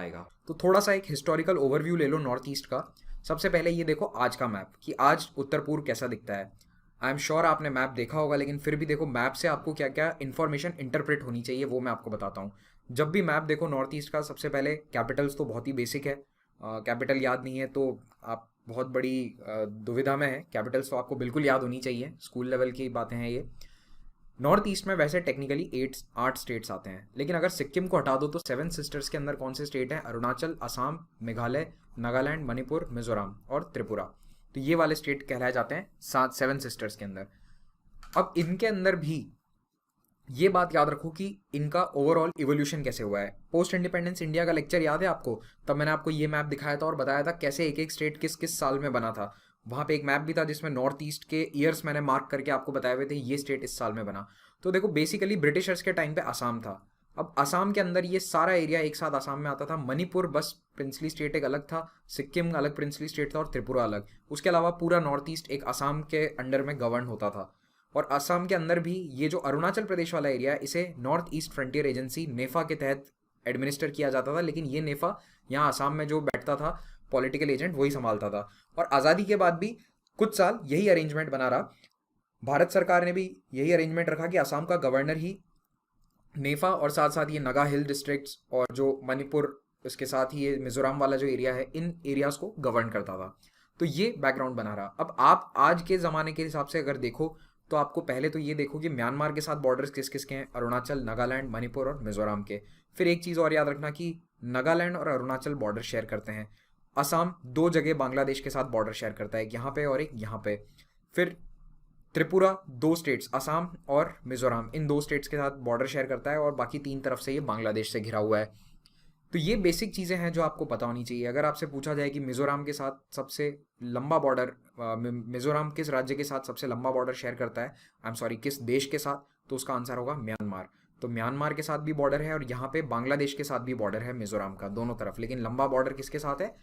आएगा। तो थोड़ा सा एक हिस्टोरिकल ओवरव्यू ले लो नॉर्थ ईस्ट का। सबसे पहले ये देखो आज का मैप कि आज उत्तर पूर्व कैसा दिखता है। आई एम श्योर आपने मैप देखा होगा, लेकिन फिर भी देखो मैप से आपको क्या क्या इन्फॉर्मेशन इंटरप्रेट होनी चाहिए वो मैं आपको बताता हूँ। जब भी मैप देखो नॉर्थ ईस्ट का, सबसे पहले कैपिटल्स तो बहुत ही बेसिक है। कैपिटल याद नहीं है तो आप बहुत बड़ी दुविधा में है। कैपिटल्स तो आपको बिल्कुल याद होनी चाहिए, स्कूल लेवल की बातें हैं ये। नॉर्थ ईस्ट में वैसे टेक्निकली 8 स्टेट्स आते हैं, लेकिन अगर सिक्किम को हटा दो तो 7 सिस्टर्स के अंदर कौन से स्टेट हैं? अरुणाचल, असम, मेघालय, नागालैंड, मणिपुर, मिजोरम और त्रिपुरा। तो ये वाले स्टेट कहलाए जाते हैं 7 सिस्टर्स के अंदर। अब इनके अंदर भी ये बात याद रखो कि इनका ओवरऑल इवोल्यूशन कैसे हुआ है। पोस्ट इंडिपेंडेंस इंडिया का लेक्चर याद है आपको? तब मैंने आपको ये मैप दिखाया था और बताया था कैसे एक एक स्टेट किस किस साल में बना था। वहां पे एक मैप भी था जिसमें नॉर्थ ईस्ट के ईयर्स मैंने मार्क करके आपको बताए हुए थे, ये स्टेट इस साल में बना। तो देखो बेसिकली ब्रिटिशर्स के टाइम पे असम था। अब असम के अंदर ये सारा एरिया एक साथ असम में आता था। मणिपुर बस प्रिंसली स्टेट एक अलग था, सिक्किम अलग प्रिंसली स्टेट था और त्रिपुरा अलग। उसके अलावा पूरा नॉर्थ ईस्ट एक असम के अंडर में गवर्न होता था। और असम के अंदर भी ये जो अरुणाचल प्रदेश वाला एरिया है, इसे नॉर्थ ईस्ट फ्रंटियर एजेंसी नेफा के तहत एडमिनिस्टर किया जाता था। लेकिन ये नेफा यहाँ असम में जो बैठता था पॉलिटिकल एजेंट, वही संभालता था। और आज़ादी के बाद भी कुछ साल यही अरेंजमेंट बना रहा। भारत सरकार ने भी यही अरेंजमेंट रखा कि असम का गवर्नर ही नेफा और साथ साथ ये नगा हिल डिस्ट्रिक्ट्स और जो मणिपुर, उसके साथ ही ये मिजोरम वाला जो एरिया है, इन एरियाज को गवर्न करता था। तो ये बैकग्राउंड बना रहा। अब आप आज के ज़माने के हिसाब से अगर देखो तो आपको पहले तो ये देखो कि म्यांमार के साथ बॉर्डर्स किस किस के हैं? अरुणाचल, नागालैंड, मणिपुर और मिजोरम के। फिर एक चीज़ और याद रखना कि नागालैंड और अरुणाचल बॉर्डर शेयर करते हैं। असम 2 जगह बांग्लादेश के साथ बॉर्डर शेयर करता है, एक यहाँ पे और एक यहाँ पे। फिर त्रिपुरा 2 स्टेट्स, असम और मिजोरम, इन 2 स्टेट्स के साथ बॉर्डर शेयर करता है और बाकी 3 तरफ से ये बांग्लादेश से घिरा हुआ है। तो ये बेसिक चीज़ें हैं जो आपको पता होनी चाहिए। अगर आपसे पूछा जाए कि मिजोरम के साथ सबसे लंबा बॉर्डर, मिजोरम किस राज्य के साथ सबसे लंबा बॉर्डर शेयर करता है, आई एम सॉरी, किस देश के साथ, तो उसका आंसर होगा म्यांमार। तो म्यांमार के साथ भी बॉर्डर है और यहाँ पे बांग्लादेश के साथ भी बॉर्डर है मिजोरम का, दोनों तरफ। लेकिन लंबा बॉर्डर किसके साथ है?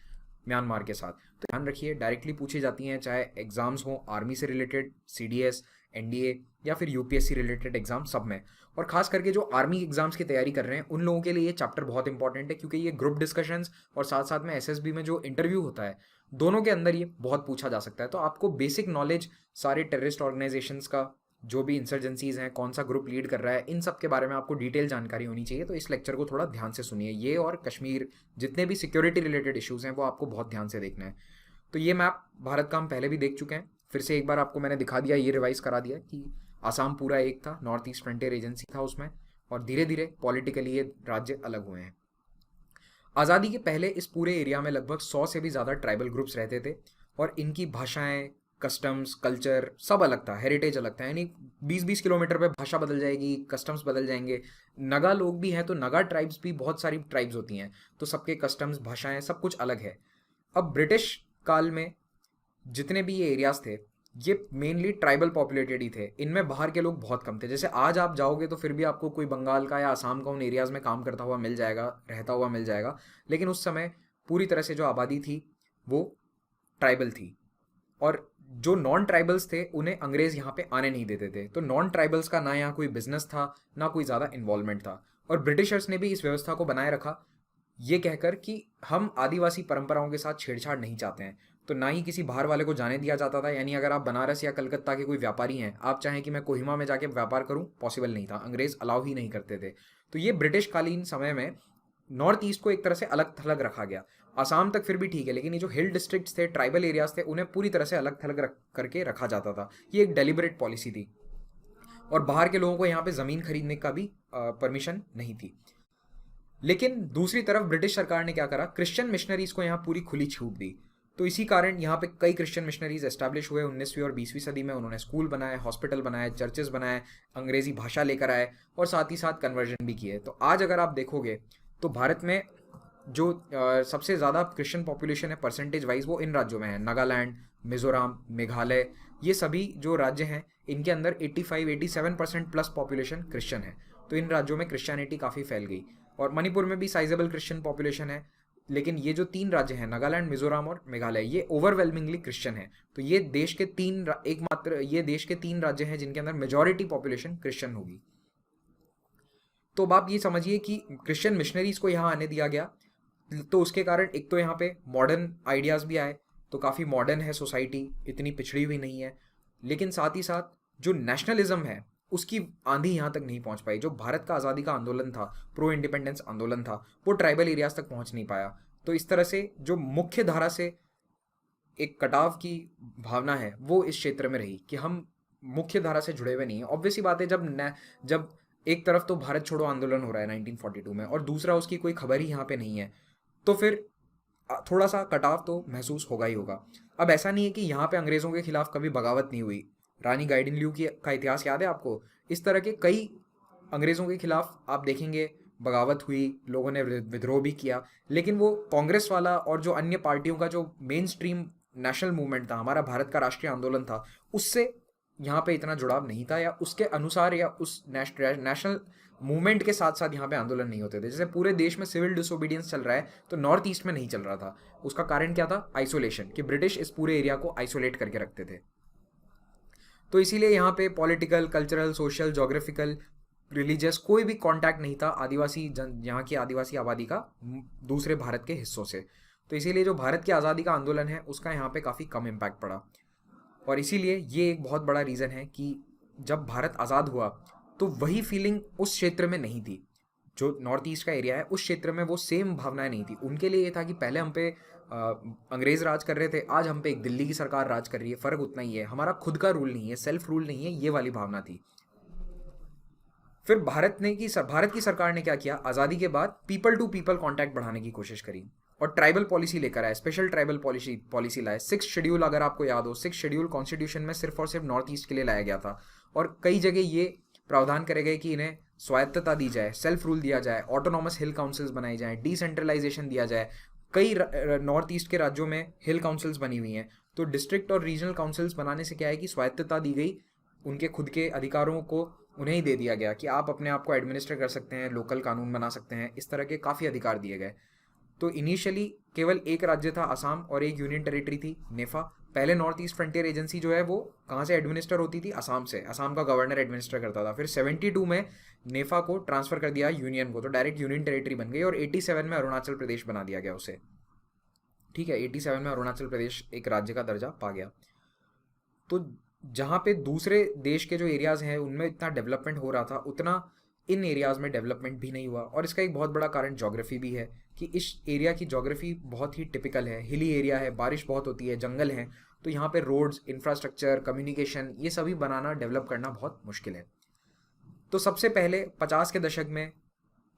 म्यांमार के साथ। तो ध्यान रखिए, डायरेक्टली पूछी जाती हैं, चाहे एग्जाम्स हो आर्मी से रिलेटेड, सीडीएस, एनडीए या फिर यूपीएससी रिलेटेड एग्जाम, सब में। और खास करके जो आर्मी एग्जाम्स की तैयारी कर रहे हैं उन लोगों के लिए ये चैप्टर बहुत इंपॉर्टेंट है, क्योंकि ये ग्रुप डिस्कशंस और साथ साथ में एसएसबी में जो इंटरव्यू होता है, दोनों के अंदर ये बहुत पूछा जा सकता है। तो आपको बेसिक नॉलेज सारे टेररिस्ट ऑर्गेनाइजेशंस का, जो भी इंसर्जेंसीज हैं, कौन सा ग्रुप लीड कर रहा है, इन सब के बारे में आपको डिटेल जानकारी होनी चाहिए। तो इस लेक्चर को थोड़ा ध्यान से सुनिए। ये और कश्मीर, जितने भी सिक्योरिटी रिलेटेड इश्यूज हैं वो आपको बहुत ध्यान से देखना है। तो ये मैप भारत का हम पहले भी देख चुके हैं, फिर से एक बार आपको मैंने दिखा दिया, ये रिवाइज करा दिया कि आसाम पूरा एक था, नॉर्थ ईस्ट फ्रंटियर एजेंसी था उसमें, और धीरे धीरे पॉलिटिकली ये राज्य अलग हुए हैं। आज़ादी के पहले इस पूरे एरिया में लगभग 100 से भी ज़्यादा ट्राइबल ग्रुप्स रहते थे और इनकी भाषाएं, कस्टम्स, कल्चर सब अलग था, हेरिटेज अलग था। यानी 20-20 किलोमीटर पे भाषा बदल जाएगी, कस्टम्स बदल जाएंगे। नगा लोग भी हैं तो नगा ट्राइब्स भी, बहुत सारी ट्राइब्स होती हैं, तो सबके कस्टम्स, भाषाएं सब कुछ अलग है। अब ब्रिटिश काल में जितने भी ये एरियाज थे, ये मेनली ट्राइबल पॉपुलेटेड ही थे। इनमें बाहर के लोग बहुत कम थे। जैसे आज आप जाओगे तो फिर भी आपको कोई बंगाल का या आसाम का उन एरियाज में काम करता हुआ मिल जाएगा, रहता हुआ मिल जाएगा। लेकिन उस समय पूरी तरह से जो आबादी थी वो ट्राइबल थी। और जो नॉन ट्राइबल्स थे उन्हें अंग्रेज यहाँ पे आने नहीं देते थे। तो नॉन ट्राइबल्स का ना यहाँ कोई बिजनेस था, ना कोई ज़्यादा इन्वॉल्वमेंट था। और ब्रिटिशर्स ने भी इस व्यवस्था को बनाए रखा, ये कहकर कि हम आदिवासी परंपराओं के साथ छेड़छाड़ नहीं चाहते हैं। तो ना ही किसी बाहर वाले को जाने दिया जाता था। यानी अगर आप बनारस या कलकत्ता के कोई व्यापारी हैं, आप चाहें कि मैं कोहिमा में जाके व्यापार करूं, पॉसिबल नहीं था, अंग्रेज अलाउ ही नहीं करते थे। तो ये ब्रिटिश कालीन समय में नॉर्थ ईस्ट को एक तरह से अलग थलग रखा गया। आसाम तक फिर भी ठीक है, लेकिन ये जो हिल डिस्ट्रिक्ट्स थे, ट्राइबल एरियाज थे, उन्हें पूरी तरह से अलग थलग करके रखा जाता था। ये एक डेलिबरेट पॉलिसी थी और बाहर के लोगों को यहाँ पे ज़मीन खरीदने का भी परमिशन नहीं थी। लेकिन दूसरी तरफ ब्रिटिश सरकार ने क्या करा, क्रिश्चियन मिशनरीज को यहाँ पूरी खुली छूट दी। तो इसी कारण यहाँ पे कई क्रिश्चियन मिशनरीज एस्टैब्लिश हुए 19वीं और 20वीं सदी में। उन्होंने स्कूल बनाए, हॉस्पिटल बनाए, चर्चेस बनाए, अंग्रेजी भाषा लेकर आए और साथ ही साथ कन्वर्जन भी किए। तो आज अगर आप देखोगे तो भारत में जो सबसे ज़्यादा क्रिश्चियन पॉपुलेशन है परसेंटेज वाइज, वो इन राज्यों में है। नागालैंड, मिजोरम, मेघालय, ये सभी जो राज्य हैं इनके अंदर 85-87% प्लस पॉपुलेशन क्रिश्चियन है। तो इन राज्यों में क्रिश्चियनिटी काफ़ी फैल गई। और मणिपुर में भी साइजेबल क्रिश्चियन पॉपुलेशन है। लेकिन ये जो 3 राज्य हैं, नागालैंड, मिजोरम और मेघालय, ये ओवरवेलमिंगली क्रिश्चियन है। तो ये देश के एकमात्र ये देश के 3 राज्य हैं जिनके अंदर मेजॉरिटी पॉपुलेशन क्रिश्चियन होगी। तो अब आप ये समझिए कि क्रिश्चियन मिशनरीज को यहाँ आने दिया गया तो उसके कारण एक तो यहाँ पे मॉडर्न आइडियाज़ भी आए, तो काफ़ी मॉडर्न है सोसाइटी, इतनी पिछड़ी हुई नहीं है। लेकिन साथ ही साथ जो नेशनलिज्म है उसकी आंधी यहाँ तक नहीं पहुँच पाई। जो भारत का आज़ादी का आंदोलन था, प्रो इंडिपेंडेंस आंदोलन था, वो ट्राइबल एरियाज तक पहुँच नहीं पाया। तो इस तरह से जो मुख्य धारा से एक कटाव की भावना है वो इस क्षेत्र में रही कि हम मुख्य धारा से जुड़े हुए नहीं हैं। ऑब्वियसली बात है, जब एक तरफ तो भारत छोड़ो आंदोलन हो रहा है 1942 में और दूसरा उसकी कोई खबर ही यहाँ पे नहीं है, तो फिर थोड़ा सा कटाव तो महसूस होगा ही होगा। अब ऐसा नहीं है कि यहाँ पे अंग्रेज़ों के खिलाफ कभी बगावत नहीं हुई। रानी गाइडिनल्यू की का इतिहास याद है आपको? इस तरह के कई अंग्रेज़ों के खिलाफ आप देखेंगे बगावत हुई, लोगों ने विद्रोह भी किया। लेकिन वो कांग्रेस वाला और जो अन्य पार्टियों का जो मेन स्ट्रीम नेशनल मूवमेंट था, हमारा भारत का राष्ट्रीय आंदोलन था, उससे यहाँ पे इतना जुड़ाव नहीं था, या उसके अनुसार या उस नेशनल मूवमेंट के साथ साथ यहाँ पे आंदोलन नहीं होते थे। जैसे पूरे देश में सिविल डिसोबीडियंस चल रहा है, तो नॉर्थ ईस्ट में नहीं चल रहा था। उसका कारण क्या था? आइसोलेशन, कि ब्रिटिश इस पूरे एरिया को आइसोलेट करके रखते थे। तो इसीलिए यहाँ पे political, cultural, social, geographical, religious कोई भी कांटेक्ट नहीं था आदिवासी यहाँ की आदिवासी आबादी का दूसरे भारत के हिस्सों से। तो इसीलिए जो भारत की आज़ादी का आंदोलन है उसका यहाँ पे काफ़ी कम इम्पैक्ट पड़ा। और इसीलिए ये एक बहुत बड़ा रीज़न है कि जब भारत आज़ाद हुआ तो वही फीलिंग उस क्षेत्र में नहीं थी। जो नॉर्थ ईस्ट का एरिया है उस क्षेत्र में वो सेम भावनाएं नहीं थी। उनके लिए ये था कि पहले हम पे अंग्रेज़ राज कर रहे थे, आज हम पे एक दिल्ली की सरकार राज कर रही है, फ़र्क उतना ही है, हमारा खुद का रूल नहीं है, सेल्फ रूल नहीं है, ये वाली भावना थी। फिर भारत की सरकार ने क्या किया? आज़ादी के बाद पीपल टू पीपल कांटेक्ट बढ़ाने की कोशिश करी और ट्राइबल पॉलिसी लेकर आए, स्पेशल ट्राइबल पॉलिसी लाए। 6 शेड्यूल, अगर आपको याद हो, 6 शेड्यूल कॉन्स्टिट्यूशन में सिर्फ और सिर्फ नॉर्थ ईस्ट के लिए लाया गया था। और कई जगह ये प्रावधान करे गए कि इन्हें स्वायत्तता दी जाए, सेल्फ रूल दिया जाए, ऑटोनॉमस हिल काउंसिल्स बनाई जाए, डिसेंट्रलाइजेशन दिया जाए। कई नॉर्थ ईस्ट के राज्यों में हिल काउंसिल्स बनी हुई हैं। तो डिस्ट्रिक्ट और रीजनल काउंसिल्स बनाने से क्या है कि स्वायत्तता दी गई, उनके खुद के अधिकारों को उन्हें ही दे दिया गया कि आप अपने आप को एडमिनिस्टर कर सकते हैं, लोकल कानून बना सकते हैं, इस तरह के काफ़ी अधिकार दिए गए। तो इनिशियली केवल एक राज्य था असम और एक यूनियन टेरिटरी थी नेफा। पहले नॉर्थ ईस्ट फ्रंटियर एजेंसी जो है वो कहाँ से एडमिनिस्टर होती थी? असम से। असम का गवर्नर एडमिनिस्टर करता था। फिर 72 में नेफा को ट्रांसफर कर दिया यूनियन को, तो डायरेक्ट यूनियन टेरिटरी बन गई और 87 में अरुणाचल प्रदेश बना दिया गया उसे। ठीक है, 87 में अरुणाचल प्रदेश एक राज्य का दर्जा पा गया। तो जहाँ पे दूसरे देश के जो एरियाज़ हैं उनमें इतना डेवलपमेंट हो रहा था, उतना इन एरियाज़ में डेवलपमेंट भी नहीं हुआ। और इसका एक बहुत बड़ा कारण ज्योग्राफी भी है कि इस एरिया की ज्योग्राफी बहुत ही टिपिकल है, हिली एरिया है, बारिश बहुत होती है, जंगल हैं, तो यहाँ पे रोड्स, इंफ्रास्ट्रक्चर, कम्युनिकेशन, ये सभी बनाना, डेवलप करना बहुत मुश्किल है। तो सबसे पहले 50 के दशक में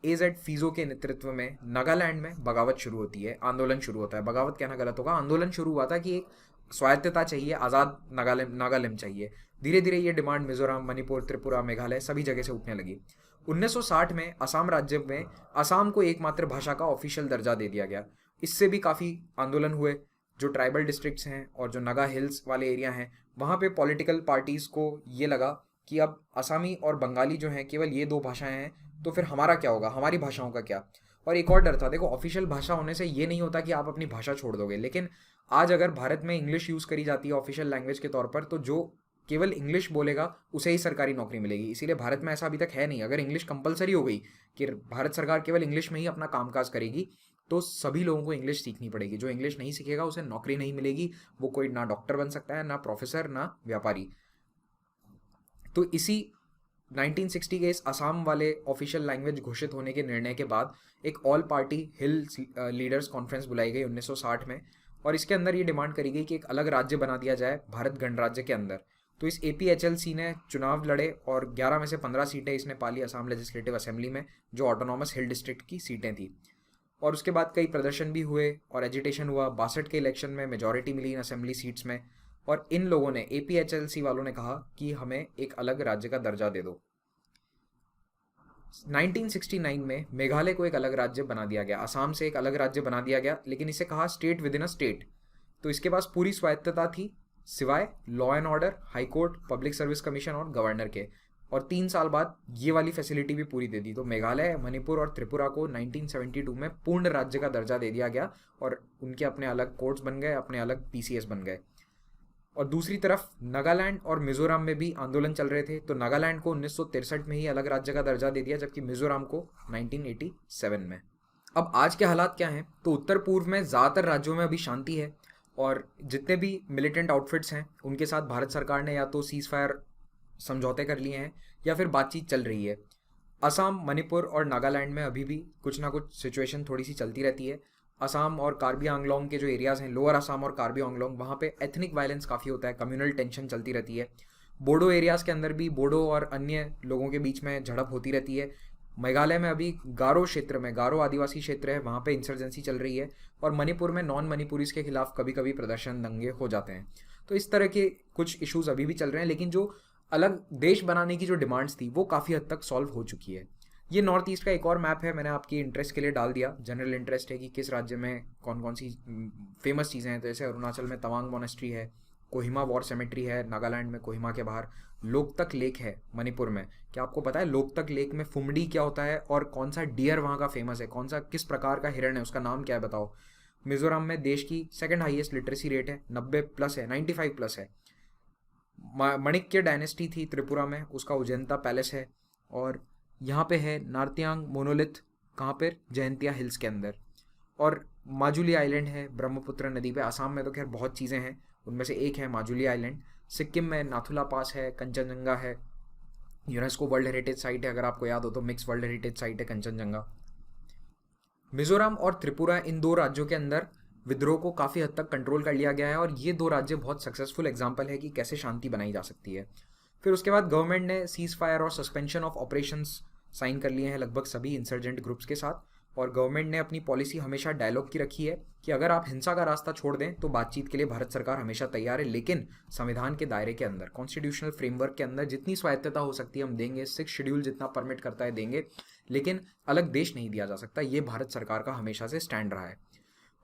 AZ फीजो के नेतृत्व में नागालैंड में बगावत शुरू होती है, आंदोलन शुरू होता है। बगावत कहना गलत होगा, आंदोलन शुरू हुआ था कि एक स्वायत्तता चाहिए, आज़ाद नागालैंड चाहिए। धीरे धीरे ये डिमांड मिजोरम, मणिपुर, त्रिपुरा, मेघालय सभी जगह से उठने लगी। 1960 में असम राज्य में असम को एकमात्र भाषा का ऑफिशियल दर्जा दे दिया गया। इससे भी काफ़ी आंदोलन हुए। जो ट्राइबल डिस्ट्रिक्ट्स हैं और जो नागा हिल्स वाले एरिया हैं, वहाँ पे पॉलिटिकल पार्टीज़ को ये लगा कि अब असमी और बंगाली जो हैं केवल ये 2 भाषाएं हैं, तो फिर हमारा क्या होगा, हमारी भाषाओं का क्या? और एक और डर था, देखो ऑफिशियल भाषा होने से ये नहीं होता कि आप अपनी भाषा छोड़ दोगे, लेकिन आज अगर भारत में इंग्लिश यूज़ करी जाती है ऑफिशियल लैंग्वेज के तौर पर, तो जो केवल इंग्लिश बोलेगा उसे ही सरकारी नौकरी मिलेगी। इसीलिए भारत में ऐसा अभी तक है नहीं। अगर इंग्लिश कंपलसरी हो गई कि भारत सरकार केवल इंग्लिश में ही अपना कामकाज करेगी, तो सभी लोगों को इंग्लिश सीखनी पड़ेगी। जो इंग्लिश नहीं सीखेगा उसे नौकरी नहीं मिलेगी, वो कोई ना डॉक्टर बन सकता है, ना प्रोफेसर, ना व्यापारी। तो इसी 1960 के इस असम वाले ऑफिशियल लैंग्वेज घोषित होने के निर्णय के बाद एक ऑल पार्टी हिल लीडर्स कॉन्फ्रेंस बुलाई गई 1960 में, और इसके अंदर ये डिमांड करी गई कि एक अलग राज्य बना दिया जाए भारत गणराज्य के अंदर। तो इस APHLC ने चुनाव लड़े और 11 में से 15 सीटें इसने पाली असम लेजिस्लेटिव असेंबली में, जो ऑटोनॉमस हिल डिस्ट्रिक्ट की सीटें थी। और उसके बाद कई प्रदर्शन भी हुए और एजिटेशन हुआ। 62 के इलेक्शन में मेजॉरिटी मिली इन असेंबली सीट्स में, और इन लोगों ने, APHLC वालों ने कहा कि हमें एक अलग राज्य का दर्जा दे दो। 1969 में मेघालय को एक अलग राज्य बना दिया गया, असम से एक अलग राज्य बना दिया गया, लेकिन इसे कहा state with in a state. तो इसके पास पूरी स्वायत्तता थी सिवाय law and order, high court, public service commission और गवर्नर के। और 3 साल बाद ये वाली फैसिलिटी भी पूरी दे दी। तो मेघालय, मणिपुर और त्रिपुरा को 1972 में पूर्ण राज्य का दर्जा दे दिया गया और उनके अपने अलग कोर्ट्स बन गए, अपने अलग PCS बन गए। और दूसरी तरफ नागालैंड और मिजोरम में भी आंदोलन चल रहे थे। तो नागालैंड को 1963 में ही अलग राज्य का दर्जा दे दिया, जबकि मिजोरम को 1987 में। अब आज के हालात क्या हैं, तो उत्तर पूर्व में ज़्यादातर राज्यों में अभी शांति है, और जितने भी मिलिटेंट आउटफिट्स हैं उनके साथ भारत सरकार ने या तो सीज़ फायर समझौते कर लिए हैं या फिर बातचीत चल रही है। असम, मणिपुर और नागालैंड में अभी भी कुछ ना कुछ सिचुएशन थोड़ी सी चलती रहती है। असम और कार्बी आंगलोंग के जो एरियाज़ हैं, लोअर असम और कार्बी आंगलोंग, वहाँ पे एथनिक वायलेंस काफ़ी होता है, कम्युनल टेंशन चलती रहती है। बोडो एरियाज़ के अंदर भी बोडो और अन्य लोगों के बीच में झड़प होती रहती है। मेघालय में अभी गारो क्षेत्र में, गारो आदिवासी क्षेत्र है, वहाँ पे इंसर्जेंसी चल रही है। और मणिपुर में नॉन मणिपुरीज के खिलाफ कभी कभी प्रदर्शन दंगे हो जाते हैं। तो इस तरह के कुछ इश्यूज अभी भी चल रहे हैं, लेकिन जो अलग देश बनाने की जो डिमांड्स थी वो काफ़ी हद तक सॉल्व हो चुकी है। ये नॉर्थ ईस्ट का एक और मैप है, मैंने आपकी इंटरेस्ट के लिए डाल दिया। जनरल इंटरेस्ट है कि किस राज्य में कौन कौन सी फेमस चीज़ें हैं। तो जैसे अरुणाचल में तवांग मोनेस्ट्री है, कोहिमा वॉर सेमेट्री है, नागालैंड में कोहिमा के बाहर लोकतक लेक है। मणिपुर में क्या आपको पता है लोकतक लेक में फुमडी क्या होता है, और कौन सा डियर वहाँ का फेमस है, कौन सा किस प्रकार का हिरण है, उसका नाम क्या है बताओ। मिजोरम में देश की सेकंड हाईएस्ट लिटरेसी रेट है, 90+ है, 95+ है। मणिक्य डायनेस्टी थी त्रिपुरा में, उसका उजंता पैलेस है। और यहाँ पे है नार्तियांग मोनोलिथ, कहाँ पर, जयंतिया हिल्स के अंदर। और माजुली आइलैंड है ब्रह्मपुत्र नदी पे। आसाम में तो खैर बहुत चीज़ें हैं, उनमें से एक है माजुली आइलैंड। सिक्किम में नाथुला पास है, कंचनजंगा है, यूनेस्को वर्ल्ड हेरिटेज साइट है, अगर आपको याद हो तो मिक्स वर्ल्ड हेरिटेज साइट है कंचनजंगा। मिजोरम और त्रिपुरा, इन दो राज्यों के अंदर विद्रोह को काफ़ी हद तक कंट्रोल कर लिया गया है, और ये दो राज्य बहुत सक्सेसफुल एग्जाम्पल है कि कैसे शांति बनाई जा सकती है। फिर उसके बाद गवर्नमेंट ने सीज फायर और सस्पेंशन ऑफ ऑपरेशंस साइन कर लिए हैं लगभग सभी इंसर्जेंट ग्रुप्स के साथ। और गवर्नमेंट ने अपनी पॉलिसी हमेशा डायलॉग की रखी है कि अगर आप हिंसा का रास्ता छोड़ दें तो बातचीत के लिए भारत सरकार हमेशा तैयार है, लेकिन संविधान के दायरे के अंदर, कॉन्स्टिट्यूशनल फ्रेमवर्क के अंदर जितनी स्वायत्तता हो सकती है हम देंगे, 6 शेड्यूल जितना परमिट करता है देंगे, लेकिन अलग देश नहीं दिया जा सकता। ये भारत सरकार का हमेशा से स्टैंड रहा है।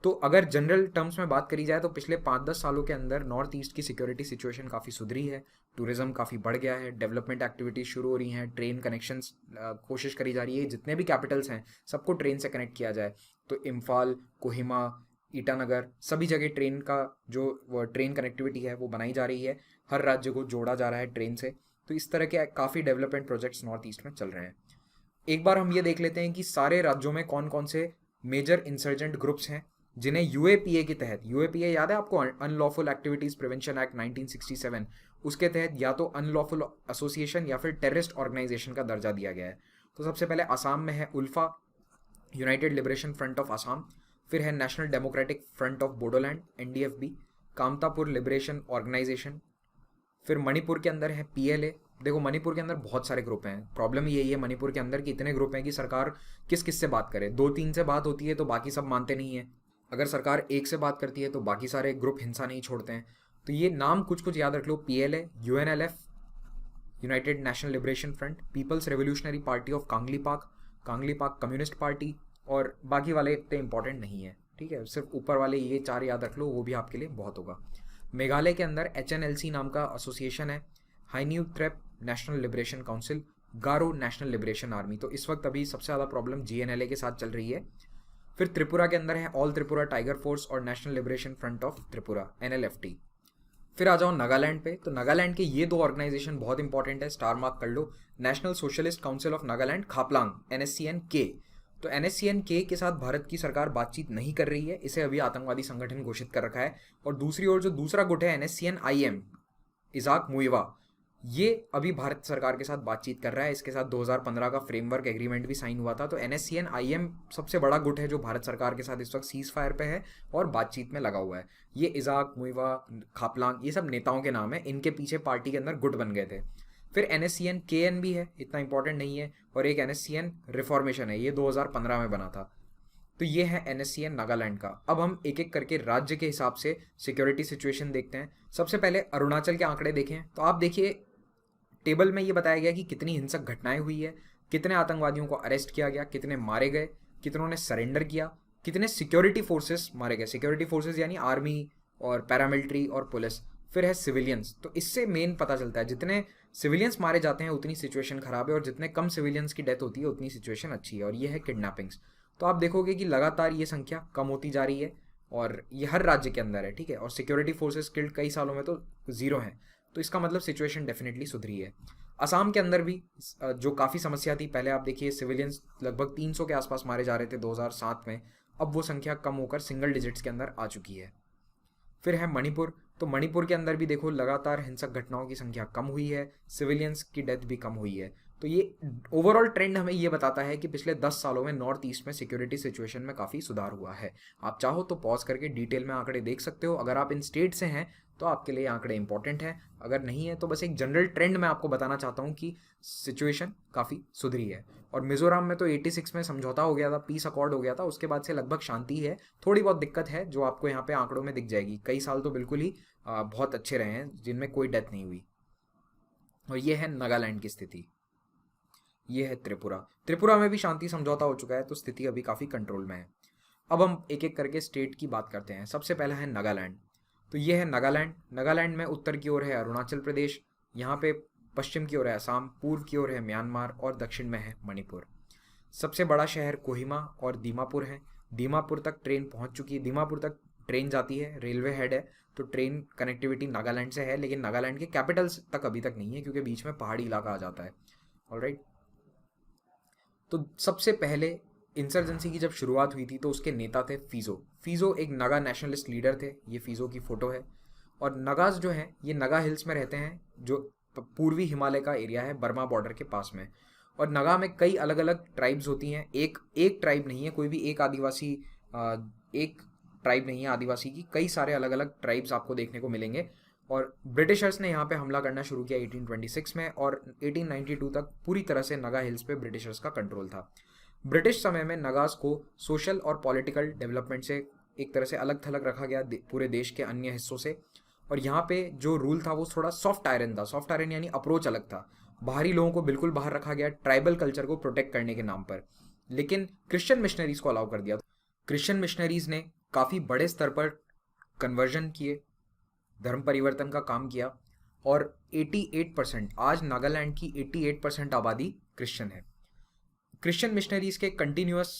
तो अगर जनरल टर्म्स में बात करी जाए तो पिछले 5-10 सालों के अंदर नॉर्थ ईस्ट की सिक्योरिटी सिचुएशन काफ़ी सुधरी है, टूरिज्म काफ़ी बढ़ गया है, डेवलपमेंट एक्टिविटीज़ शुरू हो रही हैं, ट्रेन कनेक्शंस कोशिश करी जा रही है जितने भी कैपिटल्स हैं सबको ट्रेन से कनेक्ट किया जाए। तो इम्फाल, कोहिमा, ईटानगर, सभी जगह ट्रेन का जो ट्रेन कनेक्टिविटी है वो बनाई जा रही है, हर राज्य को जोड़ा जा रहा है ट्रेन से। तो इस तरह के काफ़ी डेवलपमेंट प्रोजेक्ट्स नॉर्थ ईस्ट में चल रहे हैं। एक बार हम ये देख लेते हैं कि सारे राज्यों में कौन कौन से मेजर इंसर्जेंट ग्रुप्स हैं जिन्हें यूएपीए के तहत, यूएपीए याद है आपको, अनलॉफुल एक्टिविटीज प्रिवेंशन एक्ट 1967, उसके तहत या तो अनलॉफुल एसोसिएशन या फिर टेररिस्ट ऑर्गेनाइजेशन का दर्जा दिया गया है। तो सबसे पहले असम में है ULFA, United Liberation Front of Assam. फिर है National Democratic Front of Bodoland, NDFB, Kamatapur Liberation Organisation. फिर मणिपुर के अंदर है पीएलए। देखो मणिपुर के अंदर बहुत सारे ग्रुप हैं, प्रॉब्लम यही है मणिपुर के अंदर कि इतने ग्रुप हैं कि सरकार किस किस से बात करे, 2-3 से बात होती है तो बाकी सब मानते नहीं है, अगर सरकार एक से बात करती है तो बाकी सारे ग्रुप हिंसा नहीं छोड़ते हैं। तो ये नाम कुछ कुछ याद रख लो, PLA, UNLF, United National Liberation Front, People's Revolutionary Party of Kangleipak, Kangleipak communist party, और बाकी वाले इतने इंपॉर्टेंट नहीं है, ठीक है, सिर्फ ऊपर वाले ये 4 याद रख लो, वो भी आपके लिए बहुत होगा। मेघालय के अंदर एचएनएलसी नाम का एसोसिएशन है, हाइन्यू ट्रेप नेशनल लिबरेशन काउंसिल, गारो नेशनल लिबरेशन आर्मी। तो इस वक्त अभी सबसे ज़्यादा प्रॉब्लम जीएनएलए के साथ चल रही है। फिर त्रिपुरा के अंदर है ऑल त्रिपुरा टाइगर फोर्स और national Liberation Front of Tripura, NLFT. फिर आ जाओ नागालैंड पे, तो नागालैंड के ये 2 ऑर्गेनाइजेशन बहुत इंपॉर्टेंट है, स्टार मार्क कर लो। National Socialist Council of Nagaland Khaplang, NSCN के। तो एनएससीएन के साथ भारत की सरकार बातचीत नहीं कर रही है, इसे अभी आतंकवादी संगठन घोषित कर रखा है। और दूसरी ओर जो दूसरा गुट है एनएससीएन आईएम, इजाक मुइवा, ये अभी भारत सरकार के साथ बातचीत कर रहा है, इसके साथ 2015 का फ्रेमवर्क एग्रीमेंट भी साइन हुआ था। तो एनएससीएन आईएम सबसे बड़ा गुट है जो भारत सरकार के साथ इस वक्त सीज फायर पे है और बातचीत में लगा हुआ है। ये इजाक मुइवा, खापलांग, ये सब नेताओं के नाम है, इनके पीछे पार्टी के अंदर गुट बन गए थे। फिर एनएससीएन केएन भी है, इतना इंपॉर्टेंट नहीं है, और एक एनएससीएन रिफॉर्मेशन है, ये 2015 में बना था। तो ये है एनएससीएन नागालैंड का। अब हम एक एक करके राज्य के हिसाब से सिक्योरिटी सिचुएशन देखते हैं। सबसे पहले अरुणाचल के आंकड़े देखें, तो आप देखिए टेबल में ये बताया गया कि कितनी हिंसक घटनाएं हुई है, कितने आतंकवादियों को अरेस्ट किया गया, कितने मारे गए, कितनों ने सरेंडर किया, कितने सिक्योरिटी फोर्सेस मारे गए, सिक्योरिटी फोर्सेस यानी आर्मी और पैरामिलिट्री और पुलिस। फिर है सिविलियंस, तो इससे मेन पता चलता है जितने सिविलियंस मारे जाते हैं उतनी सिचुएशन खराब है, और जितने कम सिविलियंस की डेथ होती है उतनी सिचुएशन अच्छी है। और ये है किडनैपिंग्स। तो आप देखोगे कि लगातार ये संख्या कम होती जा रही है, और ये हर राज्य के अंदर है, ठीक है। और सिक्योरिटी फोर्सेस किल्ड कई सालों में तो 0 हैं, तो इसका मतलब सिचुएशन डेफिनेटली सुधरी है। असम के अंदर भी जो काफ़ी समस्या थी, पहले आप देखिए सिविलियंस लगभग 300 के आसपास मारे जा रहे थे 2007 में, अब वो संख्या कम होकर सिंगल डिजिट्स के अंदर आ चुकी है। फिर है मणिपुर, तो मणिपुर के अंदर भी देखो लगातार हिंसक घटनाओं की संख्या कम हुई है, सिविलियंस की डेथ भी कम हुई है। तो ये ओवरऑल ट्रेंड हमें ये बताता है कि पिछले 10 सालों में नॉर्थ ईस्ट में सिक्योरिटी सिचुएशन में काफ़ी सुधार हुआ है। आप चाहो तो पॉज करके डिटेल में आंकड़े देख सकते हो, अगर आप इन स्टेट से हैं तो आपके लिए आंकड़े इंपॉर्टेंट हैं, अगर नहीं है तो बस एक जनरल ट्रेंड मैं आपको बताना चाहता हूँ कि सिचुएशन काफ़ी सुधरी है। और मिजोरम में तो 86 में समझौता हो गया था, पीस अकॉर्ड हो गया था, उसके बाद से लगभग शांति है। थोड़ी बहुत दिक्कत है जो आपको यहाँ पे आंकड़ों में दिख जाएगी, कई साल तो बिल्कुल ही बहुत अच्छे रहे हैं जिनमें कोई डेथ नहीं हुई। और ये है नागालैंड की स्थिति। ये है त्रिपुरा, त्रिपुरा में भी शांति समझौता हो चुका है, तो स्थिति अभी काफ़ी कंट्रोल में है। अब हम एक एक करके स्टेट की बात करते हैं। सबसे पहला है नागालैंड, तो ये है नागालैंड। नागालैंड में उत्तर की ओर है अरुणाचल प्रदेश, यहाँ पे पश्चिम की ओर है असम, पूर्व की ओर है म्यांमार और दक्षिण में है मणिपुर। सबसे बड़ा शहर कोहिमा और दीमापुर है। दीमापुर तक ट्रेन पहुंच चुकी है, दीमापुर तक ट्रेन जाती है, रेलवे हेड है, तो ट्रेन कनेक्टिविटी नागालैंड से है, लेकिन नागालैंड के कैपिटल तक अभी तक नहीं है क्योंकि बीच में पहाड़ी इलाका आ जाता है। ऑलराइट, तो सबसे पहले इंसर्जेंसी की जब शुरुआत हुई थी तो उसके नेता थे फीजो। फीजो एक नगा नेशनलिस्ट लीडर थे, ये फीजो की फ़ोटो है। और नगास जो हैं ये नगा हिल्स में रहते हैं, जो पूर्वी हिमालय का एरिया है बर्मा बॉर्डर के पास में। और नगा में कई अलग अलग ट्राइब्स होती हैं, एक एक ट्राइब नहीं है, कोई भी एक आदिवासी एक ट्राइब नहीं है आदिवासी की, कई सारे अलग अलग ट्राइब्स आपको देखने को मिलेंगे। और ब्रिटिशर्स ने यहाँ पे हमला करना शुरू किया 1826 में, और 1892 तक पूरी तरह से नगा हिल्स पे ब्रिटिशर्स का कंट्रोल था। ब्रिटिश समय में नगास को सोशल और पॉलिटिकल डेवलपमेंट से एक तरह से अलग थलग रखा गया पूरे देश के अन्य हिस्सों से। और यहाँ पे जो रूल था वो थोड़ा सॉफ्ट आयरन था, सॉफ्ट आयरन यानी अप्रोच अलग था। बाहरी लोगों को बिल्कुल बाहर रखा गया ट्राइबल कल्चर को प्रोटेक्ट करने के नाम पर, लेकिन क्रिश्चियन मिशनरीज को अलाउ कर दिया। क्रिश्चियन मिशनरीज ने काफ़ी बड़े स्तर पर कन्वर्जन किए, धर्म परिवर्तन का काम किया, और 88% आज नागालैंड की 88% आबादी क्रिश्चियन है। क्रिश्चियन मिशनरीज के कंटिन्यूअस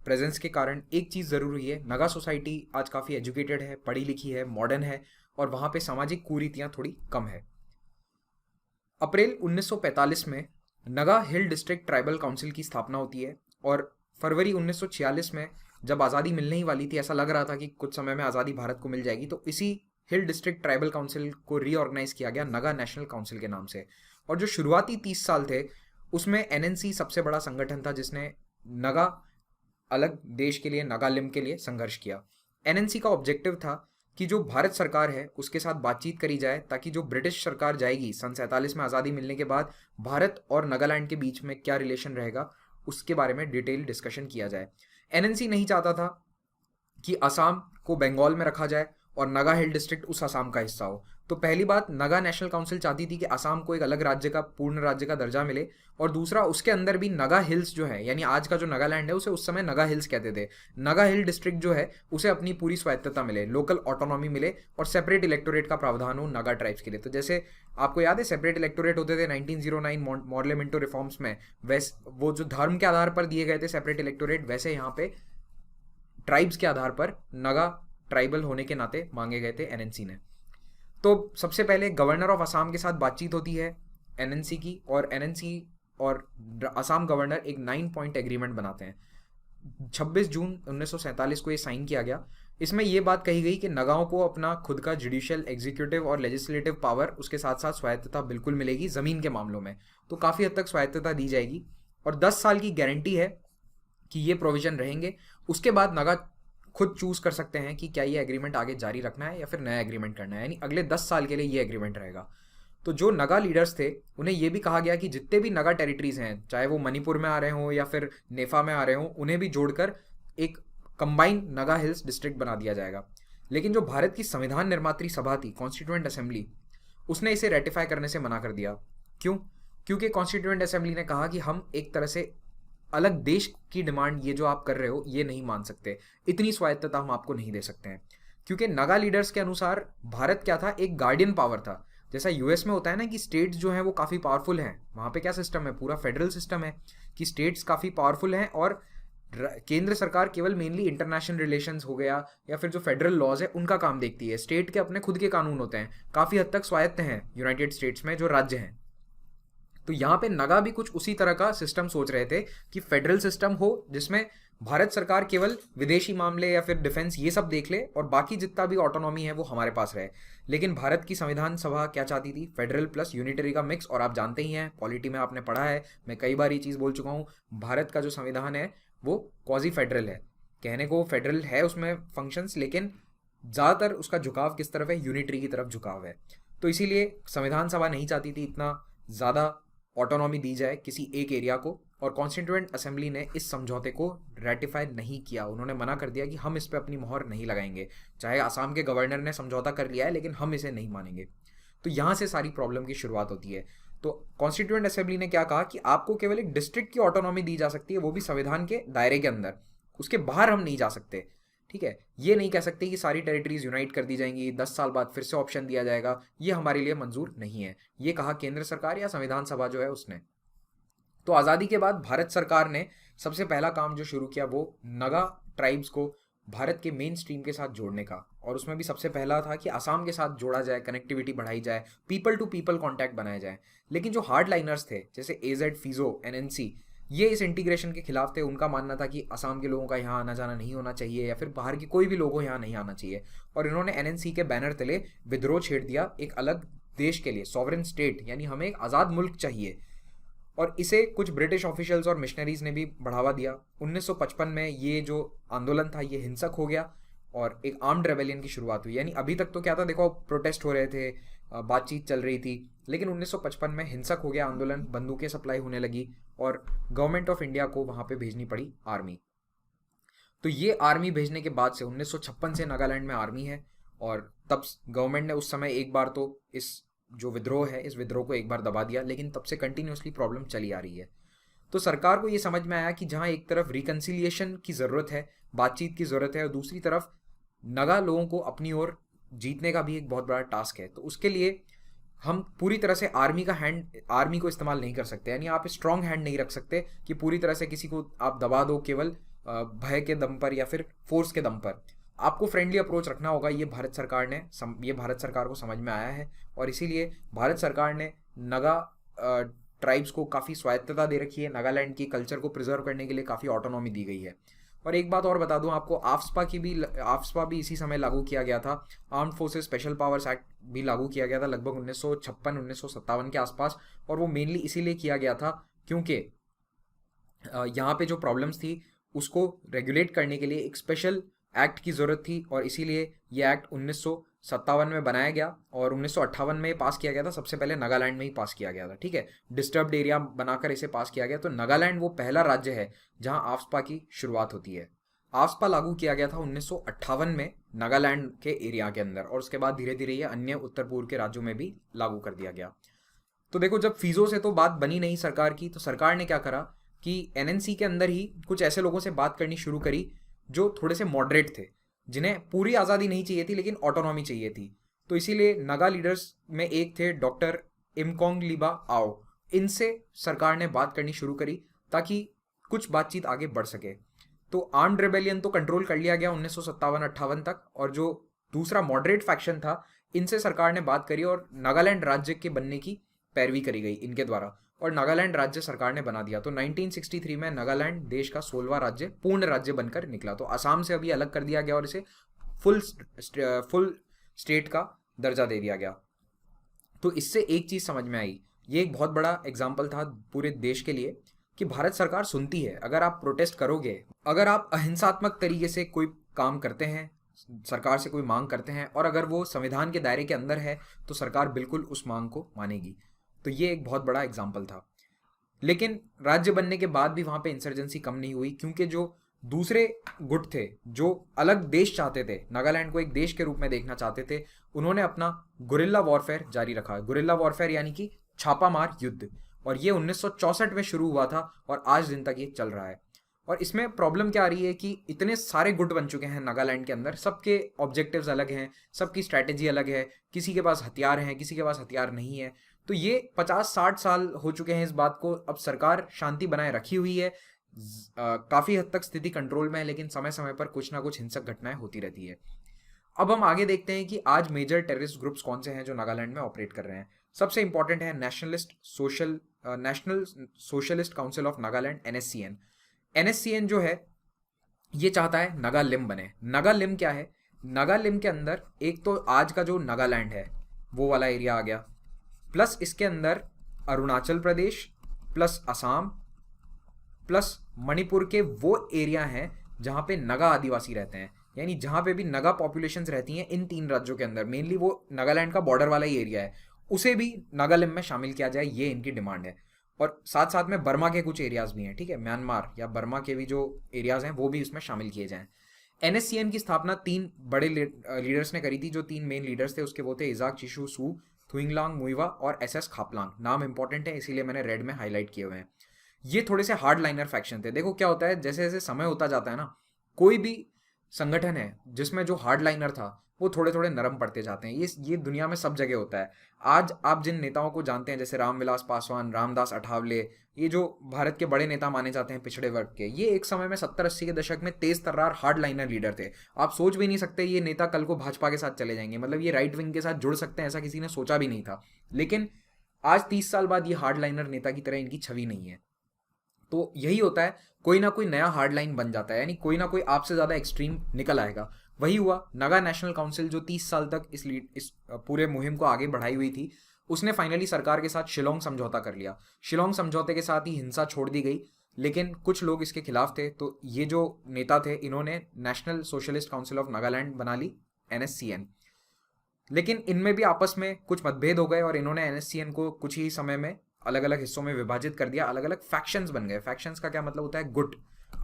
प्रेजेंस के कारण एक चीज़ ज़रूर हुई है, नगा सोसाइटी आज काफ़ी एजुकेटेड है, पढ़ी लिखी है, मॉडर्न है, और वहाँ पे सामाजिक कुरीतियाँ थोड़ी कम है। अप्रैल 1945 में नगा हिल डिस्ट्रिक्ट ट्राइबल काउंसिल की स्थापना होती है, और फरवरी 1946 में जब आज़ादी मिलने ही वाली थी, ऐसा लग रहा था कि कुछ समय में आज़ादी भारत को मिल जाएगी, तो इसी हिल डिस्ट्रिक्ट ट्राइबल काउंसिल को रीऑर्गेनाइज किया गया नगा नेशनल काउंसिल के नाम से। और जो शुरुआती 30 साल थे उसमें एनएनसी सबसे बड़ा संगठन था जिसने नगा अलग देश के लिए, नागालिम के लिए संघर्ष किया। एनएनसी का ऑब्जेक्टिव था कि जो भारत सरकार है उसके साथ बातचीत करी जाए, ताकि जो ब्रिटिश सरकार जाएगी सन 47 में आज़ादी मिलने के बाद, भारत और नागालैंड के बीच में क्या रिलेशन रहेगा उसके बारे में डिटेल डिस्कशन किया जाए। एनएनसी नहीं चाहता था कि असम को बंगाल में रखा जाए और नगा हिल डिस्ट्रिक्ट उस असम का हिस्सा हो। तो पहली बात, नगा नेशनल काउंसिल चाहती थी कि असम को एक अलग राज्य का, पूर्ण राज्य का दर्जा मिले, और दूसरा उसके अंदर भी नगा हिल्स जो है, यानी आज का जो नागालैंड है उसे उस समय नगा हिल्स कहते थे, नगा हिल डिस्ट्रिक्ट जो है उसे अपनी पूरी स्वायत्तता मिले, लोकल ऑटोनॉमी मिले, और सेपरेट इलेक्टोरेट का प्रावधान हो नगा ट्राइब्स के लिए। तो जैसे आपको याद है सेपरेट इलेक्टोरेट होते थे 1909 मॉर्लेमेंटो रिफॉर्म्स में, वैसे वो जो धर्म के आधार पर दिए गए थे सेपरेट इलेक्टोरेट, वैसे यहाँ पे ट्राइब्स के आधार पर नगा ट्राइबल होने के नाते मांगे गए थे एनएनसी ने। तो सबसे पहले गवर्नर ऑफ असम के साथ बातचीत होती है एनएनसी की, और एनएनसी और असम गवर्नर एक 9 पॉइंट एग्रीमेंट बनाते हैं। 26 जून 1947 को ये साइन किया गया। इसमें यह बात कही गई कि नगाओं को अपना खुद का जुडिशियल, एग्जीक्यूटिव और लेजिस्लेटिव पावर, उसके साथ साथ स्वायत्तता बिल्कुल मिलेगी ज़मीन के मामलों में, तो काफ़ी हद तक स्वायत्तता दी जाएगी, और 10 साल की गारंटी है कि ये प्रोविजन रहेंगे। उसके बाद नगा खुद चूज कर सकते हैं कि क्या ये एग्रीमेंट आगे जारी रखना है या फिर नया एग्रीमेंट करना है, यानी अगले 10 साल के लिए ये एग्रीमेंट रहेगा। तो जो नगा लीडर्स थे उन्हें यह भी कहा गया कि जितने भी नगा टेरिटरीज हैं, चाहे वो मणिपुर में आ रहे हों या फिर नेफा में आ रहे हों, उन्हें भी जोड़कर एक कंबाइंड नगा हिल्स डिस्ट्रिक्ट बना दिया जाएगा। लेकिन जो भारत की संविधान निर्मात्री सभा थी, कॉन्स्टिट्यूएंट असेंबली, उसने इसे रेटिफाई करने से मना कर दिया। क्यों? क्योंकि कॉन्स्टिट्यूएंट असेंबली ने कहा कि हम एक तरह से अलग देश की डिमांड, ये जो आप कर रहे हो ये नहीं मान सकते, इतनी स्वायत्तता हम आपको नहीं दे सकते हैं। क्योंकि नगा लीडर्स के अनुसार भारत क्या था, एक गार्डियन पावर था। जैसा यूएस में होता है ना कि स्टेट्स जो हैं वो काफ़ी पावरफुल हैं, वहाँ पे क्या सिस्टम है, पूरा फेडरल सिस्टम है कि स्टेट्स काफ़ी पावरफुल हैं, और केंद्र सरकार केवल मेनली इंटरनेशनल रिलेशंस हो गया या फिर जो फेडरल लॉज है उनका काम देखती है। स्टेट के अपने खुद के कानून होते हैं, काफ़ी हद तक स्वायत्त हैं यूनाइटेड स्टेट्स में जो राज्य हैं। तो यहाँ पे नगा भी कुछ उसी तरह का सिस्टम सोच रहे थे कि फेडरल सिस्टम हो जिसमें भारत सरकार केवल विदेशी मामले या फिर डिफेंस ये सब देख ले और बाकी जितना भी ऑटोनॉमी है वो हमारे पास रहे। लेकिन भारत की संविधान सभा क्या चाहती थी? फेडरल प्लस यूनिटरी का मिक्स। और आप जानते ही हैं, पॉलिटी में आपने पढ़ा है, मैं कई बार ये चीज़ बोल चुका हूँ, भारत का जो संविधान है वो क्वाजी फेडरल है। कहने को फेडरल है उसमें फंक्शंस, लेकिन ज़्यादातर उसका झुकाव किस तरफ है? यूनिटरी की तरफ झुकाव है। तो इसीलिए संविधान सभा नहीं चाहती थी इतना ज़्यादा ऑटोनॉमी दी जाए किसी एक एरिया को, और कॉन्स्टिट्यूएंट असेंबली ने इस समझौते को रेटिफाई नहीं किया। उन्होंने मना कर दिया कि हम इस पर अपनी मोहर नहीं लगाएंगे, चाहे आसाम के गवर्नर ने समझौता कर लिया है लेकिन हम इसे नहीं मानेंगे। तो यहाँ से सारी प्रॉब्लम की शुरुआत होती है। तो कॉन्स्टिट्यूएंट असेंबली ने क्या कहा कि आपको केवल एक डिस्ट्रिक्ट की ऑटोनॉमी दी जा सकती है, वो भी संविधान के दायरे के अंदर, उसके बाहर हम नहीं जा सकते। ठीक है, ये नहीं कह सकते कि सारी टेरिटरीज यूनाइट कर दी जाएंगी, 10 साल बाद फिर से ऑप्शन दिया जाएगा, ये हमारे लिए मंजूर नहीं है। ये कहा केंद्र सरकार या संविधान सभा जो है उसने। तो आज़ादी के बाद भारत सरकार ने सबसे पहला काम जो शुरू किया वो नगा ट्राइब्स को भारत के मेन स्ट्रीम के साथ जोड़ने का, और उसमें भी सबसे पहला था कि आसाम के साथ जोड़ा जाए, कनेक्टिविटी बढ़ाई जाए, पीपल टू पीपल कॉन्टैक्ट बनाया जाए। लेकिन जो हार्ड लाइनर्स थे जैसे एजेड, फिजो, एनएनसी, ये इस इंटीग्रेशन के खिलाफ थे। उनका मानना था कि असम के लोगों का यहाँ आना जाना नहीं होना चाहिए, या फिर बाहर की कोई भी लोगों यहाँ नहीं आना चाहिए। और इन्होंने एनएनसी के बैनर तले विद्रोह छेड़ दिया एक अलग देश के लिए, सॉवरेन स्टेट, यानी हमें एक आज़ाद मुल्क चाहिए। और इसे कुछ ब्रिटिश ऑफिशियल्स और मिशनरीज ने भी बढ़ावा दिया। 1955 में ये जो आंदोलन था ये हिंसक हो गया और एक आर्म्ड रेबेलियन की शुरुआत हुई। यानी अभी तक तो क्या था, देखो प्रोटेस्ट हो रहे थे, बातचीत चल रही थी, लेकिन 1955 में हिंसक हो गया आंदोलन, बंदूकें सप्लाई होने लगी और गवर्नमेंट ऑफ इंडिया को वहाँ पे भेजनी पड़ी आर्मी। तो ये आर्मी भेजने के बाद से 1956 से नागालैंड में आर्मी है। और तब गवर्नमेंट ने उस समय एक बार तो इस जो विद्रोह है, इस विद्रोह को एक बार दबा दिया, लेकिन तब से कंटिन्यूसली प्रॉब्लम चली आ रही है। तो सरकार को ये समझ में आया कि जहाँ एक तरफ रिकन्सिलिएशन की ज़रूरत है, बातचीत की ज़रूरत है, और दूसरी तरफ नगा लोगों को अपनी ओर जीतने का भी एक बहुत बड़ा टास्क है, तो उसके लिए हम पूरी तरह से आर्मी को इस्तेमाल नहीं कर सकते। यानी आप स्ट्रॉन्ग हैंड नहीं रख सकते कि पूरी तरह से किसी को आप दबा दो केवल भय के दम पर या फिर फोर्स के दम पर। आपको फ्रेंडली अप्रोच रखना होगा। ये भारत सरकार को समझ में आया है, और इसीलिए भारत सरकार ने नगा ट्राइब्स को काफ़ी स्वायत्तता दे रखी है। नागालैंड की कल्चर को प्रिजर्व करने के लिए काफ़ी ऑटोनॉमी दी गई है। और एक बात और बता दूं आपको, आफ्सपा भी इसी समय लागू किया गया था। Armed forces special powers act भी लागू किया गया था लगभग 1956-1957 के आसपास। और वो मेनली इसीलिए किया गया था क्योंकि यहाँ पे जो प्रॉब्लम्स थी उसको रेगुलेट करने के लिए एक स्पेशल एक्ट की ज़रूरत थी, और इसीलिए ये एक्ट 1957 में बनाया गया और 1958 में पास किया गया था। सबसे पहले नागालैंड में ही पास किया गया था। ठीक है, डिस्टर्ब्ड एरिया बनाकर इसे पास किया गया। तो नागालैंड वो पहला राज्य है जहां आफ्सपा की शुरुआत होती है। आफ्सपा लागू किया गया था 1958 में नागालैंड के एरिया के अंदर, और उसके बाद धीरे धीरे ये अन्य उत्तर पूर्व के राज्यों में भी लागू कर दिया गया। तो देखो, जब फीजो से तो बात बनी नहीं सरकार की, तो सरकार ने क्या करा कि एनएनसी के अंदर ही कुछ ऐसे लोगों से बात करनी शुरू करी जो थोड़े से मॉडरेट थे, जिन्हें पूरी आज़ादी नहीं चाहिए थी लेकिन ऑटोनॉमी चाहिए थी। तो इसीलिए नगा लीडर्स में एक थे डॉक्टर इमकोंग लीबा आओ। इनसे सरकार ने बात करनी शुरू करी ताकि कुछ बातचीत आगे बढ़ सके। तो आर्म्ड रेबेलियन तो कंट्रोल कर लिया गया 1957-58 तक, और जो दूसरा मॉडरेट फैक्शन था इनसे सरकार ने बात करी और नागालैंड राज्य के बनने की पैरवी करी गई इनके द्वारा, और नागालैंड राज्य सरकार ने बना दिया। तो 1963 में नागालैंड देश का 16वां राज्य, पूर्ण राज्य बनकर निकला। तो असम से अभी अलग कर दिया गया और इसे फुल स्टेट का दर्जा दे दिया गया। तो इससे एक चीज़ समझ में आई, ये एक बहुत बड़ा एग्जाम्पल था पूरे देश के लिए कि भारत सरकार सुनती है। अगर आप प्रोटेस्ट करोगे, अगर आप अहिंसात्मक तरीके से कोई काम करते हैं, सरकार से कोई मांग करते हैं, और अगर वो संविधान के दायरे के अंदर है, तो सरकार बिल्कुल उस मांग को मानेगी। तो ये एक बहुत बड़ा एग्जाम्पल था। लेकिन राज्य बनने के बाद भी वहाँ पे इंसर्जेंसी कम नहीं हुई, क्योंकि जो दूसरे गुट थे जो अलग देश चाहते थे, नागालैंड को एक देश के रूप में देखना चाहते थे, उन्होंने अपना गुरिल्ला वॉरफेयर जारी रखा। गुरिल्ला वॉरफेयर यानी कि छापामार युद्ध, और ये 1964 में शुरू हुआ था और आज दिन तक ये चल रहा है। और इसमें प्रॉब्लम क्या आ रही है कि इतने सारे गुट बन चुके हैं नागालैंड के अंदर, सबके ऑब्जेक्टिव्स अलग हैं, सबकी स्ट्रैटेजी अलग है, किसी के पास हथियार हैं, किसी के पास हथियार नहीं है। तो ये 50-60 साल हो चुके हैं इस बात को। अब सरकार शांति बनाए रखी हुई है, काफ़ी हद तक स्थिति कंट्रोल में है, लेकिन समय समय पर कुछ ना कुछ हिंसक घटनाएं होती रहती है। अब हम आगे देखते हैं कि आज मेजर टेररिस्ट ग्रुप्स कौन से हैं जो नागालैंड में ऑपरेट कर रहे हैं। सबसे इंपॉर्टेंट है nationalist social national Socialist Council of Nagaland, NSCN। NSCN जो है ये चाहता है नागालिम बने। नागालिम क्या है? नागालिम के अंदर एक तो आज का जो नागालैंड है वो वाला एरिया आ गया, प्लस इसके अंदर अरुणाचल प्रदेश, प्लस असम, प्लस मणिपुर के वो एरिया हैं जहाँ पे नगा आदिवासी रहते हैं, यानी जहाँ पे भी नगा पॉपुलेशंस रहती हैं इन 3 राज्यों के अंदर, मेनली वो नागालैंड का बॉर्डर वाला ही एरिया है, उसे भी नागालिम में शामिल किया जाए, ये इनकी डिमांड है। और साथ साथ में बर्मा के कुछ एरियाज भी हैं, ठीक है, म्यांमार या बर्मा के भी जो एरियाज हैं वो भी इसमें शामिल किए जाएं। NSCN की स्थापना 3 बड़े लीडर्स ने करी थी। जो 3 मेन लीडर्स थे उसके वो थे इजाक चिशु सू, थुइंगलांग मुइवा और SS खापलांग। नाम इंपॉर्टेंट है इसीलिए मैंने रेड में हाईलाइट किए हुए हैं। ये थोड़े से हार्ड लाइनर फैक्शन थे। देखो क्या होता है, जैसे जैसे समय होता जाता है ना, कोई भी संगठन है जिसमें जो हार्ड लाइनर था वो थोड़े थोड़े नरम पड़ते जाते हैं। ये दुनिया में सब जगह होता है। आज आप जिन नेताओं को जानते हैं जैसे रामविलास पासवान, रामदास अठावले, ये जो भारत के बड़े नेता माने जाते हैं पिछड़े वर्ग के, ये एक समय में 70-80 के दशक में तेज तर्रार हार्ड लाइनर लीडर थे। आप सोच भी नहीं सकते ये नेता कल को भाजपा के साथ चले जाएंगे, मतलब ये राइट विंग के साथ जुड़ सकते हैं, ऐसा किसी ने सोचा भी नहीं था। लेकिन आज 30 साल बाद ये हार्ड लाइनर नेता की तरह इनकी छवि नहीं है। तो यही होता है, कोई ना कोई नया हार्ड लाइन बन जाता है, यानी कोई ना कोई आपसे ज़्यादा एक्सट्रीम निकल आएगा। वही हुआ। नागा नेशनल काउंसिल जो 30 साल तक इस पूरे मुहिम को आगे बढ़ाई हुई थी, उसने फाइनली सरकार के साथ शिलोंग समझौता कर लिया। शिलोंग समझौते के साथ ही हिंसा छोड़ दी गई, लेकिन कुछ लोग इसके खिलाफ थे, तो ये जो नेता थे इन्होंने national Socialist Council of Nagaland बना ली, NSCN। लेकिन इनमें भी आपस में कुछ मतभेद हो गए और इन्होंने NSCN को कुछ ही समय में अलग अलग हिस्सों में विभाजित कर दिया। अलग अलग फैक्शंस बन गए। फैक्शंस का क्या मतलब होता है? गुट।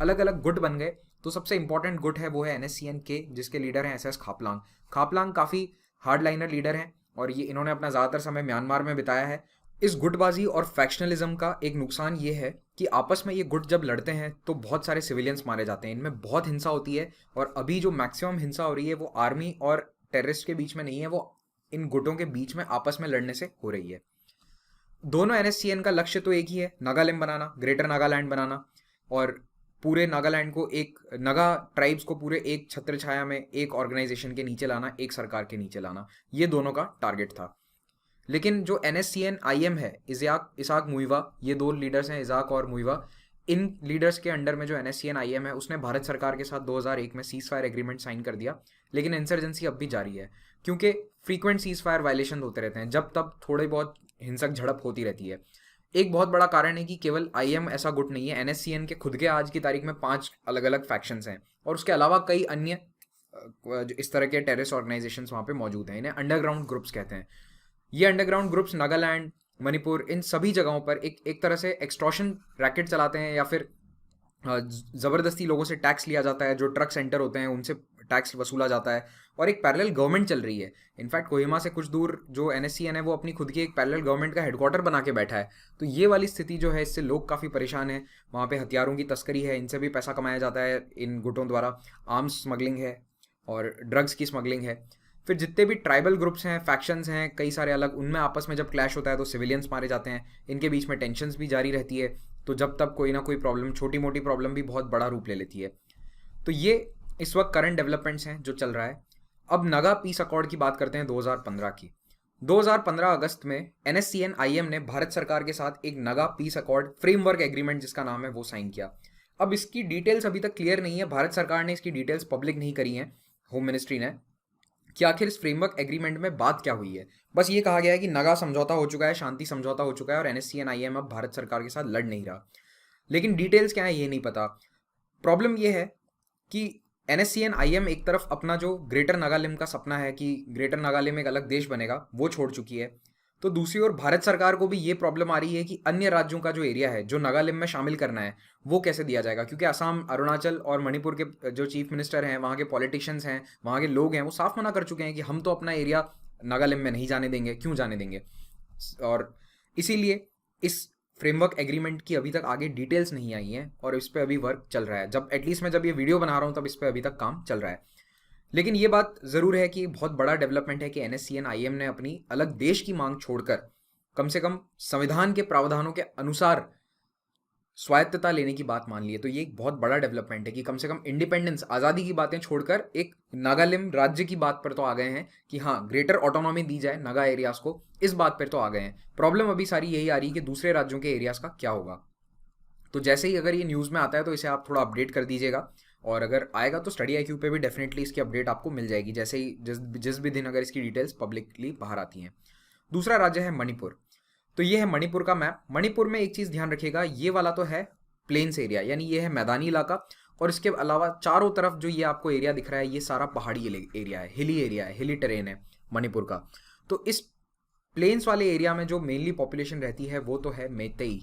अलग अलग गुट बन गए। तो सबसे इंपॉर्टेंट गुट है वो है NSCN के, जिसके लीडर हैं SS खापलांग। खापलांग काफ़ी हार्ड लाइनर लीडर हैं और ये इन्होंने अपना ज़्यादातर समय म्यांमार में बिताया है। इस गुटबाजी और फैक्शनलिज्म का एक नुकसान ये है कि आपस में ये गुट जब लड़ते हैं तो बहुत सारे सिविलियंस मारे जाते हैं, इनमें बहुत हिंसा होती है। और अभी जो मैक्सिमम हिंसा हो रही है वो आर्मी और टेररिस्ट के बीच में नहीं है, वो इन गुटों के बीच में आपस में लड़ने से हो रही है। दोनों NSCN का लक्ष्य तो एक ही है, नागालैंड बनाना, ग्रेटर नागालैंड बनाना, और पूरे नागालैंड को एक नगा ट्राइब्स को पूरे एक छत्र छाया में एक ऑर्गेनाइजेशन के नीचे लाना, एक सरकार के नीचे लाना, ये दोनों का टारगेट था। लेकिन जो NSCN IM है, इसाक मुइवा, ये 2 लीडर्स हैं, इसाक और मुइवा, इन लीडर्स के अंडर में जो NSCN IM है उसने भारत सरकार के साथ 2001 में सीज फायर एग्रीमेंट साइन कर दिया। लेकिन इंसर्जेंसी अब भी जारी है, क्योंकि फ्रीक्वेंट सीज फायर वायलेशन होते रहते हैं, जब तब थोड़े बहुत हिंसक झड़प होती रहती है। एक बहुत बड़ा कारण है कि केवल IM ऐसा गुट नहीं है, NSCN के खुद के आज की तारीख में 5 अलग अलग फैक्शंस हैं, और उसके अलावा कई अन्य इस तरह के टेररिस्ट ऑर्गेनाइजेशंस वहाँ पे मौजूद हैं। इन्हें अंडरग्राउंड ग्रुप्स कहते हैं। ये अंडरग्राउंड ग्रुप्स नागालैंड, मणिपुर, इन सभी जगहों पर एक तरह से एक्सटॉर्शन रैकेट चलाते हैं, या फिर ज़बरदस्ती लोगों से टैक्स लिया जाता है। जो ट्रक सेंटर होते हैं उनसे टैक्स वसूला जाता है, और एक पैरेलल गवर्नमेंट चल रही है। इनफैक्ट कोहिमा से कुछ दूर जो NSCN है वो अपनी खुद की एक पैरेलल गवर्नमेंट का हेडक्वार्टर बना के बैठा है। तो ये वाली स्थिति जो है, इससे लोग काफ़ी परेशान हैं। वहाँ पे हथियारों की तस्करी है, इनसे भी पैसा कमाया जाता है इन गुटों द्वारा। आर्म्स स्मगलिंग है और ड्रग्स की स्मगलिंग है। फिर जितने भी ट्राइबल ग्रुप्स हैं, फैक्शंस हैं कई सारे अलग, उनमें आपस में जब क्लैश होता है तो सिविलियंस मारे जाते हैं। इनके बीच में टेंशन्स भी जारी रहती है, तो जब तक कोई ना कोई प्रॉब्लम, छोटी मोटी प्रॉब्लम भी बहुत बड़ा रूप ले लेती है। तो ये इस वक्त करंट डेवलपमेंट्स हैं जो चल रहा है। अब नगा पीस अकॉर्ड की बात करते हैं 2015 की। 2015 अगस्त में NSCN IM ने भारत सरकार के साथ एक Naga peace accord framework agreement, जिसका नाम है, वो साइन किया। अब इसकी डिटेल्स अभी तक क्लियर नहीं है, भारत सरकार ने इसकी डिटेल्स पब्लिक नहीं करी हैं, होम मिनिस्ट्री ने, कि आखिर इस फ्रेमवर्क एग्रीमेंट में बात क्या हुई है। बस ये कहा गया है कि नगा समझौता हो चुका है, शांति समझौता हो चुका है, और NSCN IM अब भारत सरकार के साथ लड़ नहीं रहा। लेकिन डिटेल्स क्या है ये नहीं पता। प्रॉब्लम ये है कि NSCN IM एक तरफ अपना जो ग्रेटर नागालिम का सपना है कि ग्रेटर नागालिम एक अलग देश बनेगा, वो छोड़ चुकी है। तो दूसरी ओर भारत सरकार को भी ये प्रॉब्लम आ रही है कि अन्य राज्यों का जो एरिया है जो नागालैंड में शामिल करना है वो कैसे दिया जाएगा, क्योंकि असम, अरुणाचल और मणिपुर के जो चीफ मिनिस्टर हैं, वहाँ के पॉलिटिशियंस हैं, वहाँ के लोग हैं, वो साफ मना कर चुके हैं कि हम तो अपना एरिया नागालैंड में नहीं जाने देंगे, क्यों जाने देंगे। और इसीलिए इस फ्रेमवर्क एग्रीमेंट की अभी तक आगे डिटेल्स नहीं आई हैं और इस पर अभी वर्क चल रहा है। जब एटलीस्ट मैं जब ये वीडियो बना रहा हूँ तब इस पर अभी तक काम चल रहा है। लेकिन ये बात ज़रूर है कि बहुत बड़ा डेवलपमेंट है कि NSCN IM ने अपनी अलग देश की मांग छोड़कर कम से कम संविधान के प्रावधानों के अनुसार स्वायत्तता लेने की बात मान ली है, तो ये एक बहुत बड़ा डेवलपमेंट है कि कम से कम इंडिपेंडेंस, आज़ादी की बातें छोड़कर एक नागालैंड राज्य की बात पर तो आ गए हैं कि हाँ ग्रेटर ऑटोनॉमी दी जाए नागा एरियाज को, इस बात पर तो आ गए हैं। प्रॉब्लम अभी सारी यही आ रही है कि दूसरे राज्यों के एरियाज का क्या होगा। तो जैसे ही अगर ये न्यूज़ में आता है तो इसे आप थोड़ा अपडेट कर दीजिएगा, और अगर आएगा तो स्टडी IQ पे भी डेफिनेटली इसकी अपडेट आपको मिल जाएगी, जैसे ही जिस भी दिन अगर इसकी डिटेल्स पब्लिकली बाहर आती हैं। दूसरा राज्य है मणिपुर। तो ये है मणिपुर का मैप। मणिपुर में एक चीज़ ध्यान रखिएगा, ये वाला तो है प्लेन्स एरिया, यानी ये है मैदानी इलाका, और इसके अलावा चारों तरफ जो ये आपको एरिया दिख रहा है ये सारा पहाड़ी एरिया है, हिली टेरेन है मणिपुर का। तो इस प्लेन्स वाले एरिया में जो मेनली पॉपुलेशन रहती है वो तो है मेतेई,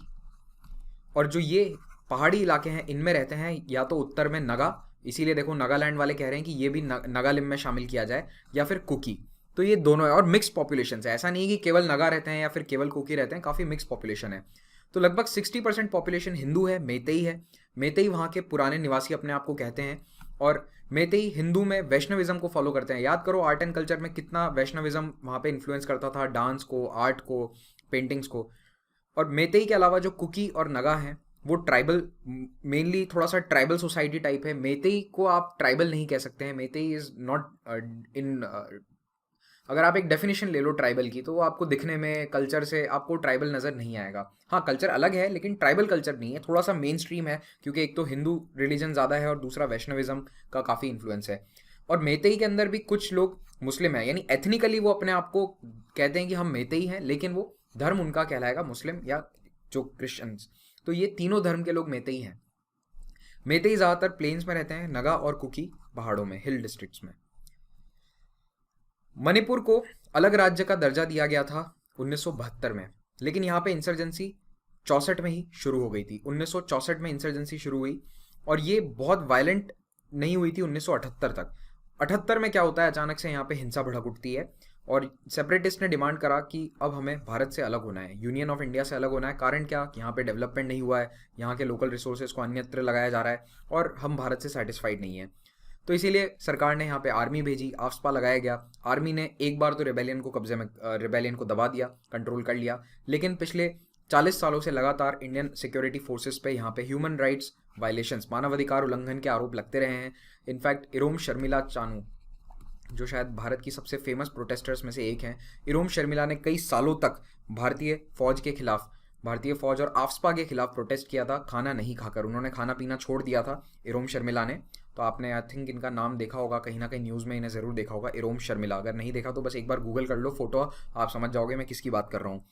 और जो ये पहाड़ी इलाके हैं इनमें रहते हैं या तो उत्तर में नगा, इसीलिए देखो नागालैंड वाले कह रहे हैं कि ये भी नागालिम में शामिल किया जाए, या फिर कुकी। तो ये दोनों है, और मिक्स पॉपुलेशन है, ऐसा नहीं कि केवल नगा रहते हैं या फिर केवल कुकी रहते हैं, काफ़ी मिक्स पॉपुलेशन है। तो लगभग 60% पॉपुलेशन हिंदू है, मेतेई है। मेतेई वहाँ के पुराने निवासी अपने आप को कहते हैं, और मेतेई हिंदू में वैष्णविज्म को फॉलो करते हैं। याद करो आर्ट एंड कल्चर में कितना वैष्णविज्म वहाँ पे इन्फ्लुएंस करता था, डांस को, आर्ट को, पेंटिंग्स को। और मेतेई के अलावा जो कुकी और नगा हैं वो ट्राइबल, मेनली थोड़ा सा ट्राइबल सोसाइटी टाइप है। मेतेई को आप ट्राइबल नहीं कह सकते हैं, मेतेई इज नॉट इन, अगर आप एक डेफिनेशन ले लो ट्राइबल की तो वो आपको दिखने में, कल्चर से आपको ट्राइबल नज़र नहीं आएगा। हाँ कल्चर अलग है लेकिन ट्राइबल कल्चर नहीं है, थोड़ा सा मेन स्ट्रीम है, क्योंकि एक तो हिंदू रिलीजन ज़्यादा है और दूसरा वैष्णविज्म का काफ़ी इन्फ्लुएंस है। और मेतेई के अंदर भी कुछ लोग मुस्लिम हैं, यानी एथनिकली वो अपने आप को कहते हैं कि हम मेतेई हैं, लेकिन वो धर्म उनका कहलाएगा मुस्लिम या जो क्रिश्चियंस। तो ये तीनों धर्म के लोग मेतेई हैं। मेतेई ज़्यादातर प्लेन्स में रहते हैं, नगा और कुकी पहाड़ों में, हिल डिस्ट्रिक्ट्स में। मणिपुर को अलग राज्य का दर्जा दिया गया था 1972 में, लेकिन यहाँ पे इंसर्जेंसी 64 में ही शुरू हो गई थी। 1964 में इंसर्जेंसी शुरू हुई, और ये बहुत वायलेंट नहीं हुई थी 1978 तक। 78 में क्या होता है, अचानक से यहाँ पे हिंसा भड़क उठती है, और सेपरेटिस्ट ने डिमांड करा कि अब हमें भारत से अलग होना है, यूनियन ऑफ इंडिया से अलग होना है। कारण क्या, यहाँ पे डेवलपमेंट नहीं हुआ है, यहाँ के लोकल रिसोर्सेज को अन्यत्र लगाया जा रहा है, और हम भारत से सेटिस्फाइड नहीं है। तो इसीलिए सरकार ने यहाँ पे आर्मी भेजी, आफ्सपा लगाया गया। आर्मी ने एक बार तो रेबेलियन को दबा दिया, कंट्रोल कर लिया, लेकिन पिछले 40 सालों से लगातार इंडियन सिक्योरिटी फोर्सेस पे यहाँ पे ह्यूमन राइट्स वायलेशंस, मानवाधिकार उल्लंघन के आरोप लगते रहे हैं। इनफैक्ट इरोम शर्मिला चानू, जो शायद भारत की सबसे फेमस प्रोटेस्टर्स में से एक हैं, इरोम शर्मिला ने कई सालों तक भारतीय फौज के खिलाफ, भारतीय फौज और आफ्सपा के खिलाफ प्रोटेस्ट किया था, खाना नहीं खाकर। उन्होंने खाना पीना छोड़ दिया था इरोम शर्मिला ने। तो आपने आई थिंक इनका नाम देखा होगा, कहीं ना कहीं न्यूज़ में इन्हें ज़रूर देखा होगा, इरोम शर्मिला। अगर नहीं देखा तो बस एक बार गूगल कर लो, फोटो आप समझ जाओगे मैं किसकी बात कर रहा हूँ।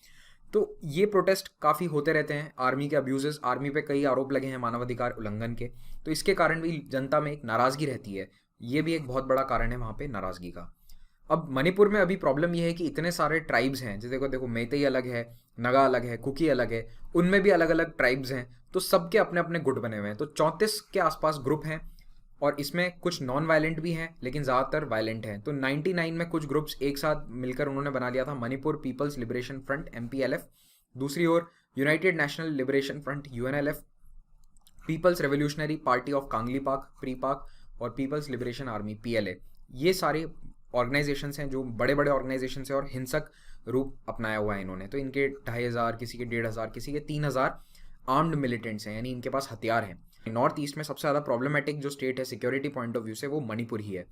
तो ये प्रोटेस्ट काफ़ी होते रहते हैं, आर्मी के अब्यूजेस, आर्मी पे कई आरोप लगे हैं मानवाधिकार उल्लंघन के, तो इसके कारण भी जनता में एक नाराज़गी रहती है। ये भी एक बहुत बड़ा कारण है वहाँ पे नाराज़गी का। अब मणिपुर में अभी प्रॉब्लम ये है कि इतने सारे ट्राइब्स हैं, जैसे देखो मेतेई अलग है, नगा अलग है, कुकी अलग है, उनमें भी अलग अलग ट्राइब्स हैं, तो सबके अपने अपने गुट बने हुए हैं। तो 34 के आसपास ग्रुप हैं, और इसमें कुछ नॉन वायलेंट भी हैं लेकिन ज़्यादातर वायलेंट हैं। तो 99 में कुछ ग्रुप्स एक साथ मिलकर उन्होंने बना लिया था Manipur People's Liberation Front MPLF, दूसरी ओर United National Liberation Front UNLF, People's Revolutionary Party of Kangleipak Prepak, और पीपल्स लिबरेशन आर्मी PLA। ये सारे ऑर्गेनाइजेशंस हैं जो बड़े बड़े ऑर्गेनाइजेशंस हैं और हिंसक रूप अपनाया हुआ है इन्होंने। तो इनके 2500, किसी के 1500, किसी के 3000 आर्म्ड मिलिटेंट्स हैं, यानी इनके पास हथियार हैं। नॉर्थ ईस्ट में सबसे ज़्यादा प्रॉब्लमेटिक जो स्टेट है सिक्योरिटी पॉइंट ऑफ व्यू से, वो मणिपुर ही है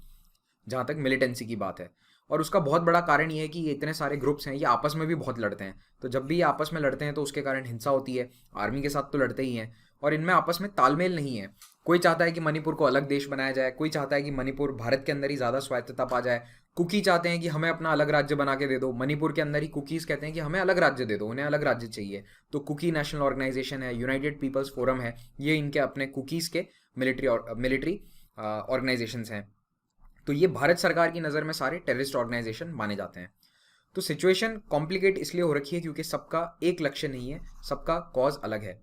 जहाँ तक मिलिटेंसी की बात है। और उसका बहुत बड़ा कारण ये है कि ये इतने सारे ग्रुप्स हैं, ये आपस में भी बहुत लड़ते हैं। तो जब भी ये आपस में लड़ते हैं तो उसके कारण हिंसा होती है। आर्मी के साथ तो लड़ते ही हैं, और इनमें आपस में तालमेल नहीं है। कोई चाहता है कि मणिपुर को अलग देश बनाया जाए, कोई चाहता है कि मणिपुर भारत के अंदर ही ज़्यादा स्वायत्तता पा जाए। कुकी चाहते हैं कि हमें अपना अलग राज्य बना के दे दो, मणिपुर के अंदर ही कुकीज़ कहते हैं कि हमें अलग राज्य दे दो, उन्हें अलग राज्य चाहिए। तो कुकी नेशनल ऑर्गेनाइजेशन है, यूनाइटेड पीपल्स फोरम है, ये इनके अपने कुकीज़ के मिलिट्री ऑर्गेनाइजेशंस हैं। तो ये भारत सरकार की नज़र में सारे टेररिस्ट ऑर्गेनाइजेशन माने जाते हैं। तो सिचुएशन कॉम्प्लिकेट इसलिए हो रखी है क्योंकि सबका एक लक्ष्य नहीं है, सबका कॉज अलग है।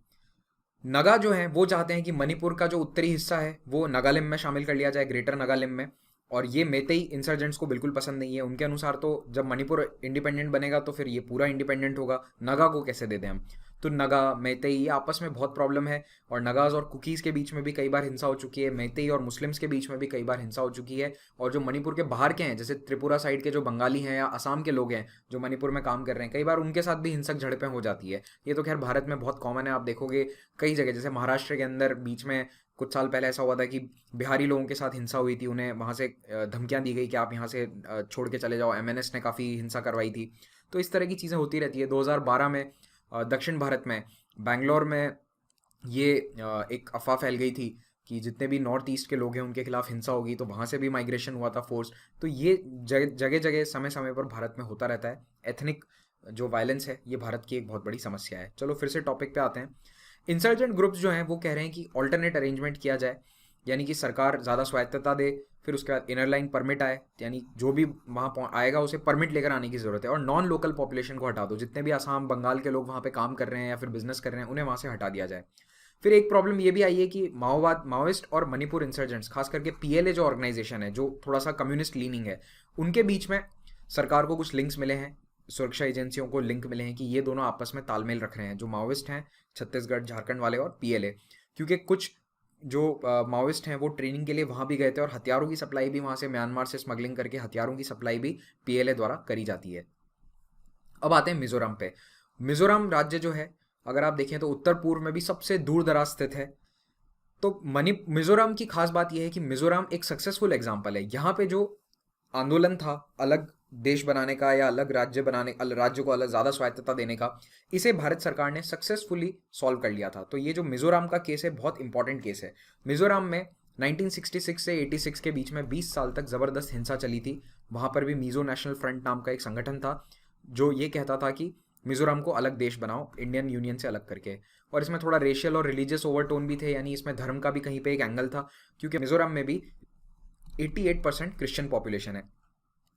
नगा जो है वो चाहते हैं कि मणिपुर का जो उत्तरी हिस्सा है वो नागालैंड में शामिल कर लिया जाए, ग्रेटर नागालैंड में, और ये मेतेई इंसर्जेंट्स को बिल्कुल पसंद नहीं है। उनके अनुसार तो जब मणिपुर इंडिपेंडेंट बनेगा तो फिर ये पूरा इंडिपेंडेंट होगा, नगा को कैसे दे दें हम। तो नगा मैतेई ये आपस में बहुत प्रॉब्लम है, और नगाज और कुकीज़ के बीच में भी कई बार हिंसा हो चुकी है, मैतेई और मुस्लिम्स के बीच में भी कई बार हिंसा हो चुकी है। और जो मणिपुर के बाहर के हैं, जैसे त्रिपुरा साइड के जो बंगाली हैं या असम के लोग हैं जो मणिपुर में काम कर रहे हैं, कई बार उनके साथ भी हिंसक झड़पें हो जाती है। ये तो खैर भारत में बहुत कॉमन है, आप देखोगे कई जगह, जैसे महाराष्ट्र के अंदर बीच में कुछ साल पहले ऐसा हुआ था कि बिहारी लोगों के साथ हिंसा हुई थी, उन्हें वहाँ से धमकियाँ दी गई कि आप यहाँ से छोड़ के चले जाओ, एमएनएस ने काफ़ी हिंसा करवाई थी। तो इस तरह की चीज़ें होती रहती है। 2012 में दक्षिण भारत में बैंगलोर में ये एक अफवाह फैल गई थी कि जितने भी नॉर्थ ईस्ट के लोग हैं उनके खिलाफ हिंसा होगी, तो वहाँ से भी माइग्रेशन हुआ था फोर्स। तो ये जगह जगह समय समय पर भारत में होता रहता है। एथनिक जो वायलेंस है ये भारत की एक बहुत बड़ी समस्या है। चलो फिर से टॉपिक पे आते हैं। इंसर्जेंट ग्रुप्स जो हैं वो कह रहे हैं कि ऑल्टरनेट अरेंजमेंट किया जाए, यानी कि सरकार ज़्यादा स्वायत्तता दे, फिर उसके बाद इनर लाइन परमिट आए, यानी जो भी वहाँ आएगा उसे परमिट लेकर आने की ज़रूरत है, और नॉन लोकल पॉपुलेशन को हटा दो, जितने भी असम बंगाल के लोग वहाँ पे काम कर रहे हैं या फिर बिजनेस कर रहे हैं उन्हें वहाँ से हटा दिया जाए। फिर एक प्रॉब्लम ये भी आई है कि माओइस्ट और मणिपुर इंसर्जेंट्स, खास करके पीएलए जो ऑर्गेनाइजेशन है जो थोड़ा सा कम्युनिस्ट लीनिंग है, उनके बीच में सरकार को कुछ लिंक्स मिले हैं, सुरक्षा एजेंसियों को लिंक मिले हैं कि ये दोनों आपस में तालमेल रख रहे हैं, जो माओइस्ट हैं छत्तीसगढ़ झारखंड वाले और पीएलए, क्योंकि कुछ जो माओइस्ट हैं वो ट्रेनिंग के लिए वहाँ भी गए थे, और हथियारों की सप्लाई भी वहाँ से म्यांमार से स्मगलिंग करके हथियारों की सप्लाई भी पीएलए द्वारा करी जाती है। अब आते हैं मिजोरम पे। मिजोरम राज्य जो है अगर आप देखें तो उत्तर पूर्व में भी सबसे दूर दराज स्थित है। तो मिजोरम की खास बात यह है कि मिजोरम एक सक्सेसफुल एग्जाम्पल है। यहाँ पे जो आंदोलन था अलग देश बनाने का या अलग राज्य बनाने, राज्य को अलग ज़्यादा स्वायत्तता देने का, इसे भारत सरकार ने सक्सेसफुली सॉल्व कर लिया था। तो ये जो मिजोरम का केस है बहुत इंपॉर्टेंट केस है। मिजोरम में 1966 से 86 के बीच में 20 साल तक ज़बरदस्त हिंसा चली थी। वहाँ पर भी मिजो नेशनल फ्रंट नाम का एक संगठन था जो ये कहता था कि मिजोरम को अलग देश बनाओ इंडियन यूनियन से अलग करके, और इसमें थोड़ा रेशियल और रिलीजियस ओवरटोन भी थे, यानी इसमें धर्म का भी कहीं पे एक एंगल था, क्योंकि मिजोरम में भी 88% क्रिश्चियन पॉपुलेशन है।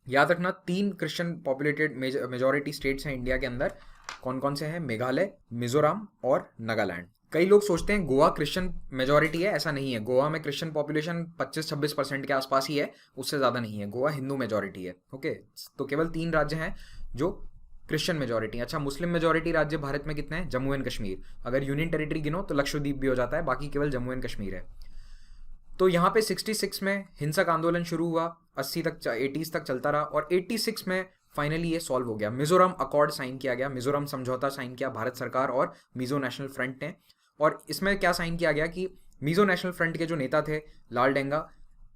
याद रखना 3 क्रिश्चियन पॉपुलेटेड मेजॉरिटी स्टेट्स हैं इंडिया के अंदर। कौन कौन से हैं? मेघालय, मिजोरम और नागालैंड। कई लोग सोचते हैं गोवा क्रिश्चियन मेजॉरिटी है, ऐसा नहीं है। गोवा में क्रिश्चियन पॉपुलेशन 25-26% के आसपास ही है, उससे ज़्यादा नहीं है। गोवा हिंदू मेजॉरिटी है। ओके, तो केवल 3 राज्य हैं जो क्रिश्चियन मेजॉरिटी। अच्छा, मुस्लिम मेजॉरिटी राज्य भारत में कितने हैं? जम्मू एंड कश्मीर। अगर यूनियन टेरिटरी गिनो तो लक्षद्वीप भी हो जाता है, बाकी केवल जम्मू एंड कश्मीर है। तो यहाँ पे 66 में हिंसक आंदोलन शुरू हुआ, 80 तक 80s तक चलता रहा, और 86 में फाइनली ये सॉल्व हो गया। मिजोरम अकॉर्ड साइन किया गया, मिजोरम समझौता साइन किया भारत सरकार और मिजो नेशनल फ्रंट ने। और इसमें क्या साइन किया गया कि मिजो नेशनल फ्रंट के जो नेता थे लाल डेंगा,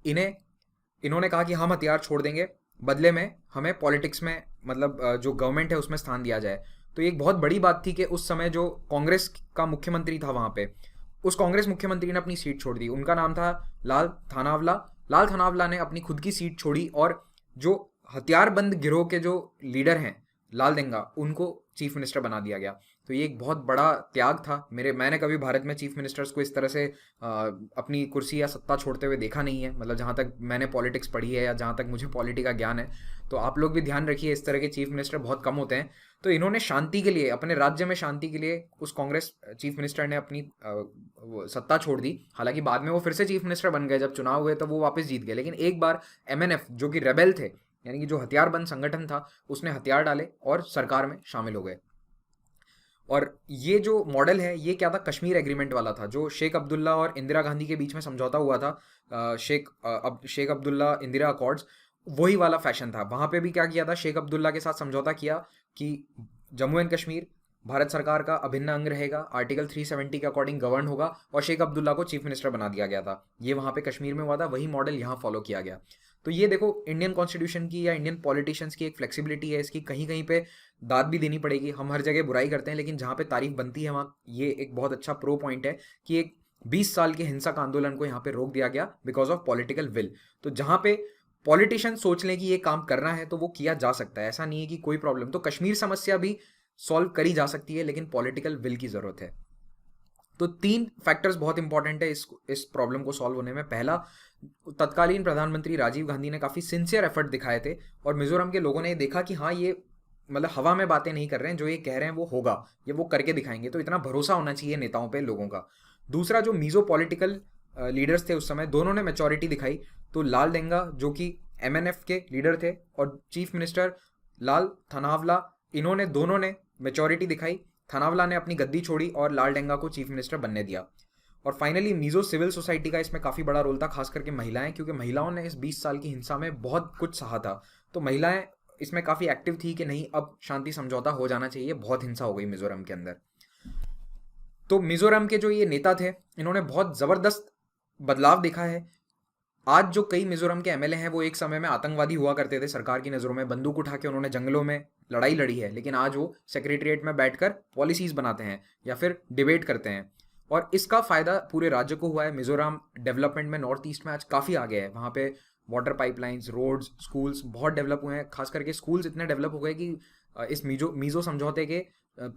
इन्होंने कहा कि हम हथियार छोड़ देंगे, बदले में हमें पॉलिटिक्स में, मतलब जो गवर्नमेंट है उसमें स्थान दिया जाए। तो ये एक बहुत बड़ी बात थी कि उस समय जो कांग्रेस का मुख्यमंत्री था वहाँ पे, उस कांग्रेस मुख्यमंत्री ने अपनी सीट छोड़ दी। उनका नाम था लाल थानावला। लाल थानावला ने अपनी खुद की सीट छोड़ी, और जो हथियारबंद गिरोह के जो लीडर हैं लाल देंगा, उनको चीफ मिनिस्टर बना दिया गया। तो ये एक बहुत बड़ा त्याग था। मैंने कभी भारत में चीफ मिनिस्टर्स को इस तरह से अपनी कुर्सी या सत्ता छोड़ते हुए देखा नहीं है, मतलब जहाँ तक मैंने पॉलिटिक्स पढ़ी है या जहाँ तक मुझे पॉलिटी का ज्ञान है। तो आप लोग भी ध्यान रखिए, इस तरह के चीफ मिनिस्टर बहुत कम होते हैं। तो इन्होंने शांति के लिए, अपने राज्य में शांति के लिए, उस कांग्रेस चीफ मिनिस्टर ने अपनी सत्ता छोड़ दी। हालांकि बाद में वो फिर से चीफ मिनिस्टर बन गए, जब चुनाव हुए तो वो वापस जीत गए। लेकिन एक बार एमएनएफ जो कि रेबेल थे, यानी कि जो हथियारबंद संगठन था, उसने हथियार डाले और सरकार में शामिल हो गए। और ये जो मॉडल है ये क्या था? कश्मीर एग्रीमेंट वाला था, जो शेख अब्दुल्ला और इंदिरा गांधी के बीच में समझौता हुआ था, शेख अब्दुल्ला इंदिरा अकॉर्ड्स, वही वाला फैशन था। वहाँ पे भी क्या किया था? शेख अब्दुल्ला के साथ समझौता किया कि जम्मू एंड कश्मीर भारत सरकार का अभिन्न अंग रहेगा, आर्टिकल 370 के अकॉर्डिंग गवर्न होगा, और शेख अब्दुल्ला को चीफ मिनिस्टर बना दिया गया था। ये वहाँ पे कश्मीर में हुआ था, वही मॉडल यहाँ फॉलो किया गया। तो ये देखो, इंडियन कॉन्स्टिट्यूशन की या इंडियन पॉलिटिशियंस की एक फ्लेक्सिबिलिटी है। इसकी कहीं कहीं पे दाद भी देनी पड़ेगी। हम हर जगह बुराई करते हैं, लेकिन जहाँ पे तारीफ बनती है वहाँ ये एक बहुत अच्छा प्रो पॉइंट है कि एक 20 साल के हिंसक आंदोलन को यहाँ पे रोक दिया गया बिकॉज ऑफ पॉलिटिकल विल। तो जहाँ पे पॉलिटिशियन सोच लें कि ये काम करना है तो वो किया जा सकता है, ऐसा नहीं है कि कोई प्रॉब्लम। तो कश्मीर समस्या भी सॉल्व करी जा सकती है, लेकिन पॉलिटिकल विल की जरूरत है। तो 3 फैक्टर्स बहुत इंपॉर्टेंट है इस प्रॉब्लम को सॉल्व होने में। पहला, तत्कालीन प्रधानमंत्री राजीव गांधी ने काफ़ी सिंसियर एफर्ट दिखाए थे, और मिजोरम के लोगों ने देखा कि हाँ, ये मतलब हवा में बातें नहीं कर रहे हैं, जो ये कह रहे हैं वो होगा, ये वो करके दिखाएंगे। तो इतना भरोसा होना चाहिए नेताओं पे, लोगों का। दूसरा, जो मीजो पॉलिटिकल लीडर्स थे उस समय, दोनों ने मैच्योरिटी दिखाई। तो लाल डेंगा जो कि एमएनएफ के लीडर थे, और चीफ मिनिस्टर लाल थानावला, दोनों ने मैच्योरिटी दिखाई। थनावला ने अपनी गद्दी छोड़ी और लालडेंगा को चीफ मिनिस्टर बनने दिया। और फाइनली मिजो सिविल सोसाइटी का इसमें काफ़ी बड़ा रोल था, खास करके महिलाएं, क्योंकि महिलाओं ने इस 20 साल की हिंसा में बहुत कुछ सहा था। तो महिलाएं इसमें काफ़ी एक्टिव थी कि नहीं, अब शांति समझौता हो जाना चाहिए, बहुत हिंसा हो गई मिजोरम के अंदर। तो मिजोरम के जो ये नेता थे, इन्होंने बहुत ज़बरदस्त बदलाव देखा है। आज जो कई मिजोरम के एमएलए हैं वो एक समय में आतंकवादी हुआ करते थे, सरकार की नज़रों में बंदूक उठा के उन्होंने जंगलों में लड़ाई लड़ी है, लेकिन आज वो सेक्रेटरीट में बैठकर पॉलिसीज बनाते हैं या फिर डिबेट करते हैं। और इसका फ़ायदा पूरे राज्य को हुआ है। मिजोरम डेवलपमेंट में नॉर्थ ईस्ट में आज काफ़ी आगे है। वहाँ पे वाटर पाइपलाइंस, रोड्स, स्कूल्स बहुत डेवलप हुए हैं। खास करके स्कूल्स इतने डेवलप हो गए कि इस मीज़ो समझौते के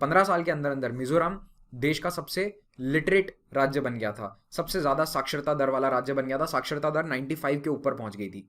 15 साल के अंदर अंदर मिजोरम देश का सबसे लिटरेट राज्य बन गया था, सबसे ज़्यादा साक्षरता दर वाला राज्य बन गया था। साक्षरता दर 95 के ऊपर पहुंच गई थी।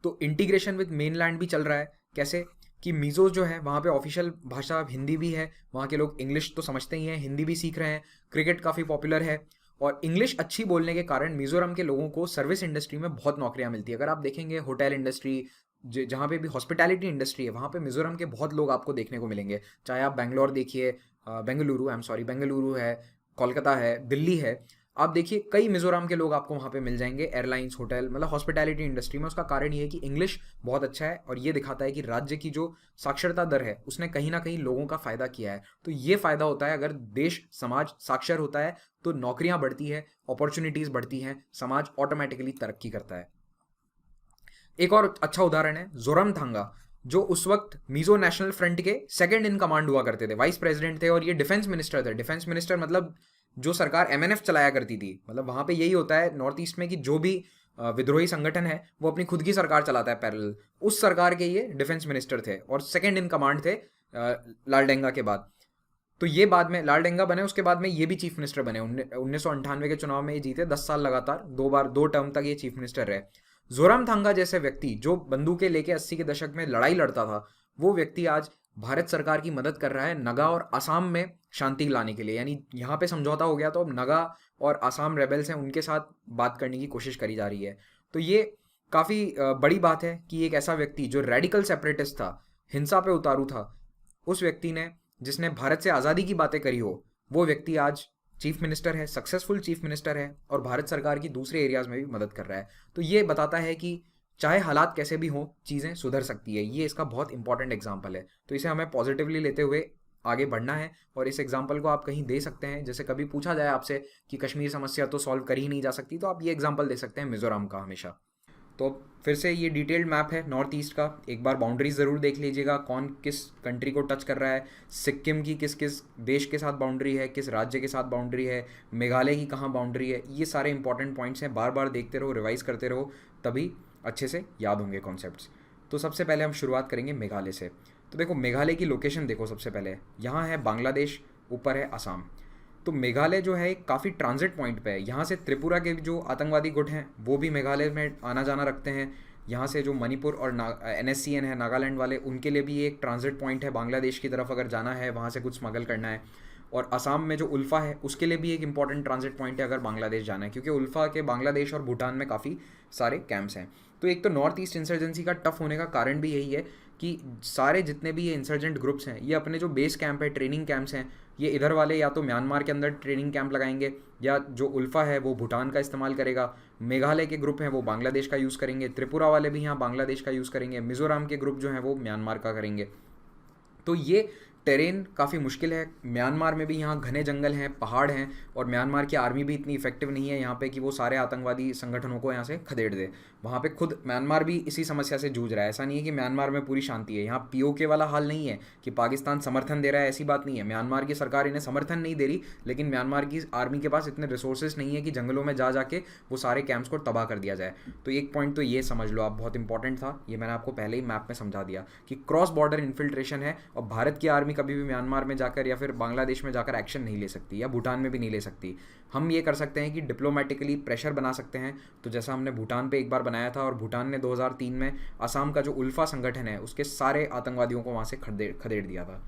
तो इंटीग्रेशन विद मेनलैंड भी चल रहा है। कैसे कि मिजो जो है वहाँ पे ऑफिशियल भाषा हिंदी भी है, वहाँ के लोग इंग्लिश तो समझते ही हैं, हिंदी भी सीख रहे हैं। क्रिकेट काफ़ी पॉपुलर है और इंग्लिश अच्छी बोलने के कारण मिजोरम के लोगों को सर्विस इंडस्ट्री में बहुत नौकरियां मिलती है। अगर आप देखेंगे होटल इंडस्ट्री, जहाँ पे भी हॉस्पिटैलिटी इंडस्ट्री है, वहाँ पे मिजोरम के बहुत लोग आपको देखने को मिलेंगे। चाहे आप बेंगलोर देखिए, बेंगलुरु है, कोलकाता है, दिल्ली है, आप देखिए कई मिजोरम के लोग आपको वहाँ पे मिल जाएंगे। एयरलाइंस, होटल, मतलब हॉस्पिटैलिटी इंडस्ट्री में। उसका कारण ये है कि इंग्लिश बहुत अच्छा है और ये दिखाता है कि राज्य की जो साक्षरता दर है उसने कहीं ना कहीं लोगों का फ़ायदा किया है। तो ये फ़ायदा होता है, अगर देश समाज साक्षर होता है तो नौकरियाँ बढ़ती है, अपॉर्चुनिटीज़ बढ़ती हैं, समाज ऑटोमेटिकली तरक्की करता है। एक और अच्छा उदाहरण है जोरमथांगा, जो उस वक्त मिजो नेशनल फ्रंट के सेकंड इन कमांड हुआ करते थे, वाइस प्रेसिडेंट थे और ये डिफेंस मिनिस्टर थे। डिफेंस मिनिस्टर मतलब जो सरकार एमएनएफ चलाया करती थी। मतलब वहाँ पे यही होता है नॉर्थ ईस्ट में कि जो भी विद्रोही संगठन है वो अपनी खुद की सरकार चलाता है पैरेलल। उस सरकार के ये डिफेंस मिनिस्टर थे और सेकंड इन कमांड थे लालडेंगा के बाद। तो ये बाद में लालडेंगा बने, उसके बाद में ये भी चीफ मिनिस्टर बने। 1998 के चुनाव में ये जीते, 10 साल लगातार, 2 टर्म तक ये चीफ मिनिस्टर रहे। जोरामथांगा जैसे व्यक्ति जो बंदूकें लेके 80 के दशक में लड़ाई लड़ता था, वो व्यक्ति आज भारत सरकार की मदद कर रहा है नगा और असम में शांति लाने के लिए। यानी यहाँ पे समझौता हो गया तो अब नगा और असम रेबल्स हैं, उनके साथ बात करने की कोशिश करी जा रही है। तो ये काफ़ी बड़ी बात है कि एक ऐसा व्यक्ति जो रेडिकल सेपरेटिस्ट था, हिंसा पे उतारू था, उस व्यक्ति ने, जिसने भारत से आज़ादी की बातें करी हो, वो व्यक्ति आज चीफ मिनिस्टर है, सक्सेसफुल चीफ मिनिस्टर है और भारत सरकार की दूसरे एरियाज़ में भी मदद कर रहा है। तो ये बताता है कि चाहे हालात कैसे भी हों, चीज़ें सुधर सकती है। ये इसका बहुत इंपॉर्टेंट एग्जाम्पल है। तो इसे हमें पॉजिटिवली लेते हुए आगे बढ़ना है और इस एग्जाम्पल को आप कहीं दे सकते हैं। जैसे कभी पूछा जाए आपसे कि कश्मीर समस्या तो सॉल्व कर ही नहीं जा सकती, तो आप ये एग्जाम्पल दे सकते हैं मिजोरम का हमेशा। तो फिर से ये डिटेल्ड मैप है नॉर्थ ईस्ट का, एक बार बाउंड्रीज ज़रूर देख लीजिएगा, कौन किस कंट्री को टच कर रहा है। सिक्किम की किस किस देश के साथ बाउंड्री है, किस राज्य के साथ बाउंड्री है, मेघालय की कहाँ बाउंड्री है। ये सारे इंपॉर्टेंट पॉइंट्स हैं, बार बार देखते रहो, रिवाइज करते रहो, तभी अच्छे से याद होंगे कॉन्सेप्ट्स। तो सबसे पहले हम शुरुआत करेंगे मेघालय से। तो देखो मेघालय की लोकेशन देखो, सबसे पहले यहाँ है बांग्लादेश, ऊपर है असम। तो मेघालय जो है एक काफ़ी ट्रांजिट पॉइंट पे है। यहाँ से त्रिपुरा के जो आतंकवादी गुट हैं वो भी मेघालय में आना जाना रखते हैं। यहाँ से जो मणिपुर और NSCN है, नागालैंड वाले, उनके लिए भी एक ट्रांजिट पॉइंट है। बांग्लादेश की तरफ अगर जाना है, वहाँ से कुछ स्मगल करना है। और असम में जो उल्फा है उसके लिए भी एक इंपॉर्टेंट ट्रांजिट पॉइंट है अगर बांग्लादेश जाना है, क्योंकि उल्फा के बांग्लादेश और भूटान में काफ़ी सारे कैंप्स हैं। तो एक तो नॉर्थ ईस्ट इंसर्जेंसी का टफ होने का कारण भी यही है कि सारे जितने भी ये इंसर्जेंट ग्रुप्स हैं, ये अपने जो बेस कैंप है, ट्रेनिंग कैंप्स हैं, ये इधर वाले या तो म्यांमार के अंदर ट्रेनिंग कैंप लगाएंगे, या जो उल्फा है वो भूटान का इस्तेमाल करेगा, मेघालय के ग्रुप हैं वो बांग्लादेश का यूज़ करेंगे, त्रिपुरा वाले भी यहाँ बांग्लादेश का यूज़ करेंगे, मिज़ोरम के ग्रुप जो हैं वो म्यांमार का करेंगे। तो ये टेरेन काफ़ी मुश्किल है। म्यांमार में भी यहाँ घने जंगल हैं, पहाड़ हैं, और म्यांमार की आर्मी भी इतनी इफेक्टिव नहीं है यहाँ पे कि वो सारे आतंकवादी संगठनों को यहाँ से खदेड़ दे। वहाँ पे खुद म्यांमार भी इसी समस्या से जूझ रहा है। ऐसा नहीं है कि म्यांमार में पूरी शांति है। यहाँ POK वाला हाल नहीं है कि पाकिस्तान समर्थन दे रहा है, ऐसी बात नहीं है। म्यांमार की सरकार इन्हें समर्थन नहीं दे रही, लेकिन म्यांमार की आर्मी के पास इतने रिसोर्सेज नहीं है कि जंगलों में जा जाके वो सारे कैंप्स को तबाह कर दिया जाए। तो एक पॉइंट तो ये समझ लो आप, बहुत इंपॉर्टेंट था ये, मैंने आपको पहले ही मैप में समझा दिया कि क्रॉस बॉर्डर इन्फिल्ट्रेशन है और भारत की आर्मी कभी भी म्यांमार में जाकर या फिर बांग्लादेश में जाकर एक्शन नहीं ले सकती, या भूटान में भी नहीं ले सकती। हम ये कर सकते हैं कि डिप्लोमेटिकली प्रेशर बना सकते हैं। तो जैसा हमने भूटान पे एक बार बनाया था, और भूटान ने 2003 में असम का जो उल्फा संगठन है उसके सारे आतंकवादियों को वहाँ से खदेड़ दिया था।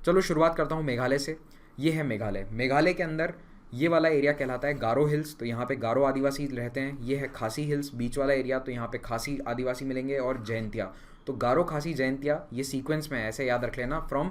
चलो शुरुआत करता हूँ मेघालय से। ये है मेघालय। मेघालय के अंदर ये वाला एरिया कहलाता है गारो हिल्स। तो यहाँ पे गारो आदिवासी रहते हैं। ये है खासी हिल्स, बीच वाला एरिया, तो यहाँ पे खासी आदिवासी मिलेंगे, और जयंतिया। तो गारो, खासी, जयंतिया, ये सीक्वेंस में ऐसे याद रख लेना, फ्रॉम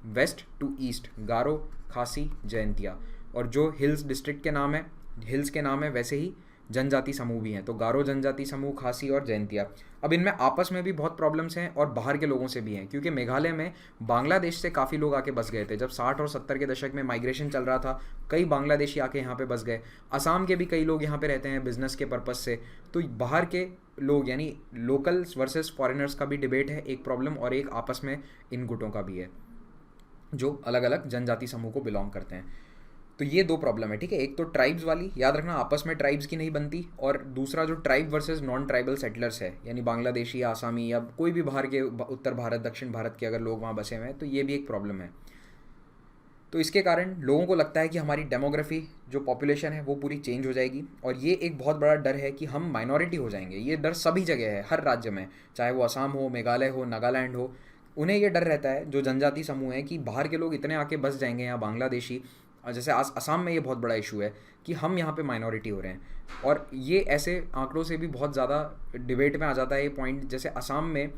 वेस्ट टू ईस्ट, गारो, खासी, जयंतिया, और जो हिल्स डिस्ट्रिक्ट के नाम है, हिल्स के नाम है, वैसे ही जनजाति समूह भी हैं, तो गारो जनजाति समूह, खासी और जयंतिया। अब इनमें आपस में भी बहुत प्रॉब्लम्स हैं और बाहर के लोगों से भी हैं, क्योंकि मेघालय में बांग्लादेश से काफ़ी लोग आके बस गए थे। जब 60 और 70 के दशक में माइग्रेशन चल रहा था, कई बांग्लादेशी आके यहाँ पे बस गए। असम के भी कई लोग यहाँ पे रहते हैं बिजनेस के पर्पज़ से। तो बाहर के लोग यानी लोकल्स वर्सेस फॉरेनर्स का भी डिबेट है, एक प्रॉब्लम, और एक आपस में इन गुटों का भी है जो अलग अलग जनजाति समूह को बिलोंग करते हैं। तो ये दो प्रॉब्लम है, ठीक है। एक तो ट्राइब्स वाली, याद रखना आपस में ट्राइब्स की नहीं बनती, और दूसरा जो tribe versus non tribal settlers है, यानी बांग्लादेशी या आसामी या कोई भी बाहर के उत्तर भारत दक्षिण भारत के अगर लोग वहाँ बसे हुए हैं, तो ये भी एक प्रॉब्लम है। तो इसके कारण लोगों को लगता है कि हमारी डेमोग्राफी जो पॉपुलेशन है वो पूरी चेंज हो जाएगी, और ये एक बहुत बड़ा डर है कि हम माइनॉरिटी हो जाएंगे। ये डर सभी जगह है, हर राज्य में, चाहे वो असम हो, मेघालय हो, नागालैंड हो, उन्हें ये डर रहता है जो जनजाति समूह है कि बाहर के लोग इतने आके बस जाएंगे यहाँ, बांग्लादेशी, जैसे असम में ये बहुत बड़ा इशू है कि हम यहाँ पे माइनॉरिटी हो रहे हैं। और ये ऐसे आंकड़ों से भी बहुत ज़्यादा डिबेट में आ जाता है ये पॉइंट। जैसे असम में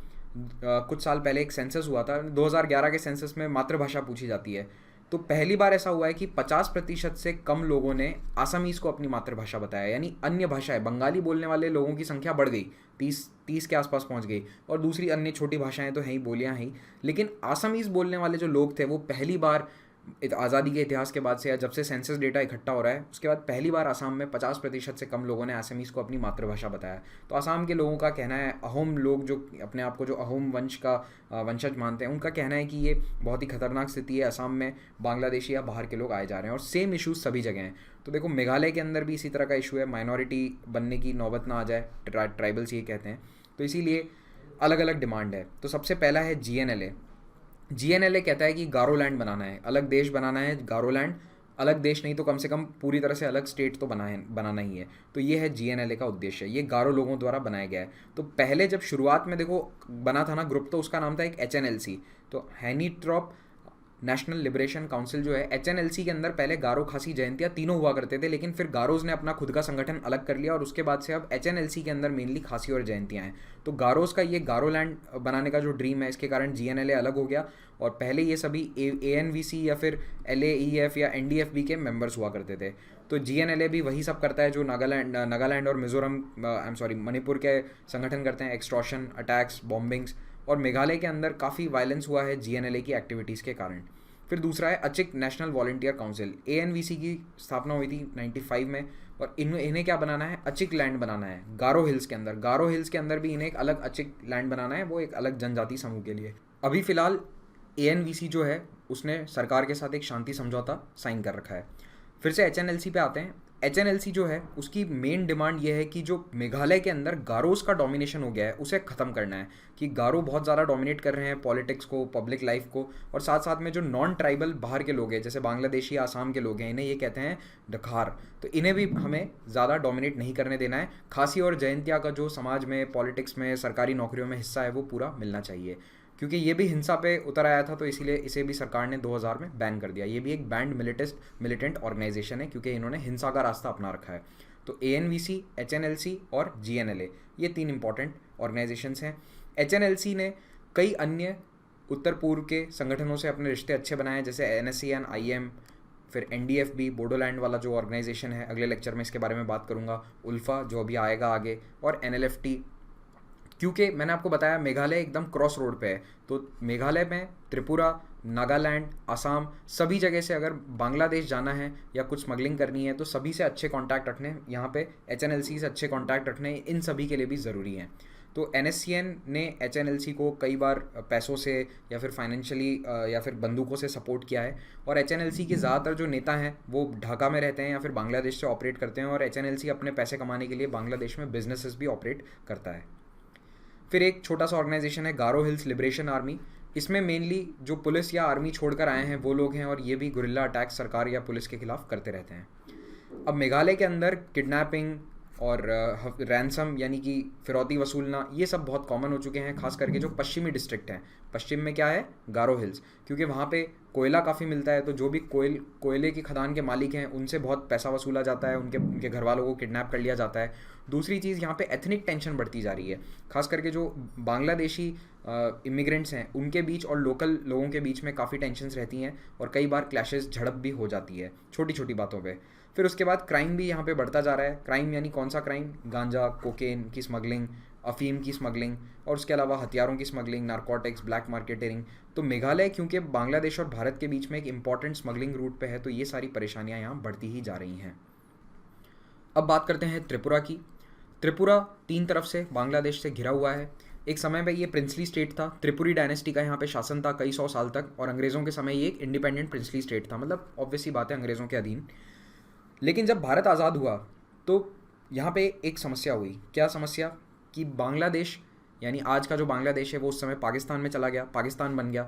कुछ साल पहले एक सेंसस हुआ था, 2011 के सेंसस में मातृभाषा पूछी जाती है, तो पहली बार ऐसा हुआ है कि 50% से कम लोगों ने आसामीज़ को अपनी मातृभाषा बताया, यानी अन्य भाषाएं, बंगाली बोलने वाले लोगों की संख्या बढ़ गई, 30 के आसपास पहुंच गई, और दूसरी अन्य छोटी भाषाएं तो हैं ही, बोलियां हैं ही, लेकिन आसामीज़ बोलने वाले जो लोग थे वो पहली बार आज़ादी के इतिहास के बाद से, या जब से सेंसस डेटा इकट्ठा हो रहा है उसके बाद, पहली बार असम में 50% से कम लोगों ने आसामीज़ को अपनी मातृभाषा बताया। तो असम के लोगों का कहना है, अहोम लोग जो अपने आप को जो अहोम वंश का वंशज मानते हैं, उनका कहना है कि ये बहुत ही खतरनाक स्थिति है, असम में बांग्लादेशी या बाहर के लोग आए जा रहे हैं, और सेम इशूज़ सभी जगह हैं। तो देखो मेघालय के अंदर भी इसी तरह का इशू है, माइनॉरिटी बनने की नौबत ना आ जाए, ट्राइबल्स ये कहते हैं, तो इसीलिए अलग अलग डिमांड है। तो सबसे पहला है GNLA। GNLA कहता है कि गारोलैंड बनाना है, अलग देश बनाना है, गारोलैंड, अलग देश नहीं तो कम से कम पूरी तरह से अलग स्टेट तो बनाना ही है। तो ये है GNLA का उद्देश्य, ये गारो लोगों द्वारा बनाया गया है। तो पहले जब शुरुआत में देखो बना था ना ग्रुप, तो उसका नाम था एक HNLC, तो हैनीट्रॉप नेशनल लिबरेशन काउंसिल जो है, HNLC के अंदर पहले गारो, खासी, जयंतिया तीनों हुआ करते थे, लेकिन फिर गारोज ने अपना खुद का संगठन अलग कर लिया, और उसके बाद से अब HNLC के अंदर मेनली खासी और जयंतियाँ हैं। तो गारोज का ये गारोलैंड बनाने का जो ड्रीम है, इसके कारण GNLA अलग हो गया, और पहले ये सभी ANVC या फिर LAEF या NDFB के मेंबर्स हुआ करते थे। तो GNLA भी वही सब करता है जो नागालैंड और मिजोरम, मणिपुर के संगठन करते हैं, एक्सटॉर्शन, अटैक्स, बॉम्बिंग्स, और मेघालय के अंदर काफ़ी वायलेंस हुआ है GNLA की एक्टिविटीज़ के कारण। फिर दूसरा है अचिक नेशनल वॉलंटियर काउंसिल, ANVC की स्थापना हुई थी 95 में, और इन्हें क्या बनाना है, अचिक लैंड बनाना है गारो हिल्स के अंदर। गारो हिल्स के अंदर भी इन्हें एक अलग अचिक लैंड बनाना है, वो एक अलग जनजाति समूह के लिए। अभी फ़िलहाल ANVC जो है उसने सरकार के साथ एक शांति समझौता साइन कर रखा है। फिर से HNLC पे आते हैं। HNLC जो है उसकी मेन डिमांड ये है कि जो मेघालय के अंदर गारोस का डोमिनेशन हो गया है उसे ख़त्म करना है, कि गारो बहुत ज़्यादा डोमिनेट कर रहे हैं पॉलिटिक्स को, पब्लिक लाइफ को, और साथ साथ में जो नॉन ट्राइबल बाहर के लोग हैं, जैसे बांग्लादेशी या आसाम के लोग हैं, इन्हें ये कहते हैं डखार, तो इन्हें भी हमें ज़्यादा डोमिनेट नहीं करने देना है। खासी और जयंतिया का जो समाज में, पॉलिटिक्स में, सरकारी नौकरियों में हिस्सा है वो पूरा मिलना चाहिए, क्योंकि ये भी हिंसा पे उतर आया था, तो इसीलिए इसे भी सरकार ने 2000 में बैन कर दिया। ये भी एक बैंड मिलिटेंट ऑर्गेनाइजेशन है, क्योंकि इन्होंने हिंसा का रास्ता अपना रखा है। तो ANVC, HNLC और GNLA ये 3 इंपॉर्टेंट ऑर्गेनाइजेशंस हैं। HNLC ने कई अन्य उत्तर पूर्व के संगठनों से अपने रिश्ते अच्छे बनाए, जैसे NSCN, IM, फिर NDFB बोडोलैंड वाला जो ऑर्गेनाइजेशन है, अगले लेक्चर में इसके बारे में बात करूँगा, उल्फा जो अभी आएगा आगे, और NLFT, क्योंकि मैंने आपको बताया मेघालय एकदम क्रॉस रोड पे है। तो मेघालय में त्रिपुरा, नागालैंड, असम, सभी जगह से अगर बांग्लादेश जाना है या कुछ स्मगलिंग करनी है तो सभी से अच्छे कांटेक्ट रखने, यहाँ पे HNLC से अच्छे कांटेक्ट रखने इन सभी के लिए भी ज़रूरी हैं। तो NSCN ने HNLC को कई बार पैसों से या फिर फाइनेंशियली या फिर बंदूकों से सपोर्ट किया है, और HNLC के ज़्यादातर जो नेता हैं वो ढाका में रहते हैं या फिर बांग्लादेश से ऑपरेट करते हैं, और HNLC अपने पैसे कमाने के लिए बांग्लादेश में बिजनेसेस भी ऑपरेट करता है। फिर एक छोटा सा ऑर्गेनाइजेशन है गारो हिल्स लिबरेशन आर्मी, इसमें मेनली जो पुलिस या आर्मी छोड़कर आए हैं वो लोग हैं, और ये भी गुरिल्ला अटैक सरकार या पुलिस के खिलाफ करते रहते हैं। अब मेघालय के अंदर किडनैपिंग, और रैंसम यानी कि फिरौती वसूलना, ये सब बहुत कॉमन हो चुके हैं। खास करके जो पश्चिमी डिस्ट्रिक्ट हैं, पश्चिम में क्या है, गारो हिल्स, क्योंकि वहाँ पे कोयला काफ़ी मिलता है, तो जो भी कोयले की खदान के मालिक हैं उनसे बहुत पैसा वसूला जाता है, उनके उनके घर वालों को किडनैप कर लिया जाता है। दूसरी चीज़, यहाँ पे एथनिक टेंशन बढ़ती जा रही है। खास करके जो बांग्लादेशी इमिग्रेंट्स हैं उनके बीच और लोकल लोगों के बीच में काफ़ी टेंशन्स रहती हैं, और कई बार क्लैशेस, झड़प भी हो जाती है छोटी छोटी बातों पे। फिर उसके बाद क्राइम भी यहाँ पे बढ़ता जा रहा है। क्राइम यानी कौन सा क्राइम, गांजा, कोकेन की स्मगलिंग, अफीम की स्मगलिंग, और उसके अलावा हथियारों की स्मगलिंग, नारकोटिक्स, ब्लैक मार्केटिंग। तो मेघालय क्योंकि बांग्लादेश और भारत के बीच में एक इंपॉर्टेंट स्मगलिंग रूट पे है, तो ये सारी परेशानियाँ यहाँ बढ़ती ही जा रही हैं। अब बात करते हैं त्रिपुरा की। त्रिपुरा तीन तरफ से बांग्लादेश से घिरा हुआ है। एक समय पे ये प्रिंसली स्टेट था, त्रिपुरी डायनेस्टी का यहाँ पे शासन था कई सौ साल तक, और अंग्रेज़ों के समय ये एक इंडिपेंडेंट प्रिंसली स्टेट था, मतलब ऑब्वियसली बात है अंग्रेज़ों के अधीन। लेकिन जब भारत आज़ाद हुआ तो यहाँ पे एक समस्या हुई। क्या समस्या, कि बांग्लादेश यानी आज का जो बांग्लादेश है वो उस समय पाकिस्तान में चला गया, पाकिस्तान बन गया।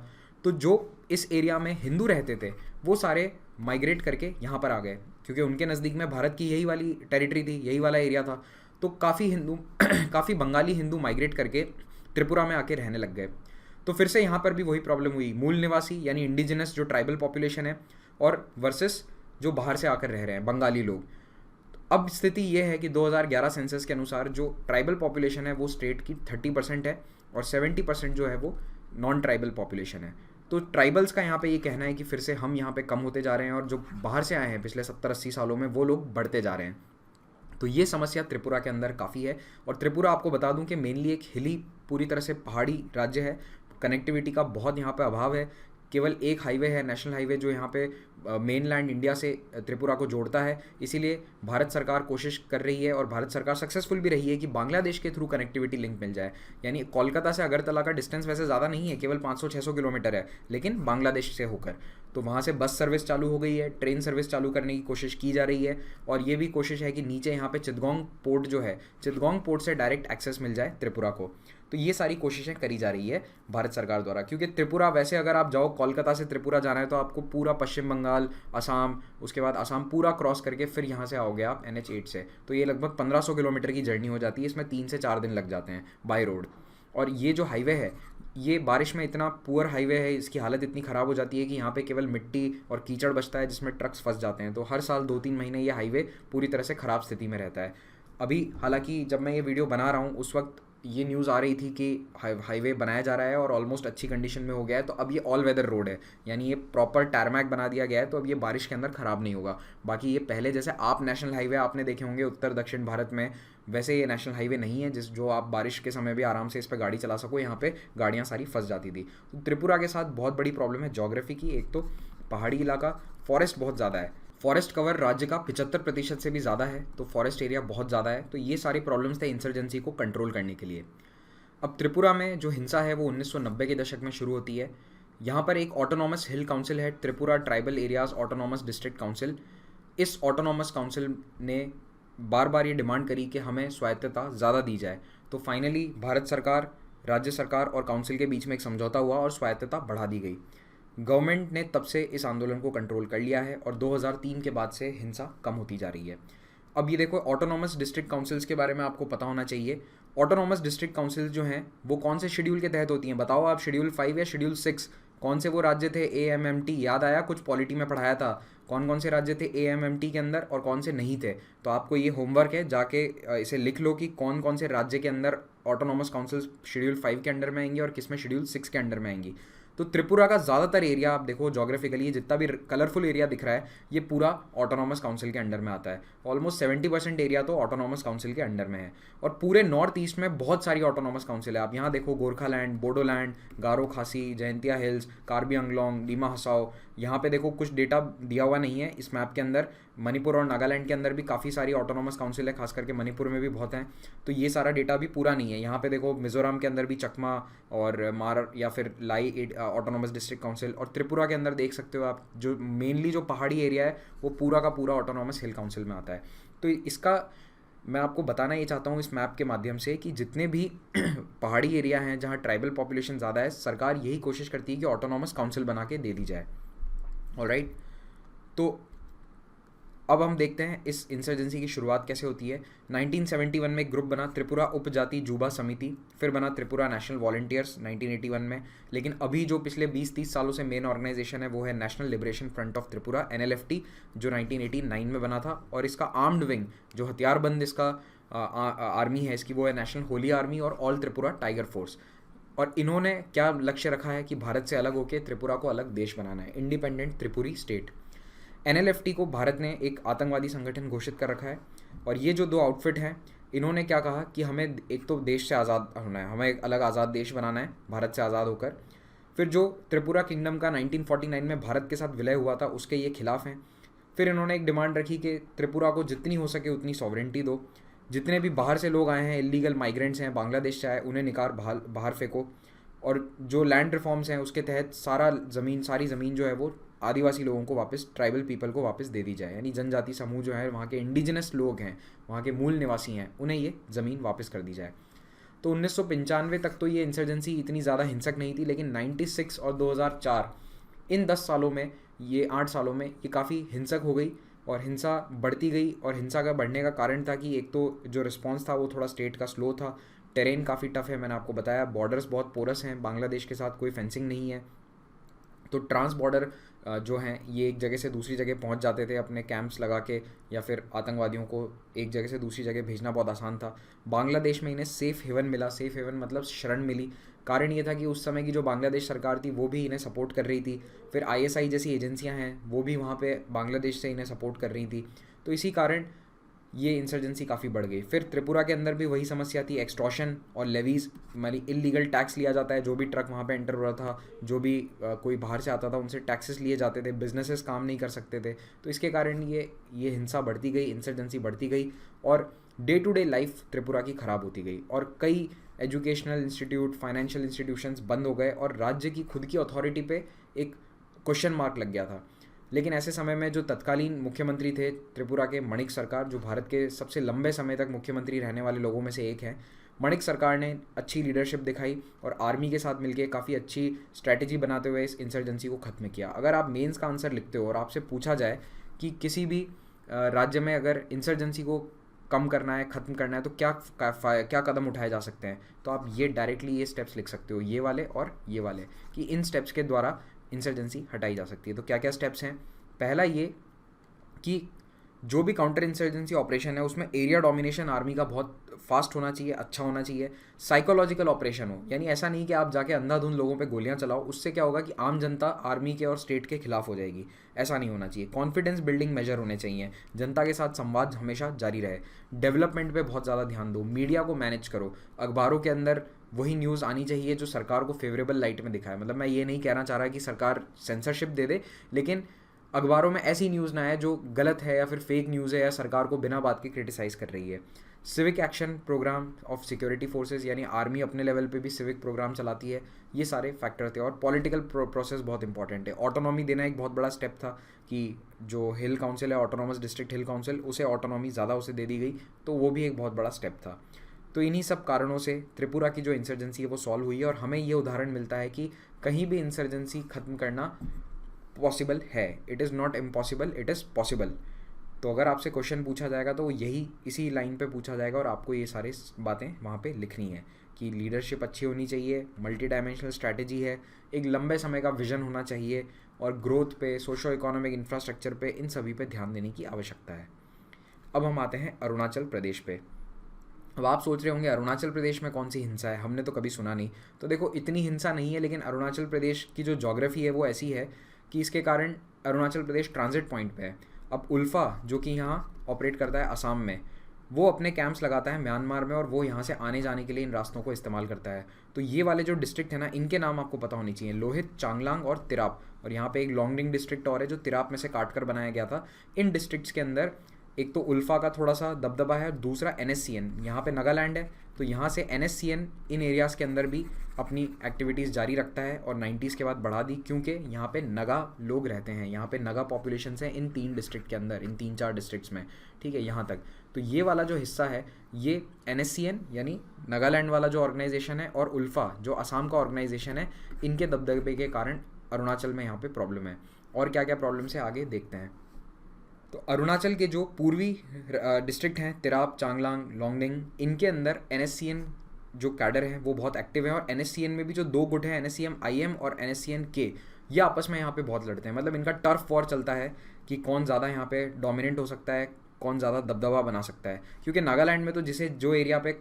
तो जो इस एरिया में हिंदू रहते थे वो सारे माइग्रेट करके यहाँ पर आ गए, क्योंकि उनके नज़दीक में भारत की यही वाली टेरिटरी थी, यही वाला एरिया था। तो काफ़ी हिंदू काफ़ी बंगाली हिंदू माइग्रेट करके त्रिपुरा में आके रहने लग गए। तो फिर से यहाँ पर भी वही प्रॉब्लम हुई, मूल निवासी यानी इंडिजिनस जो ट्राइबल पॉपुलेशन है, और वर्सेस जो बाहर से आकर रह रहे हैं बंगाली लोग। अब स्थिति ये है कि 2011 सेंसस के अनुसार जो ट्राइबल पॉपुलेशन है वो स्टेट की 30% है, और 70% जो है वो नॉन ट्राइबल पॉपुलेशन है। तो ट्राइबल्स का यहाँ पे ये कहना है कि फिर से हम यहाँ पे कम होते जा रहे हैं, और जो बाहर से आए हैं पिछले 70-80 सालों में वो लोग बढ़ते जा रहे हैं। तो ये समस्या त्रिपुरा के अंदर काफ़ी है। और त्रिपुरा आपको बता दूं कि मेनली एक हिली, पूरी तरह से पहाड़ी राज्य है। कनेक्टिविटी का बहुत यहाँ पे अभाव है। केवल एक हाईवे है, नेशनल हाईवे, जो यहाँ पे मेनलैंड इंडिया से त्रिपुरा को जोड़ता है। इसीलिए भारत सरकार कोशिश कर रही है, और भारत सरकार सक्सेसफुल भी रही है, कि बांग्लादेश के थ्रू कनेक्टिविटी लिंक मिल जाए। यानी कोलकाता से अगरतला का डिस्टेंस वैसे ज़्यादा नहीं है, केवल 500-600 किलोमीटर है, लेकिन बांग्लादेश से होकर। तो वहाँ से बस सर्विस चालू हो गई है, ट्रेन सर्विस चालू करने की कोशिश की जा रही है, और ये भी कोशिश है कि नीचे यहाँ पे चितगोंग पोर्ट जो है, चितगोंग पोर्ट से डायरेक्ट एक्सेस मिल जाए त्रिपुरा को। तो ये सारी कोशिशें करी जा रही है भारत सरकार द्वारा, क्योंकि त्रिपुरा वैसे अगर आप जाओ कोलकाता से त्रिपुरा जाना है तो आपको पूरा पश्चिम बंगाल, असम, उसके बाद असम पूरा क्रॉस करके फिर यहाँ से आओगे आप NH8 से। तो ये लगभग 1500 किलोमीटर की जर्नी हो जाती है, इसमें 3 से 4 दिन लग जाते हैं बाय रोड। और ये जो हाईवे है, ये बारिश में इतना पुअर हाईवे है, इसकी हालत इतनी ख़राब हो जाती है कि यहाँ पे केवल मिट्टी और कीचड़ बचता है, जिसमें ट्रक्स फंस जाते हैं। तो हर साल 2-3 महीने ये हाईवे पूरी तरह से ख़राब स्थिति में रहता है। अभी हालांकि जब मैं ये वीडियो बना रहा हूँ उस वक्त ये न्यूज़ आ रही थी कि हाईवे बनाया जा रहा है और ऑलमोस्ट अच्छी कंडीशन में हो गया है। तो अब ये ऑल वेदर रोड है, यानी ये प्रॉपर टारमैक बना दिया गया है, तो अब ये बारिश के अंदर ख़राब नहीं होगा। बाकी ये पहले जैसे आप नेशनल हाईवे आपने देखे होंगे उत्तर दक्षिण भारत में, वैसे ये नेशनल हाईवे नहीं है जो आप बारिश के समय भी आराम से इस पर गाड़ी चला सको। यहाँ पे गाड़ियाँ सारी फंस जाती थी। तो त्रिपुरा के साथ बहुत बड़ी प्रॉब्लम है ज्योग्राफी की। एक तो पहाड़ी इलाका, फॉरेस्ट बहुत ज़्यादा है, फॉरेस्ट कवर राज्य का 75% से भी ज़्यादा है, तो फॉरेस्ट एरिया बहुत ज़्यादा है। तो ये सारी प्रॉब्लम्स थे इंसर्जेंसी को कंट्रोल करने के लिए। अब त्रिपुरा में जो हिंसा है वो 1990 के दशक में शुरू होती है। यहाँ पर एक ऑटोनॉमस हिल काउंसिल है, Tripura tribal areas autonomous district council. इस ऑटोनॉमस काउंसिल ने बार बार ये डिमांड करी कि हमें स्वायत्तता ज़्यादा दी जाए। तो फाइनली भारत सरकार, राज्य सरकार और काउंसिल के बीच में एक समझौता हुआ और स्वायत्तता बढ़ा दी गई। गवर्नमेंट ने तब से इस आंदोलन को कंट्रोल कर लिया है, और 2003 के बाद से हिंसा कम होती जा रही है। अब ये देखो, ऑटोनॉमस डिस्ट्रिक्ट काउंसिल्स के बारे में आपको पता होना चाहिए। ऑटोनॉमस डिस्ट्रिक्ट काउंसिल जो हैं वो कौन से शेड्यूल के तहत होती हैं, बताओ आप, शेड्यूल 5 या शेड्यूल 6? कौन से वो राज्य थे? AMMT याद आया? कुछ पॉलिटी में पढ़ाया था कौन कौन से राज्य थे AMMT के अंदर और कौन से नहीं थे। तो आपको ये होमवर्क है, जाके इसे लिख लो कि कौन कौन से राज्य के अंदर ऑटोनॉमस काउंसिल शेड्यूल 5 के अंडर में आएंगी और किस में शेड्यूल 6 के अंडर में आएंगी। तो त्रिपुरा का ज़्यादातर एरिया आप देखो जोग्राफिकली, ये जितना भी कलरफुल एरिया दिख रहा है ये पूरा ऑटोनॉमस काउंसिल के अंडर में आता है। ऑलमोस्ट 70% एरिया तो ऑटोनॉमस काउंसिल के अंडर में है। और पूरे नॉर्थ ईस्ट में बहुत सारी ऑटोनॉमस काउंसिल है। आप यहाँ देखो, गोरखालैंड, बोडोलैंड, गारो खासी, जयंतिया हिल्स, कार्बी अंगलोंग, दीमा हसाओ। यहाँ पे देखो कुछ डेटा दिया हुआ नहीं है इस मैप के अंदर। मणिपुर और नागालैंड के अंदर भी काफ़ी सारी ऑटोनॉमस काउंसिल है, खास करके मणिपुर में भी बहुत हैं। तो ये सारा डेटा भी पूरा नहीं है। यहाँ पे देखो मिजोरम के अंदर भी चकमा और मार या फिर लाई ऑटोनॉमस डिस्ट्रिक्ट काउंसिल, और त्रिपुरा के अंदर देख सकते हो आप जो मेनली जो पहाड़ी एरिया है वो पूरा का पूरा ऑटोनॉमस हिल काउंसिल में आता है। तो इसका मैं आपको बताना ये चाहता हूँ इस मैप के माध्यम से कि जितने भी पहाड़ी एरिया हैं जहाँ ट्राइबल पॉपुलेशन ज़्यादा है, सरकार यही कोशिश करती है कि ऑटोनॉमस काउंसिल बना के दे दी जाए। ऑलराइट, तो अब हम देखते हैं इस इंसर्जेंसी की शुरुआत कैसे होती है। 1971 में एक ग्रुप बना, त्रिपुरा उपजाति जुबा समिति, फिर बना त्रिपुरा नेशनल वॉलंटियर्स 1981 में। लेकिन अभी जो पिछले 20-30 सालों से मेन ऑर्गेनाइजेशन है वो है national Liberation Front of Tripura NLFT, जो 1989 में बना था। और इसका आर्म्ड विंग, जो हथियारबंद इसका आर्मी है इसकी, वो है नेशनल होली आर्मी और ऑल त्रिपुरा टाइगर फोर्स। और इन्होंने क्या लक्ष्य रखा है कि भारत से अलग होकर त्रिपुरा को अलग देश बनाना है, इंडिपेंडेंट त्रिपुरी स्टेट। NLFT को भारत ने एक आतंकवादी संगठन घोषित कर रखा है। और ये जो दो आउटफिट हैं, इन्होंने क्या कहा कि हमें एक तो देश से आज़ाद होना है, हमें एक अलग आज़ाद देश बनाना है भारत से आज़ाद होकर। फिर जो त्रिपुरा किंगडम का 1949 में भारत के साथ विलय हुआ था उसके ये खिलाफ हैं। फिर इन्होंने एक डिमांड रखी कि त्रिपुरा को जितनी हो सके उतनी सॉवरेंटी दो, जितने भी बाहर से लोग आए हैं, इलीगल माइग्रेंट्स हैं, बांग्लादेश से आए, उन्हें निकाल बाहर फेंको। और जो लैंड रिफॉर्म्स हैं उसके तहत सारी ज़मीन जो है वो आदिवासी लोगों को वापस, ट्राइबल पीपल को वापस दे दी जाए, यानी जनजाति समूह जो है, वहाँ के इंडिजिनस लोग हैं, वहाँ के मूल निवासी हैं, उन्हें ये ज़मीन वापस कर दी जाए। तो 1995 तक तो ये इंसर्जेंसी इतनी ज़्यादा हिंसक नहीं थी, लेकिन 96 और 2004 इन 10 सालों में, ये 8 सालों में ये काफ़ी हिंसक हो गई और हिंसा बढ़ती गई। और हिंसा का बढ़ने का कारण था कि एक तो जो रिस्पॉन्स था वो थोड़ा स्टेट का स्लो था, टेरेन काफ़ी टफ है, मैंने आपको बताया, बॉर्डर्स बहुत पोरस हैं, बांग्लादेश के साथ कोई फेंसिंग नहीं है। तो ट्रांस बॉर्डर जो हैं ये एक जगह से दूसरी जगह पहुंच जाते थे अपने कैंप्स लगा के, या फिर आतंकवादियों को एक जगह से दूसरी जगह भेजना बहुत आसान था। बांग्लादेश में इन्हें सेफ़ हेवन मिला, सेफ़ हेवन मतलब शरण मिली। कारण ये था कि उस समय की जो बांग्लादेश सरकार थी वो भी इन्हें सपोर्ट कर रही थी, फिर ISI जैसी एजेंसियां हैं वो भी वहाँ पे बांग्लादेश से इन्हें सपोर्ट कर रही थी। तो इसी कारण ये इंसर्जेंसी काफ़ी बढ़ गई। फिर त्रिपुरा के अंदर भी वही समस्या थी, एक्सटॉर्शन और लेवीज़, मतलब इलीगल टैक्स लिया जाता है, जो भी ट्रक वहाँ पे एंटर हो रहा था, जो भी कोई बाहर से आता था उनसे टैक्सेस लिए जाते थे, बिजनेसेस काम नहीं कर सकते थे। तो इसके कारण ये हिंसा बढ़ती गई, इंसर्जेंसी बढ़ती गई और day to day life Tripura की ख़राब होती गई। और कई एजुकेशनल इंस्टीट्यूट, फाइनेंशियल इंस्टीट्यूशंस बंद हो गए और राज्य की खुद की अथॉरिटी पे एक क्वेश्चन मार्क लग गया था। लेकिन ऐसे समय में जो तत्कालीन मुख्यमंत्री थे त्रिपुरा के, मणिक सरकार, जो भारत के सबसे लंबे समय तक मुख्यमंत्री रहने वाले लोगों में से एक हैं, मणिक सरकार ने अच्छी लीडरशिप दिखाई और आर्मी के साथ मिलकर काफ़ी अच्छी स्ट्रैटेजी बनाते हुए इस इंसर्जेंसी को ख़त्म किया। अगर आप मेंस का आंसर लिखते हो और आपसे पूछा जाए कि किसी भी राज्य में अगर इंसर्जेंसी को कम करना है, ख़त्म करना है, तो क्या कदम उठाए जा सकते हैं, तो आप ये डायरेक्टली ये स्टेप्स लिख सकते हो, ये वाले और ये वाले, कि इन स्टेप्स के द्वारा इंसर्जेंसी हटाई जा सकती है। तो क्या क्या स्टेप्स हैं? पहला ये कि जो भी काउंटर इंसर्जेंसी ऑपरेशन है उसमें एरिया डोमिनेशन आर्मी का बहुत फास्ट होना चाहिए, अच्छा होना चाहिए। साइकोलॉजिकल ऑपरेशन हो, यानी ऐसा नहीं कि आप जाके अंधाधुंध लोगों पे गोलियां चलाओ, उससे क्या होगा कि आम जनता आर्मी के और स्टेट के खिलाफ हो जाएगी, ऐसा नहीं होना चाहिए। कॉन्फिडेंस बिल्डिंग मेजर होने चाहिए, जनता के साथ संवाद हमेशा जारी रहे। डेवलपमेंट पे बहुत ज़्यादा ध्यान दो, मीडिया को मैनेज करो, अखबारों के अंदर वही न्यूज़ आनी चाहिए जो सरकार को फेवरेबल लाइट में दिखाए। मतलब मैं ये नहीं कहना चाह रहा कि सरकार सेंसरशिप दे दे, लेकिन अखबारों में ऐसी न्यूज़ ना आए जो गलत है या फिर फेक न्यूज़ है या सरकार को बिना बात के क्रिटिसाइज़ कर रही है। Civic action programme of security forces, यानी आर्मी अपने लेवल पे भी सिविक प्रोग्राम चलाती है। ये सारे फैक्टर थे। और पॉलिटिकल प्रोसेस बहुत इंपॉर्टेंट है। ऑटोनॉमी देना एक बहुत बड़ा स्टेप था कि जो हिल काउंसिल है, ऑटोनॉमस डिस्ट्रिक्ट हिल काउंसिल, उसे ऑटोनॉमी ज़्यादा उसे दे दी गई, तो वो भी एक बहुत बड़ा स्टेप था। तो इन्हीं सब कारणों से त्रिपुरा की जो इंसर्जेंसी है वो सॉल्व हुई है और हमें ये उदाहरण मिलता है कि कहीं भी इंसर्जेंसी ख़त्म करना पॉसिबल है। It is not impossible, it is possible. तो अगर आपसे क्वेश्चन पूछा जाएगा तो यही इसी लाइन पे पूछा जाएगा और आपको ये सारी बातें वहाँ पे लिखनी है कि लीडरशिप अच्छी होनी चाहिए, मल्टी डायमेंशनल स्ट्रैटेजी है, एक लंबे समय का विजन होना चाहिए और ग्रोथ पे, सोशो इकोनॉमिक इंफ्रास्ट्रक्चर पे, इन सभी पे ध्यान देने की आवश्यकता है। अब हम आते हैं अरुणाचल प्रदेश पे। अब आप सोच रहे होंगे अरुणाचल प्रदेश में कौन सी हिंसा है, हमने तो कभी सुना नहीं। तो देखो, इतनी हिंसा नहीं है, लेकिन अरुणाचल प्रदेश की जो ज्योग्राफी है वो ऐसी है कि इसके कारण अरुणाचल प्रदेश ट्रांजिट पॉइंट पे है। अब उल्फा जो कि यहाँ ऑपरेट करता है असम में, वो अपने कैंप्स लगाता है म्यांमार में और वो यहाँ से आने जाने के लिए इन रास्तों को इस्तेमाल करता है। तो ये वाले जो डिस्ट्रिक्ट है ना, इनके नाम आपको पता होनी चाहिए, लोहित, चांगलांग और तिराप। और यहाँ पे एक लॉन्गडिंग डिस्ट्रिक्ट और है जो तिराप में से काट कर बनाया गया था। इन डिस्ट्रिक्ट्स के अंदर एक तो उल्फा का थोड़ा सा दबदबा है, दूसरा NSCN, यहाँ पे नागालैंड है, तो यहाँ से NSCN इन एरियाज़ के अंदर भी अपनी एक्टिविटीज़ जारी रखता है और 90s के बाद बढ़ा दी, क्योंकि यहाँ पे नगा लोग रहते हैं, यहाँ पे नगा पॉपुलेशंस हैं इन 3 डिस्ट्रिक्ट के अंदर, इन 3-4 डिस्ट्रिक्ट्स में, ठीक है, यहाँ तक। तो ये वाला जो हिस्सा है ये NSCN यानी नागालैंड वाला जो ऑर्गेनाइजेशन है और उल्फा जो असम का ऑर्गेनाइजेशन है, इनके दबदबे के कारण अरुणाचल में यहाँ पे प्रॉब्लम है। और क्या क्या प्रॉब्लम्स है आगे देखते हैं। तो अरुणाचल के जो पूर्वी डिस्ट्रिक्ट हैं, तिराप, चांगलांग, लोंगडिंग, इनके अंदर एनएससीएन जो कैडर है वो बहुत एक्टिव है। और एनएससीएन में भी जो दो गुट हैं, एनएससीएम आईएम और एनएससीएन के, ये आपस में यहाँ पे बहुत लड़ते हैं। मतलब इनका टर्फ वॉर चलता है कि कौन ज़्यादा यहाँ पे डोमिनेंट हो सकता है, कौन ज़्यादा दबदबा बना सकता है। क्योंकि नागालैंड में तो जिसे जो एरिया पे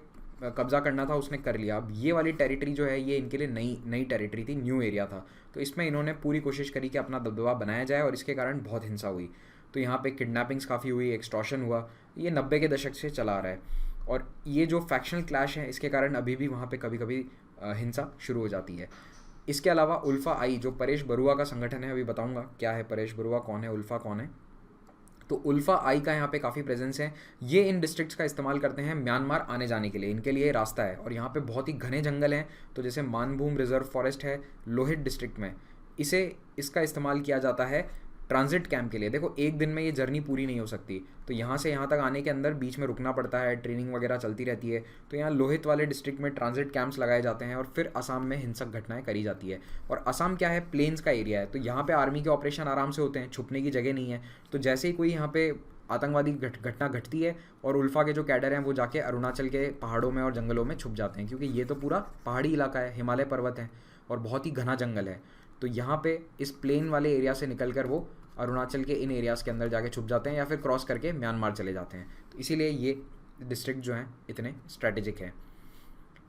कब्जा करना था उसने कर लिया। अब ये वाली टेरिटरी जो है ये इनके लिए नई नई टेरिटरी थी, न्यू एरिया था। तो इसमें इन्होंने पूरी कोशिश करी कि अपना दबदबा बनाया जाए, और इसके कारण बहुत हिंसा हुई। तो यहाँ पे किडनैपिंग्स काफ़ी हुई, एक्सटॉर्शन हुआ। ये 90 के दशक से चला आ रहा है। और ये जो फैक्शनल क्लैश है इसके कारण अभी भी वहाँ पे कभी कभी हिंसा शुरू हो जाती है। इसके अलावा उल्फा आई, जो परेश बरुआ का संगठन है, अभी बताऊँगा क्या है परेश बरुआ, कौन है उल्फा, कौन है। तो उल्फा आई का यहाँ पे काफ़ी प्रेजेंस है। ये इन डिस्ट्रिक्ट्स का इस्तेमाल करते हैं म्यांमार आने जाने के लिए, इनके लिए रास्ता है। और यहाँ पे बहुत ही घने जंगल हैं। तो जैसे मानभूम रिजर्व फॉरेस्ट है लोहित डिस्ट्रिक्ट में, इसका इस्तेमाल किया जाता है ट्रांजिट कैंप के लिए। देखो एक दिन में ये जर्नी पूरी नहीं हो सकती, तो यहाँ से यहाँ तक आने के अंदर बीच में रुकना पड़ता है, ट्रेनिंग वगैरह चलती रहती है। तो यहाँ लोहित वाले डिस्ट्रिक्ट में ट्रांजिट कैंप्स लगाए जाते हैं, और फिर असम में हिंसक घटनाएं करी जाती है। और असम क्या है, प्लेन्स का एरिया है, तो यहाँ पे आर्मी के ऑपरेशन आराम से होते हैं, छुपने की जगह नहीं है। तो जैसे ही कोई यहाँ पे आतंकवादी घटना घटती है, और उल्फा के जो कैडर हैं वो जाके अरुणाचल के पहाड़ों में और जंगलों में छुप जाते हैं, क्योंकि ये तो पूरा पहाड़ी इलाका है, हिमालय पर्वत है और बहुत ही घना जंगल है। तो यहाँ पे इस प्लेन वाले एरिया से निकल कर वो अरुणाचल के इन एरियाज़ के अंदर जाके छुप जाते हैं, या फिर क्रॉस करके म्यांमार चले जाते हैं। तो इसीलिए ये डिस्ट्रिक्ट जो हैं इतने स्ट्रैटेजिक हैं।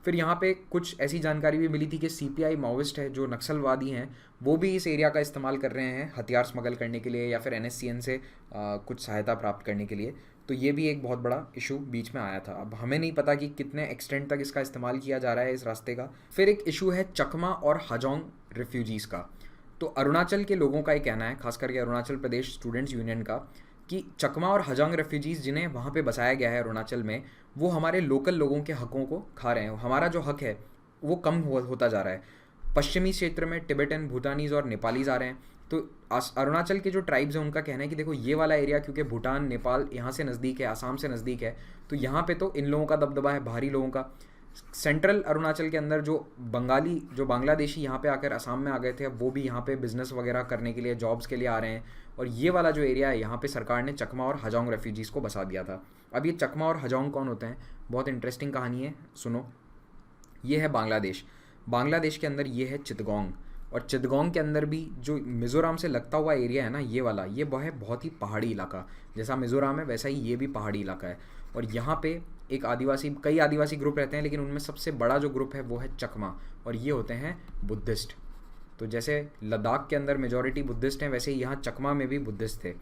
फिर यहाँ पे कुछ ऐसी जानकारी भी मिली थी कि सीपीआई माओविस्ट है, जो नक्सलवादी हैं, वो भी इस एरिया का इस्तेमाल कर रहे हैं हथियार स्मगल करने के लिए, या फिर एनएससीएन से कुछ सहायता प्राप्त करने के लिए। तो ये भी एक बहुत बड़ा इशू बीच में आया था। अब हमें नहीं पता कि कितने एक्सटेंट तक इसका इस्तेमाल किया जा रहा है इस रास्ते का। फिर एक इशू है चकमा और हाजोंग रिफ्यूजीज़ का। तो अरुणाचल के लोगों का ये कहना है, खास करके अरुणाचल प्रदेश स्टूडेंट्स यूनियन का, कि चकमा और हाजोंग रेफ्यूजीज़ जिन्हें वहाँ पे बसाया गया है अरुणाचल में, वो हमारे लोकल लोगों के हकों को खा रहे हैं। हमारा जो हक है वो कम होता जा रहा है। पश्चिमी क्षेत्र में टिबेटन, भूटानीज़ और नेपालीज़ आ रहे हैं। तो अरुणाचल के जो ट्राइब्स हैं उनका कहना है कि देखो ये वाला एरिया, क्योंकि भूटान, नेपाल यहाँ से नज़दीक है, आसाम से नज़दीक है, तो यहाँ पे तो इन लोगों का दबदबा है, बाहरी लोगों का। सेंट्रल अरुणाचल के अंदर जो बांग्लादेशी यहाँ पे आकर असम में आ गए थे, अब वो भी यहाँ पे बिजनेस वगैरह करने के लिए, जॉब्स के लिए आ रहे हैं। और ये वाला जो एरिया है यहाँ पे सरकार ने चकमा और हाजोंग रेफ्यूजीज़ को बसा दिया था। अब ये चकमा और हाजोंग कौन होते हैं, बहुत इंटरेस्टिंग कहानी है, सुनो। ये है बांग्लादेश के अंदर ये है चितगोंग। और चितगोंग के अंदर भी जो मिज़ोरम से लगता हुआ एरिया है ना, ये वाला, ये है बहुत ही पहाड़ी इलाका। जैसा मिज़ोरम है वैसा ही ये भी पहाड़ी इलाका है। और यहाँ पे कई आदिवासी ग्रुप रहते हैं, लेकिन उनमें सबसे बड़ा जो ग्रुप है वो है चकमा, और ये होते हैं बुद्धिस्ट। तो जैसे लद्दाख के अंदर मेजॉरिटी बुद्धिस्ट हैं, वैसे ही यहाँ चकमा में भी बुद्धिस्ट थे।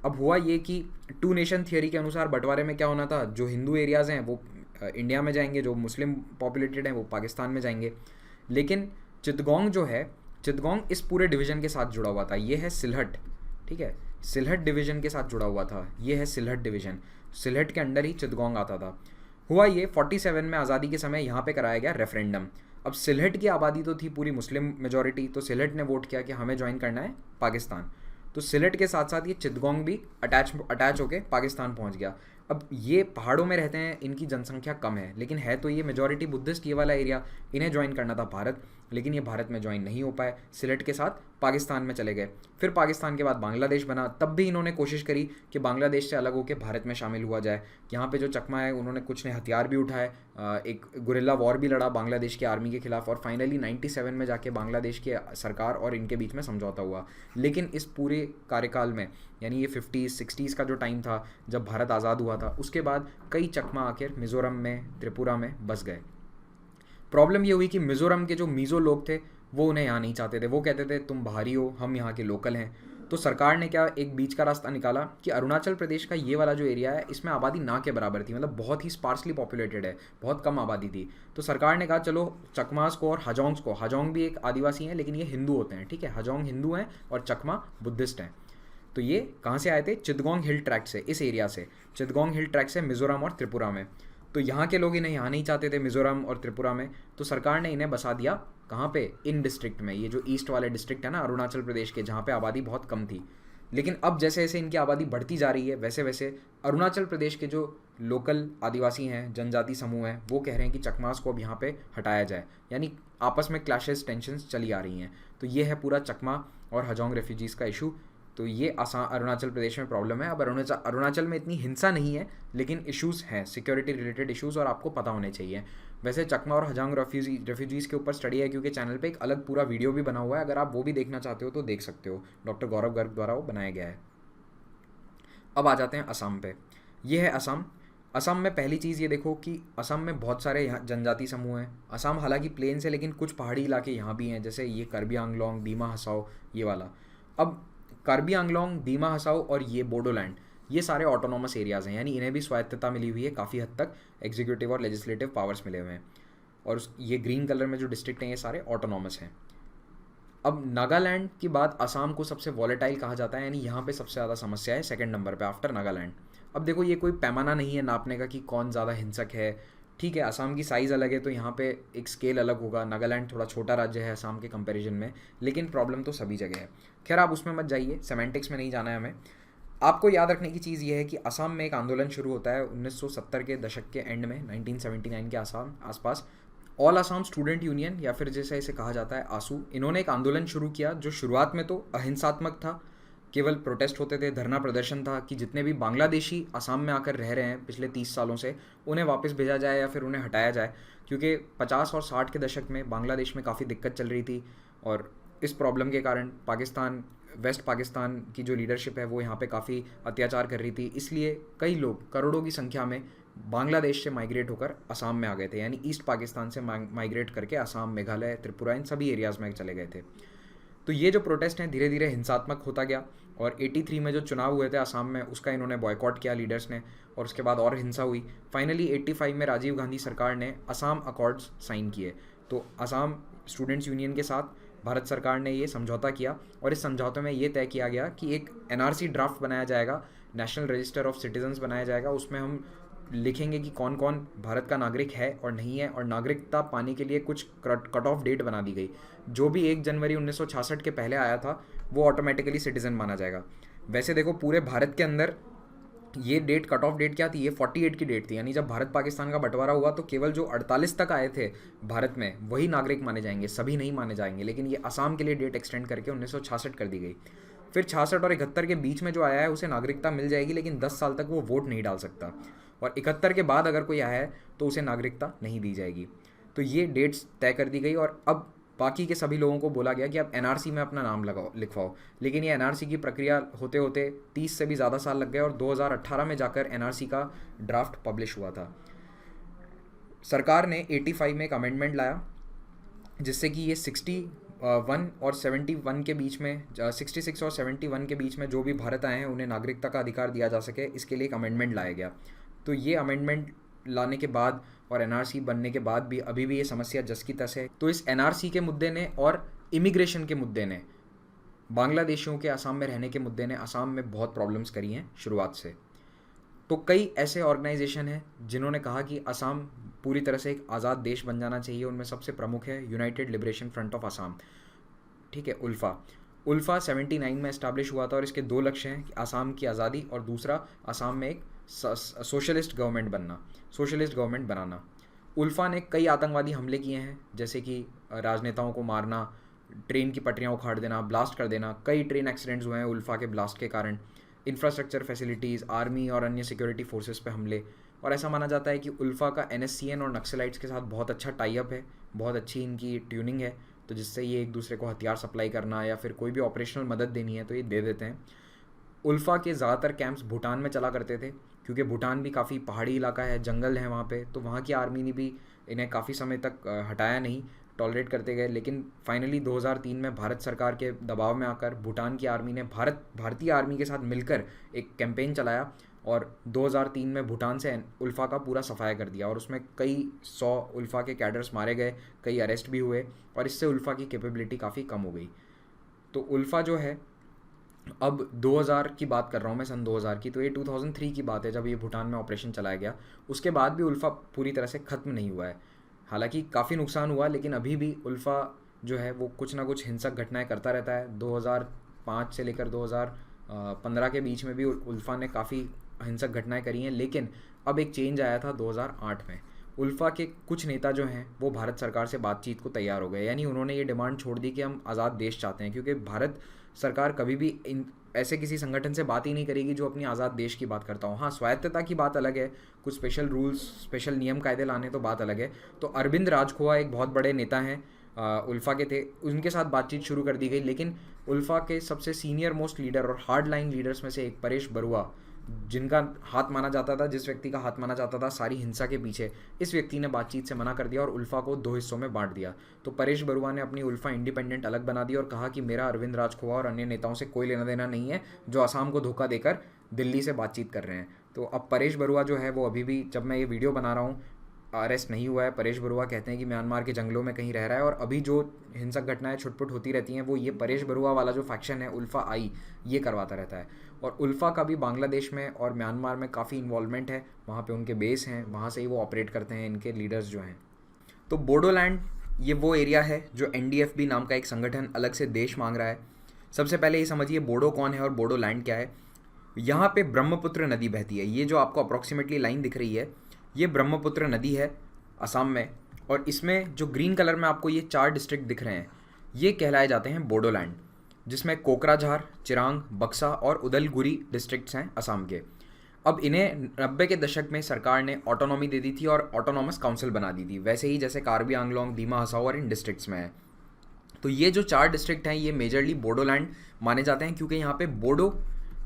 अब हुआ ये कि 2 नेशन थियरी के अनुसार बंटवारे में क्या होना था, जो हिंदू एरियाज़ हैं वो इंडिया में जाएंगे, जो मुस्लिम पॉपुलेटेड हैं वो पाकिस्तान में जाएंगे। लेकिन चितगोंग जो है, चितगोंग इस पूरे डिवीज़न के साथ जुड़ा हुआ था। ये है सिलहट, ठीक है, सिलहट डिवीज़न के साथ जुड़ा हुआ था। ये है सिलहट डिवीज़न, सिलहट के अंडर ही चितगोंग आता था। हुआ ये 47 में आज़ादी के समय यहाँ पे कराया गया रेफरेंडम। अब सिलहट की आबादी तो थी पूरी मुस्लिम मेजॉरिटी, तो सिलहट ने वोट किया कि हमें ज्वाइन करना है पाकिस्तान। तो सिलहट के साथ साथ ये चितगोंग भी अटैच होके पाकिस्तान पहुँच गया। अब ये पहाड़ों में रहते हैं, इनकी जनसंख्या कम है, लेकिन है तो ये मेजॉरिटी बुद्धिस्ट, ये वाला एरिया। इन्हें ज्वाइन करना था भारत, लेकिन ये भारत में ज्वाइन नहीं हो पाए, सिलहट के साथ पाकिस्तान में चले गए। फिर पाकिस्तान के बाद बांग्लादेश बना, तब भी इन्होंने कोशिश करी कि बांग्लादेश से अलग होकर भारत में शामिल हुआ जाए। यहाँ पे जो चकमा है उन्होंने कुछ ने हथियार भी उठाए, एक गुरिल्ला वॉर भी लड़ा बांग्लादेश की आर्मी के खिलाफ, और फाइनली 97 में जाके बांग्लादेश की सरकार और इनके बीच में समझौता हुआ। लेकिन इस पूरे कार्यकाल में, यानी ये 50s 60s का जो टाइम था जब भारत आज़ाद हुआ था, उसके बाद कई चकमा आखिर मिज़ोरम में, त्रिपुरा में बस गए। प्रॉब्लम ये हुई कि मिज़ोरम के जो मीज़ो लोग थे वो उन्हें यहाँ नहीं चाहते थे। वो कहते थे तुम बाहरी हो, हम यहाँ के लोकल हैं। तो सरकार ने क्या, एक बीच का रास्ता निकाला कि अरुणाचल प्रदेश का ये वाला जो एरिया है इसमें आबादी ना के बराबर थी, मतलब बहुत ही स्पार्सली पॉपुलेटेड है, बहुत कम आबादी थी। तो सरकार ने कहा चलो चकमास को और हाजोंग्स को, हाजोंग भी एक आदिवासी हैं लेकिन ये हिंदू होते हैं, ठीक है, हाजोंग हिंदू हैं और चकमा बुद्धिस्ट हैं। तो ये कहाँ से आए थे, चितगोंग हिल ट्रैक्ट से, इस एरिया से, चितगोंग हिल ट्रैक्ट से मिज़ोरम और त्रिपुरा में। तो यहाँ के लोग इन्हें यहाँ नहीं चाहते थे मिज़ोरम और त्रिपुरा में, तो सरकार ने इन्हें बसा दिया कहाँ पे, इन डिस्ट्रिक्ट में, ये जो ईस्ट वाले डिस्ट्रिक्ट है ना अरुणाचल प्रदेश के, जहाँ पे आबादी बहुत कम थी। लेकिन अब जैसे जैसे इनकी आबादी बढ़ती जा रही है वैसे वैसे अरुणाचल प्रदेश के जो लोकल आदिवासी हैं, जनजाति समूह हैं, वो कह रहे हैं कि चकमास को अब यहाँ पे हटाया जाए, यानी आपस में क्लैशेस, टेंशंस चली आ रही हैं। तो ये है पूरा चकमा और हाजोंग रेफ्यूजीज़ का इशू। तो ये अरुणाचल प्रदेश में प्रॉब्लम है। अब अरुणाचल में इतनी हिंसा नहीं है, लेकिन इश्यूज़ हैं, सिक्योरिटी रिलेटेड इश्यूज़, और आपको पता होने चाहिए। वैसे चकमा और हजांग रेफ्यूजीज़ के ऊपर स्टडी है, क्योंकि चैनल पे एक अलग पूरा वीडियो भी बना हुआ है, अगर आप वो भी देखना चाहते हो तो देख सकते हो, डॉक्टर गौरव गर्ग द्वारा वो बनाया गया है। अब आ जाते हैं असम पे। ये है असम। असम में पहली चीज़ ये देखो कि असम में बहुत सारे यहाँ जनजाति समूह हैं। असम हालांकि प्लेन्स है, लेकिन कुछ पहाड़ी इलाके यहाँ भी हैं, जैसे ये कार्बी आंगलोंग, दीमा हसाओ, ये वाला। अब कार्बी आंगलोंग, दीमा हसाओ और ये बोडोलैंड, ये सारे ऑटोनॉमस एरियाज़ हैं, यानी इन्हें भी स्वायत्तता मिली हुई है, काफ़ी हद तक एग्जीक्यूटिव और लेजिस्लेटिव पावर्स मिले हुए हैं। और ये ग्रीन कलर में जो डिस्ट्रिक्ट हैं ये सारे ऑटोनॉमस हैं। अब नागालैंड की बात, असम को सबसे वॉलेटाइल कहा जाता है, यानी यहाँ पे सबसे ज़्यादा समस्या है सेकंड नंबर पे आफ्टर नागालैंड। अब देखो ये कोई पैमाना नहीं है नापने का कि कौन ज़्यादा हिंसक है। ठीक है, असम की साइज़ अलग है तो यहाँ पे एक स्केल अलग होगा, नागालैंड थोड़ा छोटा राज्य है असम के कंपैरिजन में, लेकिन प्रॉब्लम तो सभी जगह है। खैर आप उसमें मत जाइए, सेमेंटिक्स में नहीं जाना है हमें। आपको याद रखने की चीज़ ये है कि असम में एक आंदोलन शुरू होता है 1970 के दशक के एंड में, 1979 के आसपास। ऑल असम स्टूडेंट यूनियन, या फिर जैसे इसे कहा जाता है आसू, इन्होंने एक आंदोलन शुरू किया जो शुरुआत में तो अहिंसात्मक था, केवल प्रोटेस्ट होते थे, धरना प्रदर्शन था कि जितने भी बांग्लादेशी असम में आकर रह रहे हैं पिछले 30 सालों से, उन्हें वापस भेजा जाए या फिर उन्हें हटाया जाए, क्योंकि 50 और 60 के दशक में बांग्लादेश में काफ़ी दिक्कत चल रही थी, और इस प्रॉब्लम के कारण पाकिस्तान, वेस्ट पाकिस्तान की जो लीडरशिप है वो यहाँ पे काफ़ी अत्याचार कर रही थी। इसलिए कई लोग, करोड़ों की संख्या में, बांग्लादेश से माइग्रेट होकर असम में आ गए थे, यानी ईस्ट पाकिस्तान से माइग्रेट करके असम, मेघालय, त्रिपुरा, इन सभी एरियाज़ में चले गए थे। तो ये जो प्रोटेस्ट हैं धीरे धीरे हिंसात्मक होता गया, और 83 में जो चुनाव हुए थे असम में उसका इन्होंने बॉयकॉट किया लीडर्स ने, और उसके बाद और हिंसा हुई। फाइनली 85 में राजीव गांधी सरकार ने असम अकॉर्ड्स साइन किए। तो असम स्टूडेंट्स यूनियन के साथ भारत सरकार ने ये समझौता किया, और इस समझौते में ये तय किया गया कि एक NRC ड्राफ्ट बनाया जाएगा, नेशनल रजिस्टर ऑफ सिटीजन्स बनाया जाएगा। उसमें हम लिखेंगे कि कौन कौन भारत का नागरिक है और नहीं है, और नागरिकता पाने के लिए कुछ कट ऑफ डेट बना दी गई। जो भी 1 जनवरी 1966 के पहले आया था वो ऑटोमेटिकली सिटीज़न माना जाएगा। वैसे देखो पूरे भारत के अंदर ये डेट, कट ऑफ डेट क्या थी, ये 48 की डेट थी, यानी जब भारत पाकिस्तान का बंटवारा हुआ तो केवल जो 48 तक आए थे भारत में वही नागरिक माने जाएंगे, सभी नहीं माने जाएंगे। लेकिन ये असम के लिए डेट एक्सटेंड करके 1966 कर दी गई। फिर 66 और 71 के बीच में जो आया है उसे नागरिकता मिल जाएगी, लेकिन 10 साल तक वो वोट नहीं डाल सकता, और 71 के बाद अगर कोई आया है तो उसे नागरिकता नहीं दी जाएगी। तो ये डेट्स तय कर दी गई, और अब बाकी के सभी लोगों को बोला गया कि आप NRC में अपना नाम लिखवाओ। लेकिन ये NRC की प्रक्रिया होते होते 30 से भी ज़्यादा साल लग गए, और 2018 में जाकर NRC का ड्राफ्ट पब्लिश हुआ था। सरकार ने 85 में एक अमेंडमेंट लाया, जिससे कि ये 61 और 71 के बीच में, 66 और 71 के बीच में जो भी भारत आए हैं उन्हें नागरिकता का अधिकार दिया जा सके, इसके लिए एक अमेंडमेंट लाया गया। तो ये अमेंडमेंट लाने के बाद और NRC बनने के बाद भी अभी भी ये समस्या जस की तस है। तो इस NRC के मुद्दे ने और इमिग्रेशन के मुद्दे ने, बांग्लादेशियों के असम में रहने के मुद्दे ने असम में बहुत प्रॉब्लम्स करी हैं शुरुआत से। तो कई ऐसे ऑर्गेनाइजेशन हैं जिन्होंने कहा कि असम पूरी तरह से एक आज़ाद देश बन जाना चाहिए। उनमें सबसे प्रमुख है United Liberation Front of Assam, ठीक है, उल्फा 79 में इस्टाब्लिश हुआ था, और इसके 2 लक्ष्य हैं कि असम की आज़ादी और दूसरा असम में एक सोशलिस्ट गवर्नमेंट बनाना। उल्फा ने कई आतंकवादी हमले किए हैं, जैसे कि राजनेताओं को मारना, ट्रेन की पटरियां उखाड़ देना, ब्लास्ट कर देना। कई ट्रेन एक्सीडेंट्स हुए हैं उल्फा के ब्लास्ट के कारण। इंफ्रास्ट्रक्चर फैसिलिटीज़, आर्मी और अन्य सिक्योरिटी फोर्सेस पे हमले। और ऐसा माना जाता है कि उल्फा का NSCN और नक्सलाइट्स के साथ बहुत अच्छा टाई अप है, बहुत अच्छी इनकी ट्यूनिंग है, तो जिससे ये एक दूसरे को हथियार सप्लाई करना या फिर कोई भी ऑपरेशनल मदद देनी है तो ये दे देते हैं। उल्फा के ज़्यादातर कैंप्स भूटान में चला करते थे, क्योंकि भूटान भी काफ़ी पहाड़ी इलाका है, जंगल है वहाँ पे, तो वहाँ की आर्मी ने भी इन्हें काफ़ी समय तक हटाया नहीं, टॉलरेट करते गए। लेकिन फाइनली 2003 में भारत सरकार के दबाव में आकर भूटान की आर्मी ने भारतीय आर्मी के साथ मिलकर एक कैंपेन चलाया, और 2003 में भूटान से उल्फा का पूरा सफाया कर दिया, और उसमें कई 100 उल्फा के कैडर्स मारे गए, कई अरेस्ट भी हुए, और इससे उल्फा की कैपेबिलिटी काफ़ी कम हो गई। तो उल्फा जो है, अब 2000 की बात कर रहा हूँ मैं, सन 2000 की, तो ये 2003 की बात है जब ये भूटान में ऑपरेशन चलाया गया। उसके बाद भी उल्फा पूरी तरह से ख़त्म नहीं हुआ है, हालांकि काफ़ी नुकसान हुआ, लेकिन अभी भी उल्फा जो है वो कुछ ना कुछ हिंसक घटनाएं करता रहता है। 2005 से लेकर 2015 के बीच में भी उल्फा ने काफ़ी हिंसक घटनाएं करी हैं, लेकिन अब एक चेंज आया था 2008 में। उल्फा के कुछ नेता जो हैं वो भारत सरकार से बातचीत को तैयार हो गए, यानी उन्होंने ये डिमांड छोड़ दी कि हम आज़ाद देश चाहते हैं, क्योंकि भारत सरकार कभी भी ऐसे किसी संगठन से बात ही नहीं करेगी जो अपनी आज़ाद देश की बात करता हूँ। हाँ, स्वायत्तता की बात अलग है, कुछ स्पेशल रूल्स, स्पेशल नियम कायदे लाने तो बात अलग है। तो अरविंद राजखोआ एक बहुत बड़े नेता हैं, उल्फा के थे, उनके साथ बातचीत शुरू कर दी गई। लेकिन उल्फा के सबसे सीनियर मोस्ट लीडर और हार्ड लाइन लीडर्स में से एक परेश बरुआ, जिनका हाथ माना जाता था, जिस व्यक्ति का हाथ माना जाता था सारी हिंसा के पीछे, इस व्यक्ति ने बातचीत से मना कर दिया और उल्फा को 2 हिस्सों में बांट दिया। तो परेश बरुआ ने अपनी उल्फा इंडिपेंडेंट अलग बना दी और कहा कि मेरा अरविंद राजखोआ और अन्य नेताओं से कोई लेना देना नहीं है जो असम को धोखा देकर दिल्ली से बातचीत कर रहे हैं। तो अब परेश बरुआ जो है वो अभी भी, जब मैं ये वीडियो बना रहा हूँ, अरेस्ट नहीं हुआ है। परेश बरुआ कहते हैं कि म्यांमार के जंगलों में कहीं रह रहा है और अभी जो हिंसक घटनाएं छुटपुट होती रहती हैं वो ये परेश बरुआ वाला जो फैक्शन है उल्फा आई, ये करवाता रहता है। और उल्फा का भी बांग्लादेश में और म्यांमार में काफ़ी इन्वॉल्वमेंट है, वहाँ पे उनके बेस हैं, वहाँ से ही वो ऑपरेट करते हैं, इनके लीडर्स जो हैं। तो बोडोलैंड ये वो एरिया है जो NDFB नाम का एक संगठन अलग से देश मांग रहा है। सबसे पहले ये समझिए बोडो कौन है और बोडोलैंड क्या है। यहाँ पे ब्रह्मपुत्र नदी बहती है, ये जो आपको अप्रॉक्सीमेटली लाइन दिख रही है ये ब्रह्मपुत्र नदी है असम में, और इसमें जो ग्रीन कलर में आपको ये 4 डिस्ट्रिक्ट दिख रहे हैं ये कहलाए जाते हैं बोडोलैंड, जिसमें कोकराझार, चिरांग, बक्सा और उदलगुरी डिस्ट्रिक्ट्स हैं असम के। अब इन्हें 90 के दशक में सरकार ने ऑटोनॉमी दे दी थी और ऑटोनॉमस काउंसिल बना दी थी, वैसे ही जैसे कार्बी आंगलोंग, दीमा हसाओ और इन डिस्ट्रिक्ट्स में है। तो ये जो 4 डिस्ट्रिक्ट हैं ये मेजरली बोडोलैंड माने जाते हैं क्योंकि यहाँ पे बोडो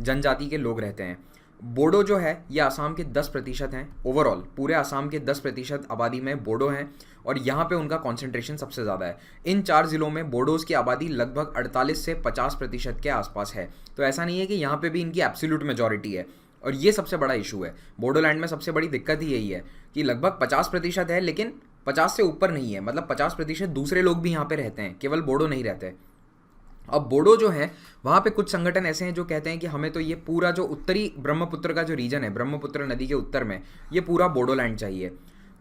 जनजाति के लोग रहते हैं। बोडो जो है ये आसाम के 10% हैं, ओवरऑल पूरे आसाम के 10% आबादी में बोडो हैं और यहाँ पे उनका कॉन्सेंट्रेशन सबसे ज़्यादा है। इन 4 ज़िलों में बोडोज़ की आबादी लगभग 48 से 50% के आसपास है। तो ऐसा नहीं है कि यहाँ पे भी इनकी एब्सोल्यूट मेजॉरिटी है, और ये सबसे बड़ा इशू है। बोडोलैंड में सबसे बड़ी दिक्कत ही यही है कि लगभग 50% है लेकिन 50 से ऊपर नहीं है, मतलब 50% दूसरे लोग भी यहाँ पे रहते हैं, केवल बोडो नहीं रहते। अब बोडो जो है वहाँ पे कुछ संगठन ऐसे हैं जो कहते हैं कि हमें तो ये पूरा जो उत्तरी ब्रह्मपुत्र का जो रीजन है, ब्रह्मपुत्र नदी के उत्तर में, ये पूरा बोडोलैंड चाहिए।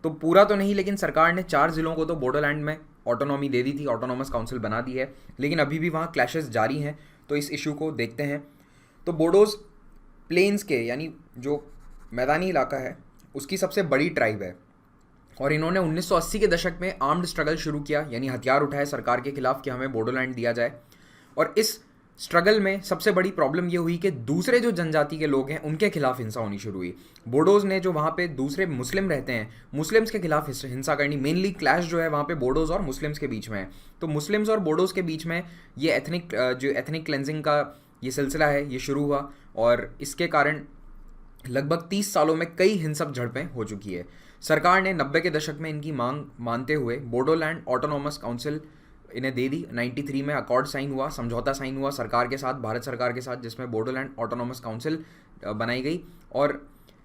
तो पूरा तो नहीं, लेकिन सरकार ने 4 ज़िलों को तो बोडोलैंड में ऑटोनॉमी दे दी थी, ऑटोनॉमस काउंसिल बना दी है, लेकिन अभी भी वहाँ क्लैशेस जारी हैं। तो इस इशू को देखते हैं। तो बोडोज प्लेन्स के, यानी जो मैदानी इलाका है, उसकी सबसे बड़ी ट्राइब है और इन्होंने 1980 के दशक में आर्म्ड स्ट्रगल शुरू किया, यानी हथियार उठाए सरकार के खिलाफ कि हमें बोडोलैंड दिया जाए। और इस स्ट्रगल में सबसे बड़ी प्रॉब्लम ये हुई कि दूसरे जो जनजाति के लोग हैं उनके खिलाफ हिंसा होनी शुरू हुई। बोडोज ने जो वहाँ पे दूसरे मुस्लिम रहते हैं, मुस्लिम्स के खिलाफ हिंसा करनी, मेनली क्लैश जो है वहाँ पे बोडोज और मुस्लिम्स के बीच में है। तो मुस्लिम्स और बोडोज के बीच में ये एथनिक क्लेंजिंग का ये सिलसिला है, ये शुरू हुआ और इसके कारण लगभग 30 सालों में कई हिंसक झड़पें हो चुकी है। सरकार ने 90 के दशक में इनकी मांग मानते हुए बोडोलैंड ऑटोनॉमस काउंसिल इन्हें दे दी। 93 में अकॉर्ड साइन हुआ, समझौता साइन हुआ सरकार के साथ, भारत सरकार के साथ, जिसमें बोडोलैंड ऑटोनॉमस काउंसिल बनाई गई। और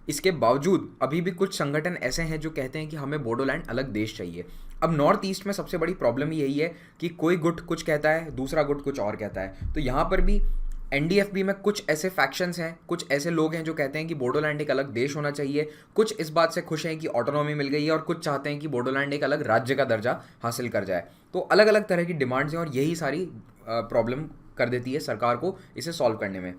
इसके बावजूद अभी भी कुछ संगठन ऐसे हैं जो कहते हैं कि हमें बोडोलैंड अलग देश चाहिए। अब नॉर्थ ईस्ट में सबसे बड़ी प्रॉब्लम यही है कि कोई गुट कुछ कहता है, दूसरा गुट कुछ और कहता है। तो यहाँ पर भी NDFB में कुछ ऐसे फैक्शंस हैं, कुछ ऐसे लोग हैं जो कहते हैं कि बोडोलैंड एक अलग देश होना चाहिए, कुछ इस बात से खुश हैं कि ऑटोनॉमी मिल गई है और कुछ चाहते हैं कि बोडोलैंड एक अलग राज्य का दर्जा हासिल कर जाए। तो अलग अलग तरह की डिमांड्स हैं और यही सारी प्रॉब्लम कर देती है सरकार को इसे सॉल्व करने में।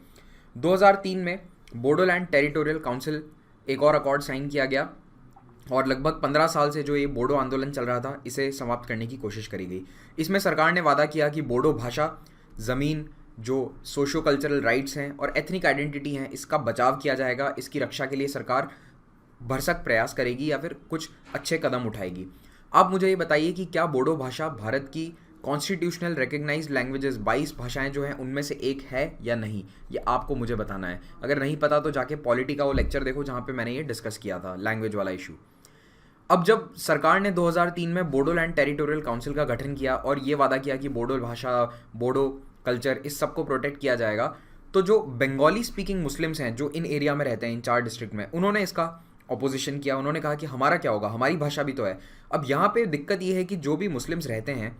2003 में बोडोलैंड टेरिटोरियल काउंसिल एक और अकॉर्ड साइन किया गया और लगभग 15 साल से जो ये बोडो आंदोलन चल रहा था इसे समाप्त करने की कोशिश करी गई। इसमें सरकार ने वादा किया कि बोडो भाषा, ज़मीन, जो सोशो कल्चरल राइट्स हैं और एथनिक आइडेंटिटी हैं, इसका बचाव किया जाएगा। इसकी रक्षा के लिए सरकार भरसक प्रयास करेगी या फिर कुछ अच्छे कदम उठाएगी। आप मुझे ये बताइए कि क्या बोडो भाषा भारत की कॉन्स्टिट्यूशनल रिकग्नाइज्ड लैंग्वेजेस 22 भाषाएं जो हैं उनमें से एक है या नहीं, ये आपको मुझे बताना है। अगर नहीं पता तो जाके पॉलिटी का वो लेक्चर देखो जहाँ पे मैंने ये डिस्कस किया था, लैंग्वेज वाला इशू। अब जब सरकार ने 2003 में बोडोलैंड टेरिटोरियल काउंसिल का गठन किया और ये वादा किया कि बोडो भाषा, बोडो कल्चर, इस सब को प्रोटेक्ट किया जाएगा, तो जो बंगाली स्पीकिंग मुस्लिम्स हैं जो इन एरिया में रहते हैं, इन 4 डिस्ट्रिक्ट में, उन्होंने इसका अपोजिशन किया। उन्होंने कहा कि हमारा क्या होगा, हमारी भाषा भी तो है। अब यहाँ पे दिक्कत ये है कि जो भी मुस्लिम्स रहते हैं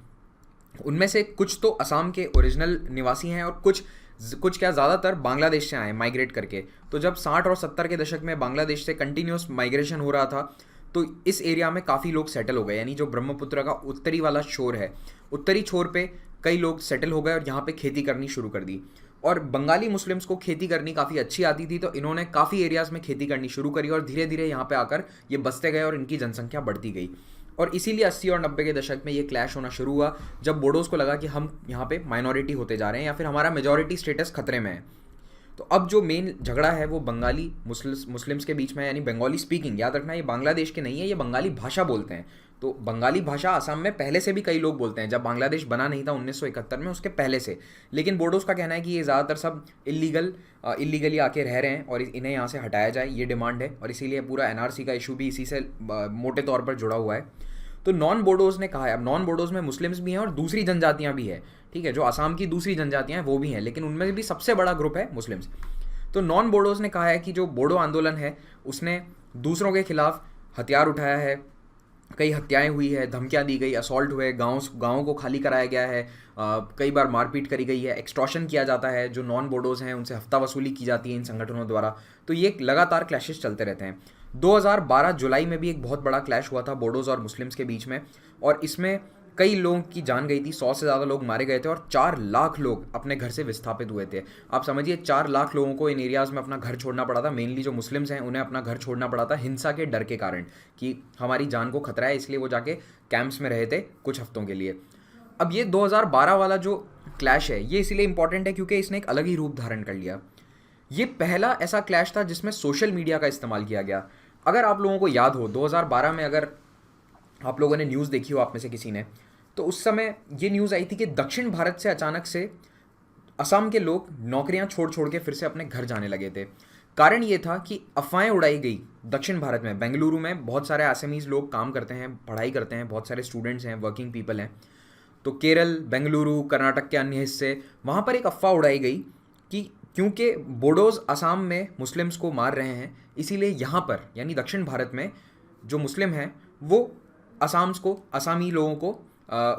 उनमें से कुछ तो असम के ओरिजिनल निवासी हैं और कुछ क्या ज़्यादातर बांग्लादेश से आए माइग्रेट करके। तो जब 60 और 70 के दशक में बांग्लादेश से कंटिन्यूस माइग्रेशन हो रहा था तो इस एरिया में काफ़ी लोग सेटल हो गए, यानी जो ब्रह्मपुत्र का उत्तरी वाला छोर है, उत्तरी छोर पे कई लोग सेटल हो गए और यहाँ पे खेती करनी शुरू कर दी। और बंगाली मुस्लिम्स को खेती करनी काफ़ी अच्छी आती थी, तो इन्होंने काफ़ी एरियाज़ में खेती करनी शुरू करी और धीरे धीरे यहाँ पे आकर ये बसते गए और इनकी जनसंख्या बढ़ती गई। और इसीलिए 80 और 90 के दशक में ये क्लैश होना शुरू हुआ, जब बोडोज़ को लगा कि हम यहाँ पे माइनॉरिटी होते जा रहे हैं या फिर हमारा मेजॉरिटी स्टेटस खतरे में है। तो अब जो मेन झगड़ा है वो बंगाली मुस्लिम्स के बीच में है, यानी बंगाली स्पीकिंग। याद रखना ये बांग्लादेश के नहीं है, ये बंगाली भाषा बोलते हैं। तो बंगाली भाषा असम में पहले से भी कई लोग बोलते हैं, जब बांग्लादेश बना नहीं था 1971 में, उसके पहले से। लेकिन बोडोस का कहना है कि ये ज़्यादातर सब इलीगली आके रह रहे हैं और इन्हें यहाँ से हटाया जाए, ये डिमांड है। और इसीलिए पूरा एनआरसी का इशू भी इसी से मोटे तौर पर जुड़ा हुआ है। तो नॉन बोडोज ने कहा है, अब नॉन बोडोज में मुस्लिम्स भी हैं और दूसरी जनजातियाँ भी है, ठीक है, जो असम की दूसरी जनजातियाँ हैं वो भी हैं, लेकिन उनमें भी सबसे बड़ा ग्रुप है मुस्लिम्स। तो नॉन बोडोज ने कहा है कि जो बोडो आंदोलन है उसने दूसरों के खिलाफ हथियार उठाया है, कई हत्याएं हुई है, धमकियां दी गई, असॉल्ट हुए, गाँव को खाली कराया गया है, कई बार मारपीट करी गई है, एक्सटॉर्शन किया जाता है, जो नॉन बोडोज़ हैं उनसे हफ्ता वसूली की जाती है इन संगठनों द्वारा। तो ये लगातार क्लैशेस चलते रहते हैं। 2012 जुलाई में भी एक बहुत बड़ा क्लैश हुआ था बोडोज़ और मुस्लिम्स के बीच में, और इसमें कई लोगों की जान गई थी, 100 से ज़्यादा लोग मारे गए थे और 4 लाख लोग अपने घर से विस्थापित हुए थे। आप समझिए 4 लाख लोगों को इन एरियाज़ में अपना घर छोड़ना पड़ा था। मेनली जो मुस्लिम्स हैं उन्हें अपना घर छोड़ना पड़ा था हिंसा के डर के कारण, कि हमारी जान को खतरा है, इसलिए वो जाके कैंप्स में रहे थे कुछ हफ्तों के लिए। अब ये 2012 वाला जो क्लैश है ये इसीलिए इंपॉर्टेंट है क्योंकि इसने एक अलग ही रूप धारण कर लिया। ये पहला ऐसा क्लैश था जिसमें सोशल मीडिया का इस्तेमाल किया गया। अगर आप लोगों को याद हो 2012 में, अगर आप लोगों ने न्यूज़ देखी हो आप में से किसी ने, तो उस समय ये न्यूज़ आई थी कि दक्षिण भारत से अचानक से असम के लोग नौकरियां छोड़ के फिर से अपने घर जाने लगे थे। कारण ये था कि अफवाहें उड़ाई गई दक्षिण भारत में, बेंगलुरु में बहुत सारे आसामीज़ लोग काम करते हैं, पढ़ाई करते हैं, बहुत सारे स्टूडेंट्स हैं, वर्किंग पीपल हैं। तो केरल, बेंगलुरु, कर्नाटक के अन्य हिस्से, वहाँ पर एक अफवाह उड़ाई गई कि क्योंकि बोडोज़ असम में मुस्लिम्स को मार रहे हैं, इसीलिए यहाँ पर यानी दक्षिण भारत में जो मुस्लिम हैं वो असामी लोगों को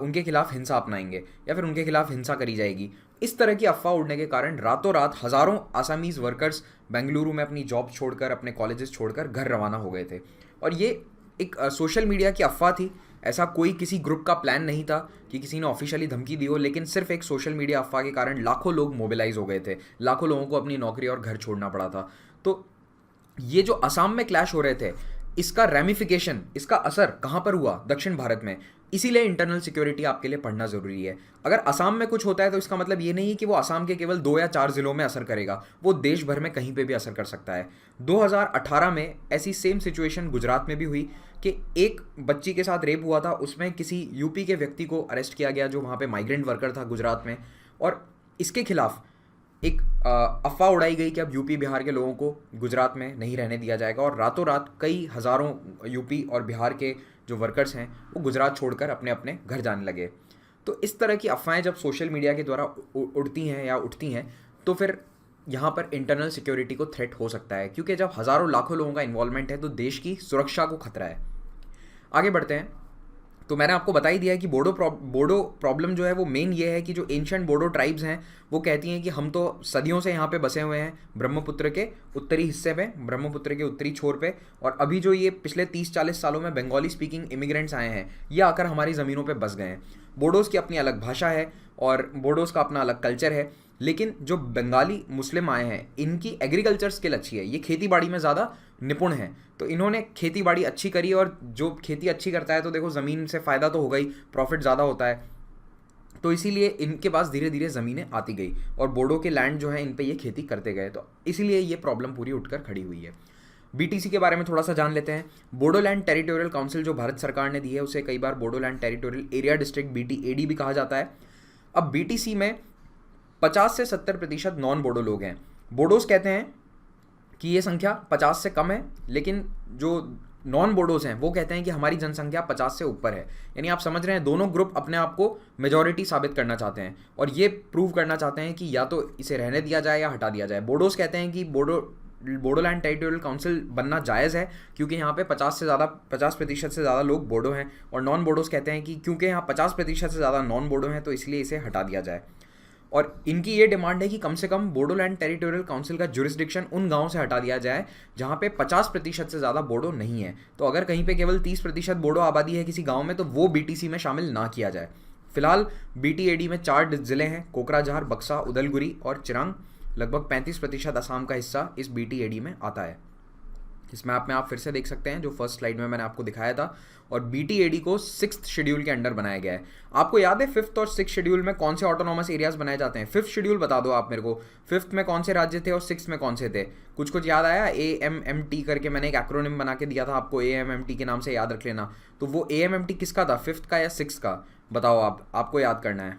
उनके खिलाफ हिंसा अपनाएंगे या फिर उनके खिलाफ हिंसा करी जाएगी। इस तरह की अफवाह उड़ने के कारण रातों रात हज़ारों आसामीज़ वर्कर्स बेंगलुरु में अपनी जॉब छोड़कर, अपने कॉलेजेस छोड़कर घर रवाना हो गए थे। और ये एक सोशल मीडिया की अफवाह थी, ऐसा कोई किसी ग्रुप का प्लान नहीं था कि किसी ने ऑफिशियली धमकी दी हो, लेकिन सिर्फ एक सोशल मीडिया अफवाह के कारण लाखों लोग मोबिलाइज हो गए थे, लाखों लोगों को अपनी नौकरी और घर छोड़ना पड़ा था। तो ये जो असम में क्लैश हो रहे थे, इसका रेमिफिकेशन, इसका असर कहाँ पर हुआ? दक्षिण भारत में। इसीलिए इंटरनल सिक्योरिटी आपके लिए पढ़ना ज़रूरी है। अगर असम में कुछ होता है तो इसका मतलब ये नहीं है कि वो असम के केवल 2 या 4 ज़िलों में असर करेगा, वो देश भर में कहीं पे भी असर कर सकता है। 2018 में ऐसी सेम सिचुएशन गुजरात में भी हुई कि एक बच्ची के साथ रेप हुआ था, उसमें किसी यूपी के व्यक्ति को अरेस्ट किया गया जो वहाँ पे माइग्रेंट वर्कर था गुजरात में, और इसके खिलाफ एक अफवाह उड़ाई गई कि अब यूपी बिहार के लोगों को गुजरात में नहीं रहने दिया जाएगा, और रातों रात कई हज़ारों यूपी और बिहार के जो वर्कर्स हैं वो गुजरात छोड़कर अपने अपने घर जाने लगे। तो इस तरह की अफवाहें जब सोशल मीडिया के द्वारा उड़ती हैं या उठती हैं, तो फिर यहाँ पर इंटरनल सिक्योरिटी को थ्रेट हो सकता है, क्योंकि जब हज़ारों लाखों लोगों का इन्वॉल्वमेंट है तो देश की सुरक्षा को खतरा है। आगे बढ़ते हैं। तो मैंने आपको बता ही दिया है कि बोडो प्रॉब्लम जो है वो मेन ये है कि जो एंशिएंट बोडो ट्राइब्स हैं वो कहती हैं कि हम तो सदियों से यहाँ पे बसे हुए हैं ब्रह्मपुत्र के उत्तरी हिस्से पे, ब्रह्मपुत्र के उत्तरी छोर पे, और अभी जो ये पिछले 30-40 सालों में बंगाली स्पीकिंग इमिग्रेंट्स आए हैं ये आकर हमारी ज़मीनों पे बस गए हैं। बोडोज़ की अपनी अलग भाषा है और बोडोज़ का अपना अलग कल्चर है, लेकिन जो बंगाली मुस्लिम आए हैं इनकी एग्रीकल्चर स्किल अच्छी है, ये खेती बाड़ी में ज़्यादा निपुण हैं। तो इन्होंने खेती बाड़ी अच्छी करी, और जो खेती अच्छी करता है तो देखो ज़मीन से फ़ायदा तो होगा ही, प्रॉफिट ज़्यादा होता है, तो इसीलिए इनके पास धीरे धीरे ज़मीनें आती गई और बोडो के लैंड जो है इन पे ये खेती करते गए। तो इसीलिए ये प्रॉब्लम पूरी उठकर खड़ी हुई है। बीटीसी के बारे में थोड़ा सा जान लेते हैं। बोडोलैंड टेरिटोरियल काउंसिल जो भारत सरकार ने दी है उसे कई बार Bodoland Territorial Area District BTAD भी कहा जाता है। अब BTC में 50 से 70% नॉन बोडो लोग हैं। बोडोज़ कहते हैं कि ये संख्या 50 से कम है, लेकिन जो नॉन बोडोज़ हैं वो कहते हैं कि हमारी जनसंख्या 50 से ऊपर है। यानी आप समझ रहे हैं दोनों ग्रुप अपने आप को मेजॉरिटी साबित करना चाहते हैं और ये प्रूव करना चाहते हैं कि या तो इसे रहने दिया जाए या हटा दिया जाए। बोडोज़ कहते हैं कि बोडोलैंड टेरिटोरियल काउंसिल बनना जायज़ है क्योंकि यहाँ पे 50% से ज़्यादा लोग बोडो हैं, और नॉन बोडोज़ कहते हैं कि क्योंकि यहाँ 50% से ज़्यादा नॉन बोडो हैं तो इसलिए इसे हटा दिया जाए। और इनकी ये डिमांड है कि कम से कम बोडोलैंड टेरिटोरियल काउंसिल का जुरिस्डिक्शन उन गाँव से हटा दिया जाए जहाँ पे 50% से ज़्यादा बोडो नहीं है। तो अगर कहीं पे केवल 30% बोडो आबादी है किसी गाँव में तो वो BTC में शामिल ना किया जाए। फिलहाल BTAD में 4 ज़िले हैं, कोकराझार, बक्सा, उदलगुरी और चिरांग। लगभग 35% असम का हिस्सा इस BTAD में आता है। इस मैप में आप फिर से देख सकते हैं जो फर्स्ट स्लाइड में मैंने आपको दिखाया था, और BTAD को 6th शेड्यूल के अंडर बनाया गया है। आपको याद है 5th और 6th शेड्यूल में कौन से ऑटोनॉमस एरियाज बनाए जाते हैं? 5th शेड्यूल बता दो आप मेरे को, 5th में कौन से राज्य थे और 6th में कौन से थे? कुछ याद आया? AMMT करके मैंने एक एक्रोनिम बना के दिया था आपको, AMMT के नाम से याद रख लेना। तो वो AMMT किसका था, 5th का या 6th का? बताओ, आपको याद करना है।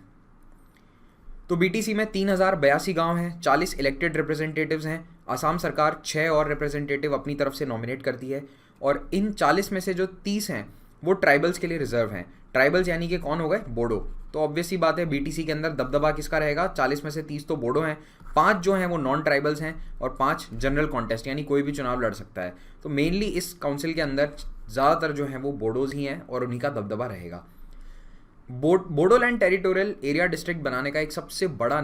तो BTC में 3082 गांव हैं, 40 इलेक्टेड रिप्रेजेंटेटिव्स हैं। असम सरकार 6 और रिप्रेजेंटेटिव अपनी तरफ से नॉमिनेट करती है, और इन 40 में से जो 30 हैं वो ट्राइबल्स के लिए रिजर्व हैं। ट्राइबल्स यानी कि कौन हो गए? बोडो। तो ऑब्वियस सी बात है BTC के अंदर दबदबा किसका रहेगा? 40 में से 30 तो बोडो हैं, 5 जो हैं वो नॉन ट्राइबल्स हैं, और 5 जनरल कॉन्टेस्ट यानी कोई भी चुनाव लड़ सकता है। तो मेनली इस काउंसिल के अंदर ज़्यादातर जो हैं वो बोडोज ही हैं और उन्हीं का दबदबा रहेगा। बोडोलैंड टेरिटोरियल एरिया डिस्ट्रिक्ट बनाने का एक सबसे बड़ा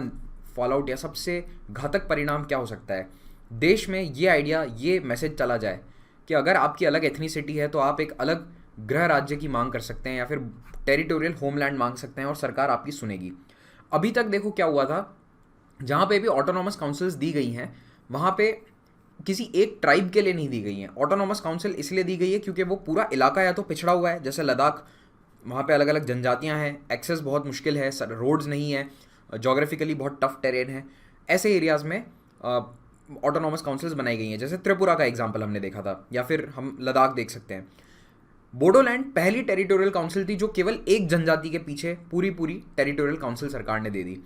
फॉलआउट या सबसे घातक परिणाम क्या हो सकता है? देश में ये आइडिया, ये मैसेज चला जाए कि अगर आपकी अलग एथनिसिटी है तो आप एक अलग गृह राज्य की मांग कर सकते हैं या फिर टेरिटोरियल होमलैंड मांग सकते हैं और सरकार आपकी सुनेगी। अभी तक देखो क्या हुआ था, जहाँ पे भी ऑटोनॉमस काउंसिल्स दी गई हैं वहाँ पे किसी एक ट्राइब के लिए नहीं दी गई हैं। ऑटोनॉमस काउंसिल इसलिए दी गई है क्योंकि वो पूरा इलाका या तो पिछड़ा हुआ है, जैसे लद्दाख, वहाँ पे अलग अलग जनजातियाँ हैं, एक्सेस बहुत मुश्किल है, रोड्स नहीं है, जोग्राफिकली बहुत टफ टेरेन है। ऐसे एरियाज़ में ऑटोनॉमस काउंसिल्स बनाई गई हैं, जैसे त्रिपुरा का एग्जांपल हमने देखा था, या फिर हम लद्दाख देख सकते हैं। बोडोलैंड पहली टेरिटोरियल काउंसिल थी जो केवल एक जनजाति के पीछे पूरी टेरिटोरियल काउंसिल सरकार ने दे दी।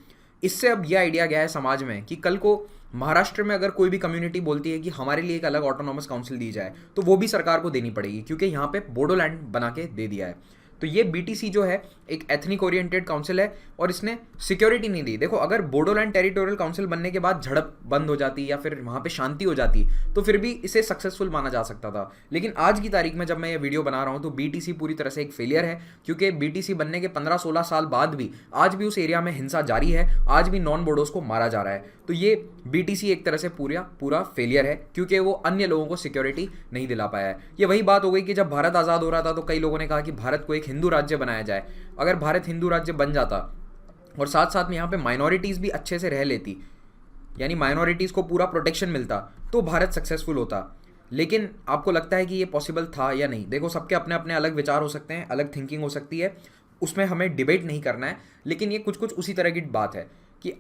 इससे अब यह आइडिया गया है समाज में कि कल को महाराष्ट्र में अगर कोई भी कम्युनिटी बोलती है कि हमारे लिए एक अलग ऑटोनॉमस काउंसिल दी जाए तो वो भी सरकार को देनी पड़ेगी, क्योंकि यहाँ पे बोडोलैंड बना के दे दिया है। तो ये BTC जो है एक एथनिक ओरिएंटेड काउंसिल है और इसने सिक्योरिटी नहीं दी। देखो, अगर बोडोलैंड टेरिटोरियल काउंसिल बनने के बाद झड़प बंद हो जाती या फिर वहाँ पे शांति हो जाती तो फिर भी इसे सक्सेसफुल माना जा सकता था। लेकिन आज की तारीख में जब मैं ये वीडियो बना रहा हूँ तो BTC पूरी तरह से एक फेलियर है, क्योंकि BTC बनने के 15-16 साल बाद भी आज भी उस एरिया में हिंसा जारी है, आज भी नॉन बोडोज को मारा जा रहा है। तो ये BTC एक तरह से पूरा फेलियर है, क्योंकि वो अन्य लोगों को सिक्योरिटी नहीं दिला पाया है। ये वही बात हो गई कि जब भारत आज़ाद हो रहा था तो कई लोगों ने कहा कि भारत को एक हिंदू राज्य बनाया जाए। अगर भारत हिंदू राज्य बन जाता और साथ साथ में यहाँ पे माइनॉरिटीज़ भी अच्छे से रह लेती, यानी माइनॉरिटीज़ को पूरा प्रोटेक्शन मिलता, तो भारत सक्सेसफुल होता। लेकिन आपको लगता है कि ये पॉसिबल था या नहीं? देखो, सबके अपने अपने अलग विचार हो सकते हैं, अलग थिंकिंग हो सकती है, उसमें हमें डिबेट नहीं करना है। लेकिन ये कुछ उसी तरह की बात है कि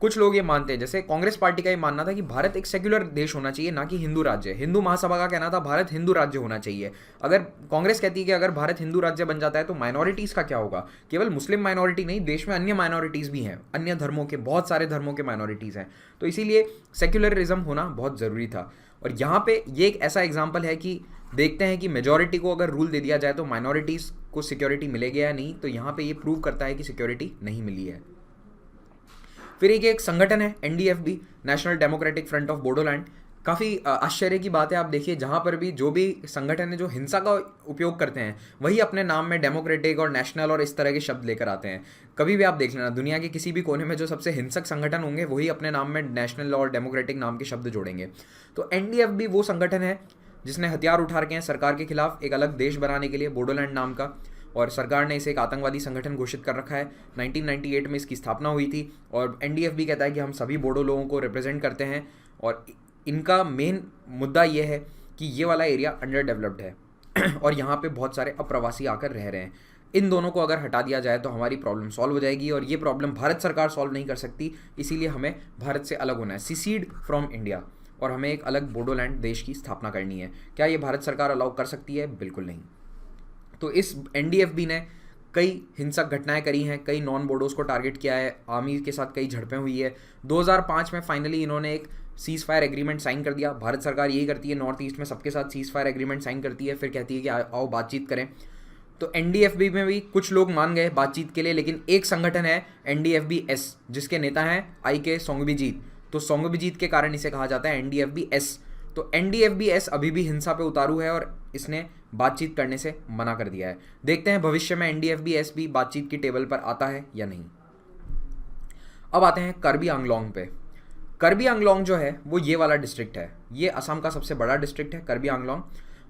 कुछ लोग ये मानते हैं, जैसे कांग्रेस पार्टी का ये मानना था कि भारत एक सेक्युलर देश होना चाहिए, ना कि हिंदू राज्य। हिंदू महासभा का कहना था भारत हिंदू राज्य होना चाहिए। अगर कांग्रेस कहती है कि अगर भारत हिंदू राज्य बन जाता है तो माइनॉरिटीज़ का क्या होगा? केवल मुस्लिम माइनॉरिटी नहीं, देश में अन्य माइनॉरिटीज़ भी हैं, अन्य धर्मों के, बहुत सारे धर्मों के माइनॉरिटीज़ हैं। तो इसीलिए सेक्युलरिज्म होना बहुत ज़रूरी था। और यहाँ पे ये एक ऐसा एग्जाम्पल है कि देखते हैं कि मेजॉरिटी को अगर रूल दे दिया जाए तो माइनॉरिटीज़ को सिक्योरिटी मिलेगी या नहीं। तो यहाँ पे ये प्रूव करता है कि सिक्योरिटी नहीं मिली है। फिर एक संगठन है NDFB, national Democratic Front of Bodoland. काफ़ी आश्चर्य की बात है, आप देखिए जहाँ पर भी जो भी संगठन है जो हिंसा का उपयोग करते हैं वही अपने नाम में डेमोक्रेटिक और नेशनल और इस तरह के शब्द लेकर आते हैं। कभी भी आप देख लेना, दुनिया के किसी भी कोने में जो सबसे हिंसक संगठन होंगे वही अपने नाम में नेशनल और डेमोक्रेटिक नाम के शब्द जोड़ेंगे। तो NDFB वो संगठन है जिसने हथियार उठा रखे हैं सरकार के खिलाफ एक अलग देश बनाने के लिए, बोडोलैंड नाम का, और सरकार ने इसे एक आतंकवादी संगठन घोषित कर रखा है। 1998 में इसकी स्थापना हुई थी और NDFB कहता है कि हम सभी बोडो लोगों को रिप्रेजेंट करते हैं, और इनका मेन मुद्दा ये है कि ये वाला एरिया अंडर डेवलप्ड है और यहाँ पे बहुत सारे अप्रवासी आकर रह रहे हैं। इन दोनों को अगर हटा दिया जाए तो हमारी प्रॉब्लम सॉल्व हो जाएगी, और ये प्रॉब्लम भारत सरकार सॉल्व नहीं कर सकती। इसीलिए हमें भारत से अलग होना है, सिसीड फ्रॉम इंडिया, और हमें एक अलग बोडोलैंड देश की स्थापना करनी है। क्या ये भारत सरकार अलाउ कर सकती है? बिल्कुल नहीं। तो इस NDFB ने कई हिंसक घटनाएं करी हैं, कई नॉन बोडोज को टारगेट किया है, आर्मी के साथ कई झड़पें हुई है। 2005 में फाइनली इन्होंने एक सीज़ फायर एग्रीमेंट साइन कर दिया। भारत सरकार यही करती है, नॉर्थ ईस्ट में सबके साथ सीज़ फायर एग्रीमेंट साइन करती है, फिर कहती है कि आओ बातचीत करें। तो NDFB में भी कुछ लोग मान गए बातचीत के लिए, लेकिन एक संगठन है NDFB-S जिसके नेता हैं IK सोंगबीजीत। तो सोंगबीजीत के कारण इसे कहा जाता है NDFB-S। तो NDFB-S अभी भी हिंसा पे उतारू है और इसने बातचीत करने से मना कर दिया है। देखते हैं भविष्य में NDFB-S भी बातचीत की टेबल पर आता है या नहीं। अब आते हैं कार्बी आंगलोंग पे। कार्बी आंगलोंग जो है वो ये वाला डिस्ट्रिक्ट है, ये असम का सबसे बड़ा डिस्ट्रिक्ट है कार्बी आंगलोंग,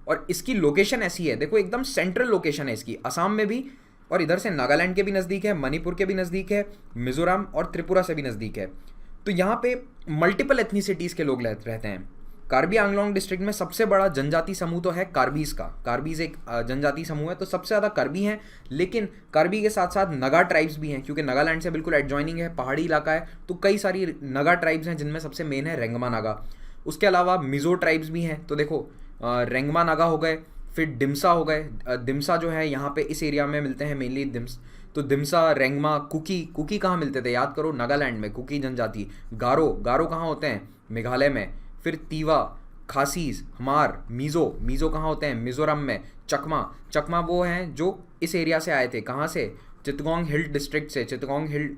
और इसकी लोकेशन ऐसी है, देखो एकदम सेंट्रल लोकेशन है इसकी, असम में भी, और इधर से नागालैंड के भी नज़दीक है, मणिपुर के भी नज़दीक है, मिजोरम और त्रिपुरा से भी नज़दीक है। तो यहाँ पे मल्टीपल एथनिसिटीज़ के लोग रहते हैं। कार्बी आंगलोंग डिस्ट्रिक्ट में सबसे बड़ा जनजाति समूह तो है कार्बीज का। कार्बीज एक जनजाति समूह है, तो सबसे ज़्यादा कार्बी हैं, लेकिन कार्बी के साथ साथ नगा ट्राइब्स भी हैं, क्योंकि नागालैंड से बिल्कुल एडजॉइनिंग है, पहाड़ी इलाका है, तो कई सारी नगा ट्राइब्स हैं, जिनमें सबसे मेन है रेंगमा नागा। उसके अलावा मिजो ट्राइब्स भी हैं, तो देखो रेंगमा नागा हो गए, फिर डिम्सा हो गए। दिम्सा जो है यहाँ पे इस एरिया में मिलते हैं मेनली दिम्स, तो दिम्सा, रेंगमा, कुकी। कुकी कहाँ मिलते थे याद करो, नागालैंड में कुकी जनजाति। गारो, गारो कहाँ होते हैं, मेघालय में। फिर तीवा, खासीज, हमार, मीज़ो, मीज़ो कहाँ होते हैं, मिज़ोरम में। चकमा, चकमा वो हैं जो इस एरिया से आए थे, कहाँ से, चित्तगोंग हिल डिस्ट्रिक्ट से। चित्तगोंग हिल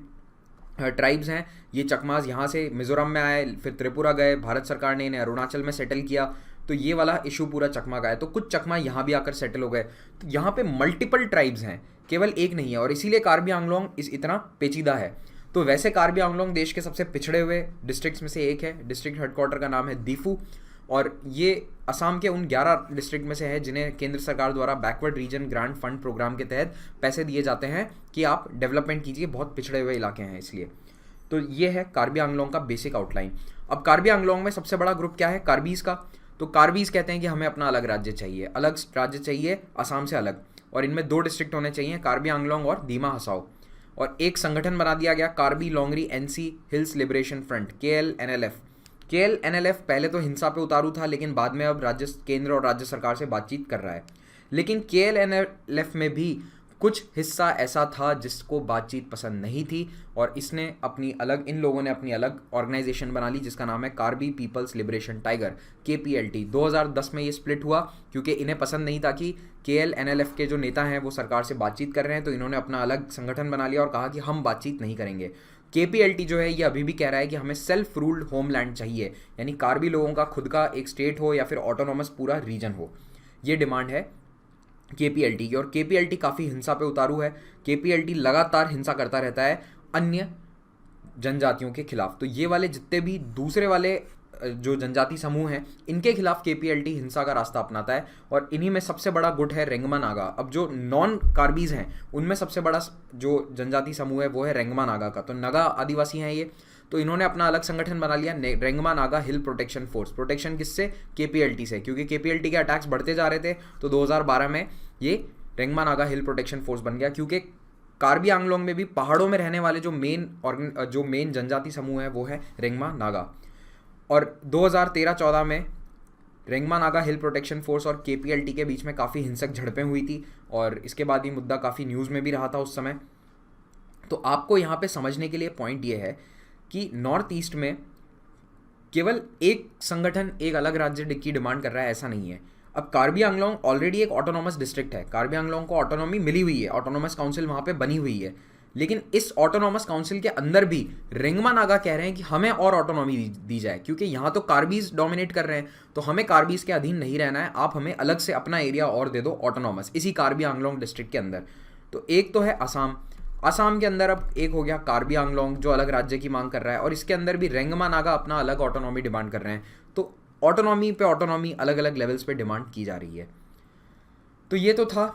ट्राइब्स हैं ये चकमास, यहाँ से मिज़ोरम में आए, फिर त्रिपुरा गए, भारत सरकार ने इन्हें अरुणाचल में सेटल किया, तो ये वाला इशू पूरा चकमा का है। तो कुछ चकमा यहाँ भी आकर सेटल हो गए, तो यहाँ पे मल्टीपल ट्राइब्स हैं, केवल एक नहीं है, और इसीलिए कार्बी आंगलोंग इतना पेचीदा है। तो वैसे कार्बी आंगलोंग देश के सबसे पिछड़े हुए डिस्ट्रिक्ट्स में से एक है। डिस्ट्रिक्ट हेडक्वार्टर का नाम है दीफू, और ये असम के उन 11 डिस्ट्रिक्ट में से है जिन्हें केंद्र सरकार द्वारा backward region grant fund programme के तहत पैसे दिए जाते हैं कि आप डेवलपमेंट कीजिए, बहुत पिछड़े हुए इलाके हैं इसलिए। तो ये है कार्बी आंगलोंग का बेसिक आउटलाइन। अब कार्बी आंगलोंग में सबसे बड़ा ग्रुप क्या है, कार्बीज का। तो कार्बीज कहते हैं कि हमें अपना अलग राज्य चाहिए, अलग राज्य चाहिए असम से अलग, और इनमें 2 डिस्ट्रिक्ट होने चाहिए, कार्बी आंगलोंग और दीमा हसाओ। और एक संगठन बना दिया गया, Karbi Longri NC hills liberation front, KLNLF। KLNLF पहले तो हिंसा पे उतारू था, लेकिन बाद में अब केंद्र और राज्य सरकार से बातचीत कर रहा है। लेकिन KLNLF में भी कुछ हिस्सा ऐसा था जिसको बातचीत पसंद नहीं थी, और इसने अपनी अलग, इन लोगों ने अपनी अलग ऑर्गेनाइजेशन बना ली जिसका नाम है Karbi Peoples Liberation Tiger, KPLT। 2010 में ये स्प्लिट हुआ, क्योंकि इन्हें पसंद नहीं था कि KLNLF के जो नेता हैं वो सरकार से बातचीत कर रहे हैं, तो इन्होंने अपना अलग संगठन बना लिया और कहा कि हम बातचीत नहीं करेंगे। KPLT जो है ये अभी भी कह रहा है कि हमें सेल्फ रूल्ड होमलैंड चाहिए, यानी कार्बी लोगों का खुद का एक स्टेट हो या फिर ऑटोनॉमस पूरा रीजन हो, ये डिमांड है KPLT की। और KPLT काफ़ी हिंसा पे उतारू है। KPLT लगातार हिंसा करता रहता है अन्य जनजातियों के खिलाफ। तो ये वाले जितने भी दूसरे वाले जो जनजाति समूह हैं, इनके खिलाफ KPLT हिंसा का रास्ता अपनाता है, और इन्हीं में सबसे बड़ा गुट है रेंगमा नागा। अब जो नॉन कार्बीज हैं उनमें सबसे बड़ा जो जनजाति समूह है वो है रेंगमा नागा का। तो नागा आदिवासी हैं ये, तो इन्होंने अपना अलग संगठन बना लिया, रेंगमा नागा हिल प्रोटेक्शन फोर्स। प्रोटेक्शन किससे, KPLT से, क्योंकि KPLT के अटैक्स बढ़ते जा रहे थे, तो 2012 में ये रेंगमा नागा हिल प्रोटेक्शन फोर्स बन गया। क्योंकि कार्बी आंगलोंग में भी पहाड़ों में रहने वाले जो मेन जनजाति समूह है वो है रेंगमा नागा। और 2013-14 में रेंगमा नागा हिल प्रोटेक्शन फोर्स और KPLT के बीच में काफ़ी हिंसक झड़पें हुई थी, और इसके बाद ये मुद्दा काफ़ी न्यूज़ में भी रहा था उस समय। तो आपको यहाँ पे समझने के लिए पॉइंट ये है कि नॉर्थ ईस्ट में केवल एक संगठन एक अलग राज्य की डिमांड कर रहा है, ऐसा नहीं है। अब कार्बी आंगलोंग ऑलरेडी एक ऑटोनॉमस डिस्ट्रिक्ट है, कार्बी आंगलोंग को ऑटोनॉमी मिली हुई है, ऑटोनॉमस काउंसिल वहाँ पे बनी हुई है, लेकिन इस ऑटोनॉमस काउंसिल के अंदर भी रेंगमा नागा कह रहे हैं कि हमें और ऑटोनॉमी दी जाए, क्योंकि यहाँ तो कार्बीज डोमिनेट कर रहे हैं, तो हमें कार्बीज के अधीन नहीं रहना है, आप हमें अलग से अपना एरिया और दे दो ऑटोनॉमस इसी कार्बी आंगलोंग डिस्ट्रिक्ट के अंदर। तो एक तो है असम, असम के अंदर अब एक हो गया कार्बी आंगलोंग जो अलग राज्य की मांग कर रहा है, और इसके अंदर भी रेंगमा नागा अपना अलग ऑटोनॉमी डिमांड कर रहे हैं। तो ऑटोनॉमी पे ऑटोनॉमी अलग अलग लेवल्स पे डिमांड की जा रही है। तो ये तो था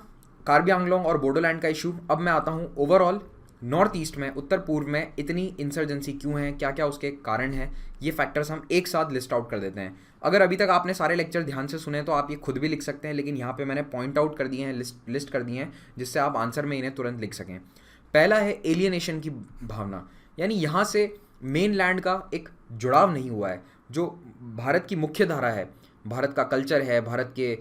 कार्बी आंगलोंग और बोडोलैंड का इशू। अब मैं आता हूँ ओवरऑल नॉर्थ ईस्ट में, उत्तर पूर्व में इतनी इंसर्जेंसी क्यों है, क्या क्या उसके कारण हैं, ये फैक्टर्स हम एक साथ लिस्ट आउट कर देते हैं। अगर अभी तक आपने सारे लेक्चर ध्यान से सुने तो आप ये खुद भी लिख सकते हैं, लेकिन यहाँ पे मैंने पॉइंट आउट कर दिए हैं, लिस्ट कर दिए हैं, जिससे आप आंसर में इन्हें तुरंत लिख सकें। पहला है एलियनेशन की भावना, यानी यहाँ से मेन लैंड का एक जुड़ाव नहीं हुआ है। जो भारत की मुख्य धारा है, भारत का कल्चर है, भारत के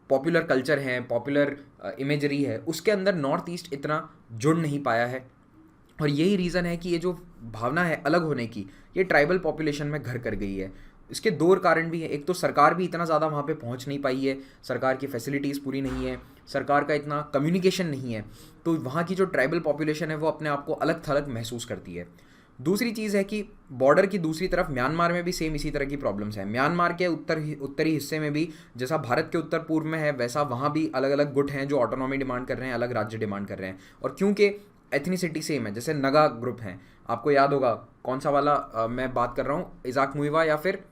पॉपुलर कल्चर हैं, पॉपुलर इमेजरी है, उसके अंदर नॉर्थ ईस्ट इतना जुड़ नहीं पाया है। और यही रीज़न है कि ये जो भावना है अलग होने की, ये ट्राइबल पॉपुलेशन में घर कर गई है। इसके 2 कारण भी हैं। एक तो सरकार भी इतना ज़्यादा वहाँ पे पहुँच नहीं पाई है, सरकार की फैसिलिटीज़ पूरी नहीं है, सरकार का इतना कम्युनिकेशन नहीं है, तो वहाँ की जो ट्राइबल पॉपुलेशन है वो अपने आप को अलग थलग महसूस करती है। दूसरी चीज़ है कि बॉर्डर की दूसरी तरफ म्यांमार में भी सेम इसी तरह की प्रॉब्लम्स हैं। म्यांमार के उत्तरी हिस्से में भी जैसा भारत के उत्तर पूर्व में है, वैसा वहाँ भी अलग अलग गुट हैं जो ऑटोनॉमी डिमांड कर रहे हैं, अलग राज्य डिमांड कर रहे हैं। और क्योंकि एथनिसिटी सेम है, जैसे नगा ग्रुप हैं, आपको याद होगा कौन सा वाला मैं बात कर रहा हूँ, इजाक मुइवा या फिर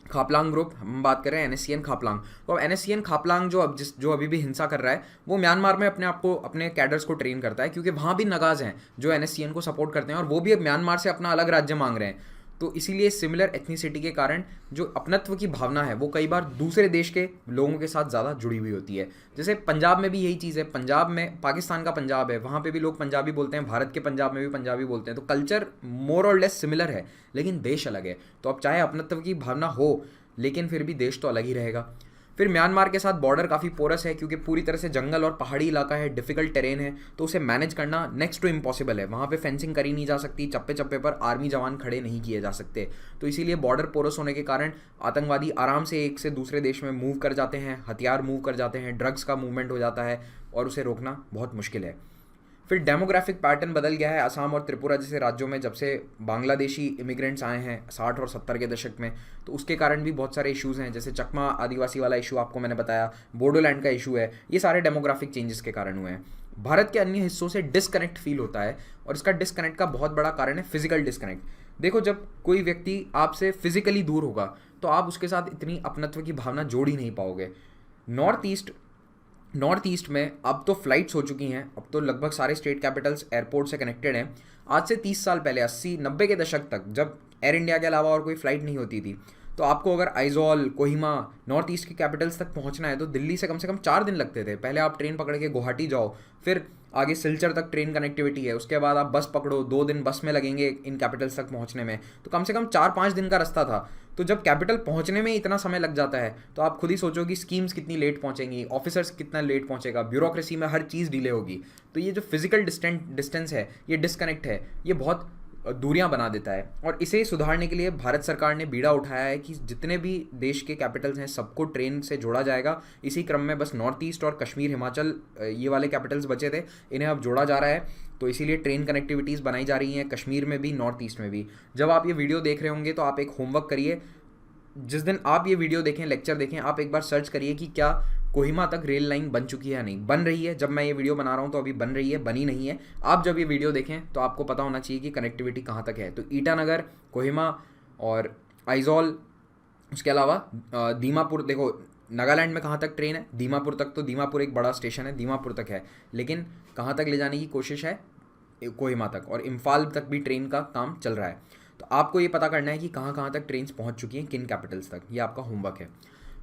खापलांग ग्रुप, हम बात कर रहे हैं NSCN खापलांग। तो NSCN खापलांग जो अभी भी हिंसा कर रहा है, वो म्यांमार में अपने कैडर्स को ट्रेन करता है, क्योंकि वहाँ भी नगाज हैं जो NSCN को सपोर्ट करते हैं, और वो भी अब म्यांमार से अपना अलग राज्य मांग रहे हैं। तो इसीलिए सिमिलर एथनिसिटी के कारण जो अपनत्व की भावना है वो कई बार दूसरे देश के लोगों के साथ ज़्यादा जुड़ी हुई होती है। जैसे पंजाब में भी यही चीज़ है, पंजाब में पाकिस्तान का पंजाब है, वहाँ पे भी लोग पंजाबी बोलते हैं, भारत के पंजाब में भी पंजाबी बोलते हैं, तो कल्चर मोर और लेस सिमिलर है, लेकिन देश अलग है। तो अब चाहे अपनत्व की भावना हो, लेकिन फिर भी देश तो अलग ही रहेगा। फिर म्यांमार के साथ बॉर्डर काफ़ी पोरस है, क्योंकि पूरी तरह से जंगल और पहाड़ी इलाका है, डिफिकल्ट टेरेन है, तो उसे मैनेज करना नेक्स्ट टू इम्पॉसिबल है। वहाँ पे फेंसिंग करी नहीं जा सकती, चप्पे चप्पे पर आर्मी जवान खड़े नहीं किए जा सकते। तो इसीलिए बॉर्डर पोरस होने के कारण आतंकवादी आराम से एक से दूसरे देश में मूव कर जाते हैं, हथियार मूव कर जाते हैं, ड्रग्स का मूवमेंट हो जाता है, और उसे रोकना बहुत मुश्किल है। फिर डेमोग्राफिक पैटर्न बदल गया है असम और त्रिपुरा जैसे राज्यों में, जब से बांग्लादेशी इमिग्रेंट्स आए हैं 60 और 70 के दशक में, तो उसके कारण भी बहुत सारे इश्यूज़ हैं। जैसे चकमा आदिवासी वाला इशू आपको मैंने बताया, बोडोलैंड का इशू है, ये सारे डेमोग्राफिक चेंजेस के कारण हुए हैं। भारत के अन्य हिस्सों से डिस्कनेक्ट फील होता है, और इसका डिस्कनेक्ट का बहुत बड़ा कारण है फिजिकल डिस्कनेक्ट। देखो, जब कोई व्यक्ति आपसे फिजिकली दूर होगा तो आप उसके साथ इतनी अपनत्व की भावना जोड़ ही नहीं पाओगे। नॉर्थ ईस्ट में अब तो फ्लाइट्स हो चुकी हैं, अब तो लगभग सारे स्टेट कैपिटल्स एयरपोर्ट से कनेक्टेड हैं। आज से 30 साल पहले 80-90 के दशक तक, जब एयर इंडिया के अलावा और कोई फ्लाइट नहीं होती थी, तो आपको अगर आइजॉल, कोहिमा, नॉर्थ ईस्ट की कैपिटल्स तक पहुंचना है तो दिल्ली से कम 4 दिन लगते थे। पहले आप ट्रेन पकड़ के गुवाहाटी जाओ, फिर आगे सिलचर तक ट्रेन कनेक्टिविटी है, उसके बाद आप बस पकड़ो, 2 दिन बस में लगेंगे इन कैपिटल्स तक पहुंचने में, तो कम से कम 4-5 दिन का रास्ता था। तो जब कैपिटल पहुंचने में इतना समय लग जाता है, तो आप खुद ही सोचो कि स्कीम्स कितनी लेट पहुंचेंगी, ऑफिसर्स कितना लेट पहुंचेगा, ब्यूरोक्रेसी में हर चीज़ डिले होगी। तो ये जो फिजिकल डिस्टेंस है, ये डिस्कनेक्ट है, ये बहुत दूरियां बना देता है। और इसे सुधारने के लिए भारत सरकार ने बीड़ा उठाया है कि जितने भी देश के कैपिटल्स हैं सबको ट्रेन से जोड़ा जाएगा। इसी क्रम में बस नॉर्थ ईस्ट और कश्मीर, हिमाचल, ये वाले कैपिटल्स बचे थे, इन्हें अब जोड़ा जा रहा है। तो इसीलिए ट्रेन कनेक्टिविटीज़ बनाई जा रही हैं, कश्मीर में भी, नॉर्थ ईस्ट में भी। जब आप ये वीडियो देख रहे होंगे तो आप एक होमवर्क करिए, जिस दिन आप ये वीडियो देखें, लेक्चर देखें, आप एक बार सर्च करिए कि क्या कोहिमा तक रेल लाइन बन चुकी है या नहीं। बन रही है, जब मैं ये वीडियो बना रहा हूँ तो अभी बन रही है, बनी नहीं है। आप जब ये वीडियो देखें तो आपको पता होना चाहिए कि कनेक्टिविटी कहाँ तक है। तो ईटानगर, कोहिमा और आइजॉल, उसके अलावा दीमापुर, देखो नागालैंड में कहाँ तक ट्रेन है, दीमापुर तक। तो दीमापुर एक बड़ा स्टेशन है, दीमापुर तक है, लेकिन कहाँ तक ले जाने की कोशिश है, कोहिमा तक। और इम्फाल तक भी ट्रेन का काम चल रहा है। तो आपको ये पता करना है कि कहाँ कहाँ तक ट्रेन्स पहुँच चुकी हैं, किन कैपिटल्स तक। ये आपका होमवर्क है।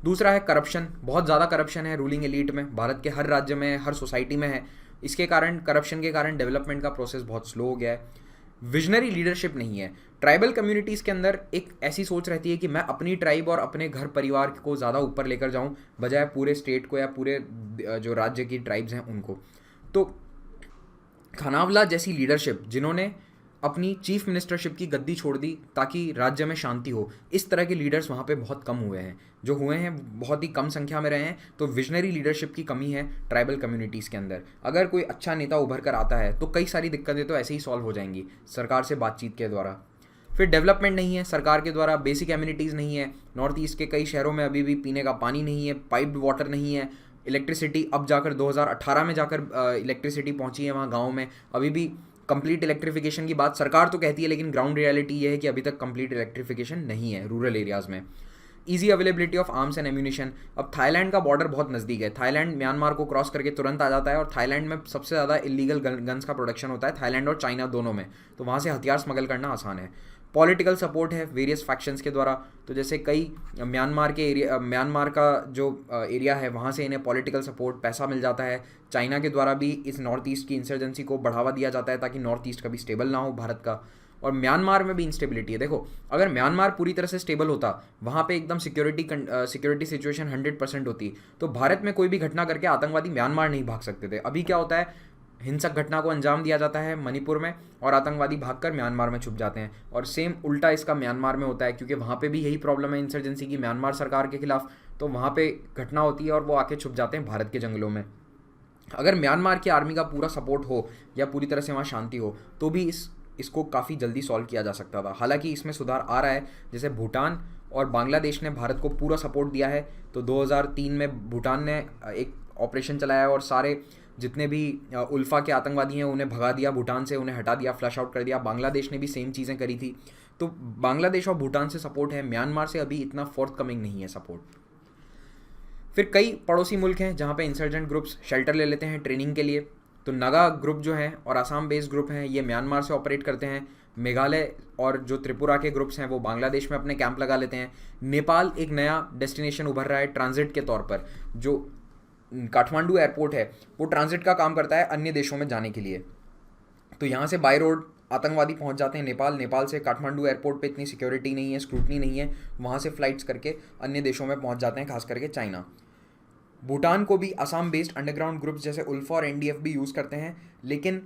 दूसरा है करप्शन। बहुत ज़्यादा करप्शन है रूलिंग एलीट में, भारत के हर राज्य में, हर सोसाइटी में है। इसके कारण, करप्शन के कारण डेवलपमेंट का प्रोसेस बहुत स्लो हो गया है। विजनरी लीडरशिप नहीं है। ट्राइबल कम्युनिटीज़ के अंदर एक ऐसी सोच रहती है कि मैं अपनी ट्राइब और अपने घर परिवार को ज़्यादा ऊपर लेकर जाऊं, बजाय पूरे स्टेट को या पूरे जो राज्य की ट्राइब्स हैं उनको। तो खानावला जैसी लीडरशिप, जिन्होंने अपनी चीफ मिनिस्टरशिप की गद्दी छोड़ दी ताकि राज्य में शांति हो, इस तरह के लीडर्स वहाँ पे बहुत कम हुए हैं। जो हुए हैं बहुत ही कम संख्या में रहे हैं। तो विजनरी लीडरशिप की कमी है ट्राइबल कम्युनिटीज़ के अंदर। अगर कोई अच्छा नेता उभर कर आता है तो कई सारी दिक्कतें तो ऐसे ही सॉल्व हो जाएंगी सरकार से बातचीत के द्वारा। फिर डेवलपमेंट नहीं है सरकार के द्वारा, बेसिक एमिनिटीज़ नहीं है। नॉर्थ ईस्ट के कई शहरों में अभी भी पीने का पानी नहीं है, पाइप्ड वाटर नहीं है। इलेक्ट्रिसिटी अब जाकर 2018 में जाकर इलेक्ट्रिसिटी पहुंची है वहाँ गाँव में। अभी भी कंप्लीट इलेक्ट्रिफिकेशन की बात सरकार तो कहती है, लेकिन ग्राउंड रियलिटी ये है कि अभी तक कंप्लीट इलेक्ट्रिफिकेशन नहीं है रूरल एरियाज़ में। Easy availability of arms and ammunition. अब थाईलैंड का बॉर्डर बहुत नज़दीक है, थाईलैंड म्यांमार को क्रॉस करके तुरंत आ जाता है, और थाईलैंड में सबसे ज़्यादा इलीगल गन्स का प्रोडक्शन होता है, थाईलैंड और चाइना दोनों में। तो वहाँ से हथियार स्मगल करना आसान है। पॉलिटिकल सपोर्ट है वेरियस फैक्शंस के द्वारा। तो जैसे कई म्यांमार का जो एरिया है वहाँ से इन्हें पॉलिटिकल सपोर्ट, पैसा मिल जाता है। चाइना के द्वारा भी इस नॉर्थ ईस्ट की इंसर्जेंसी को बढ़ावा दिया जाता है ताकि नॉर्थ ईस्ट कभी स्टेबल ना हो भारत का। और म्यांमार में भी इंस्टेबिलिटी है। देखो, अगर म्यांमार पूरी तरह से स्टेबल होता, वहाँ पे एकदम सिक्योरिटी सिचुएशन 100% होती, तो भारत में कोई भी घटना करके आतंकवादी म्यांमार नहीं भाग सकते थे। अभी क्या होता है, हिंसक घटना को अंजाम दिया जाता है मणिपुर में, और आतंकवादी भागकर म्यांमार में छुप जाते हैं। और सेम उल्टा इसका म्यांमार में होता है, क्योंकि वहाँ पे भी यही प्रॉब्लम है इंसर्जेंसी की, म्यांमार सरकार के खिलाफ। तो वहाँ पे घटना होती है और वो आके छुप जाते हैं भारत के जंगलों में। अगर म्यांमार की आर्मी का पूरा सपोर्ट हो या पूरी तरह से वहाँ शांति हो, तो भी इसको काफ़ी जल्दी सॉल्व किया जा सकता था। हालांकि इसमें सुधार आ रहा है। जैसे भूटान और बांग्लादेश ने भारत को पूरा सपोर्ट दिया है। तो 2003 में भूटान ने एक ऑपरेशन चलाया और सारे जितने भी उल्फा के आतंकवादी हैं उन्हें भगा दिया भूटान से, उन्हें हटा दिया, फ्लश आउट कर दिया। बांग्लादेश ने भी सेम चीज़ें करी थी। तो बांग्लादेश और भूटान से सपोर्ट है, म्यांमार से अभी इतना फोर्थ कमिंग नहीं है सपोर्ट। फिर कई पड़ोसी मुल्क हैं जहाँ पे इंसर्जेंट ग्रुप्स शेल्टर ले लेते हैं ट्रेनिंग के लिए। तो नागा ग्रुप जो है और असम बेस्ड ग्रुप हैं ये म्यांमार से ऑपरेट करते हैं। मेघालय और जो त्रिपुरा के ग्रुप्स हैं वो बांग्लादेश में अपने कैंप लगा लेते हैं। नेपाल एक नया डेस्टिनेशन उभर रहा है ट्रांजिट के तौर पर। जो काठमांडू एयरपोर्ट है वो ट्रांजिट का काम करता है अन्य देशों में जाने के लिए। तो यहाँ से बाय रोड आतंकवादी पहुँच जाते हैं नेपाल। नेपाल से काठमांडू एयरपोर्ट पे इतनी सिक्योरिटी नहीं है, स्क्रूटनी नहीं है, वहाँ से फ्लाइट्स करके अन्य देशों में पहुँच जाते हैं, खास करके चाइना। भूटान को भी असम बेस्ड अंडरग्राउंड ग्रुप्स जैसे उल्फा और एनडीएफ भी यूज़ करते हैं, लेकिन